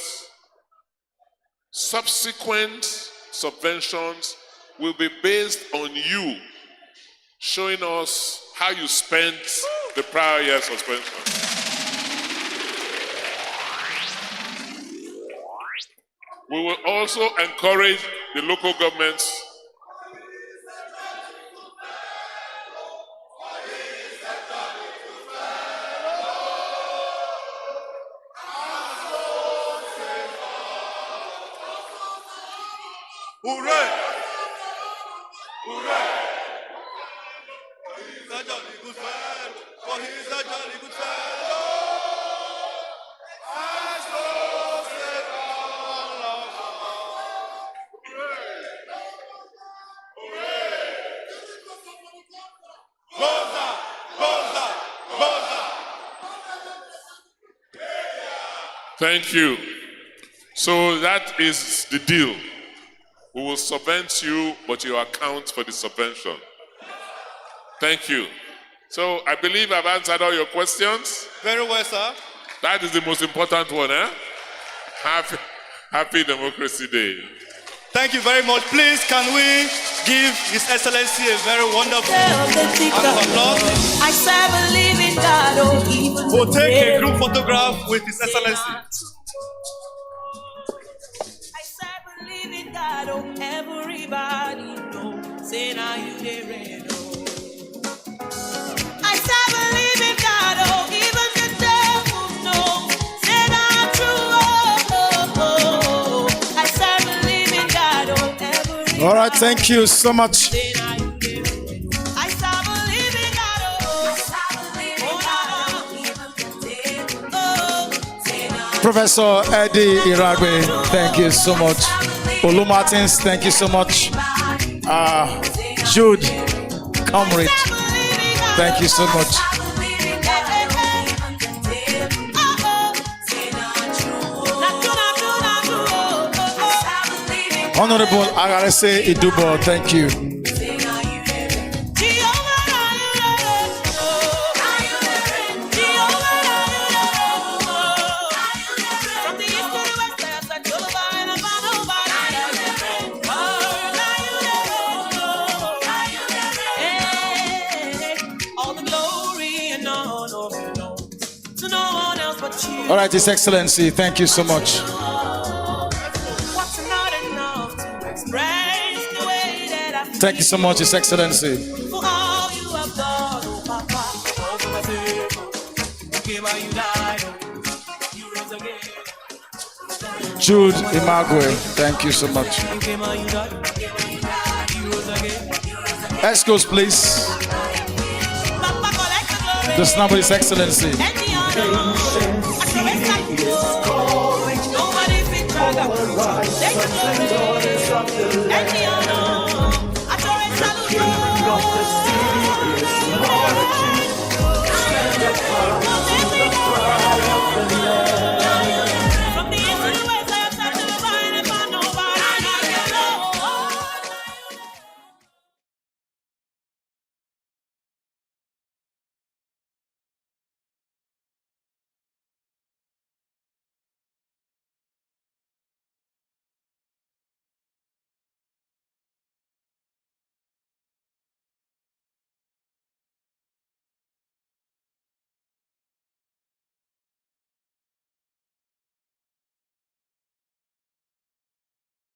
subsequent subventions will be based on you showing us how you spent the prior year suspension. We will also encourage the local governments Hooray! Hooray! He's a jolly good fellow. Oh, he's a jolly good fellow. As long as all of us. Hooray! Boza! Boza! Boza! Thank you. So that is the deal. We will subvent you, but you account for the subvention. Thank you. So I believe I've answered all your questions. Very well, sir. That is the most important one, eh? Happy Democracy Day. Thank you very much. Please, can we give His Excellency a very wonderful applause? I serve a living God, oh, even We'll take a group photograph with His Excellency. God, oh, everybody know, say now you there, know. I serve a living God, oh, even the devil know, say now true, oh. I serve a living God, oh, everybody. All right, thank you so much. I serve a living God, oh. Professor Eddie Iragbe, thank you so much. Olu Martins, thank you so much. Jude Comrade, thank you so much. Honorable Agarese Idubo, thank you. All right, His Excellency, thank you so much. Thank you so much, His Excellency. Jude Imagwe, thank you so much. Escorts, please. Just number His Excellency. Nobody fit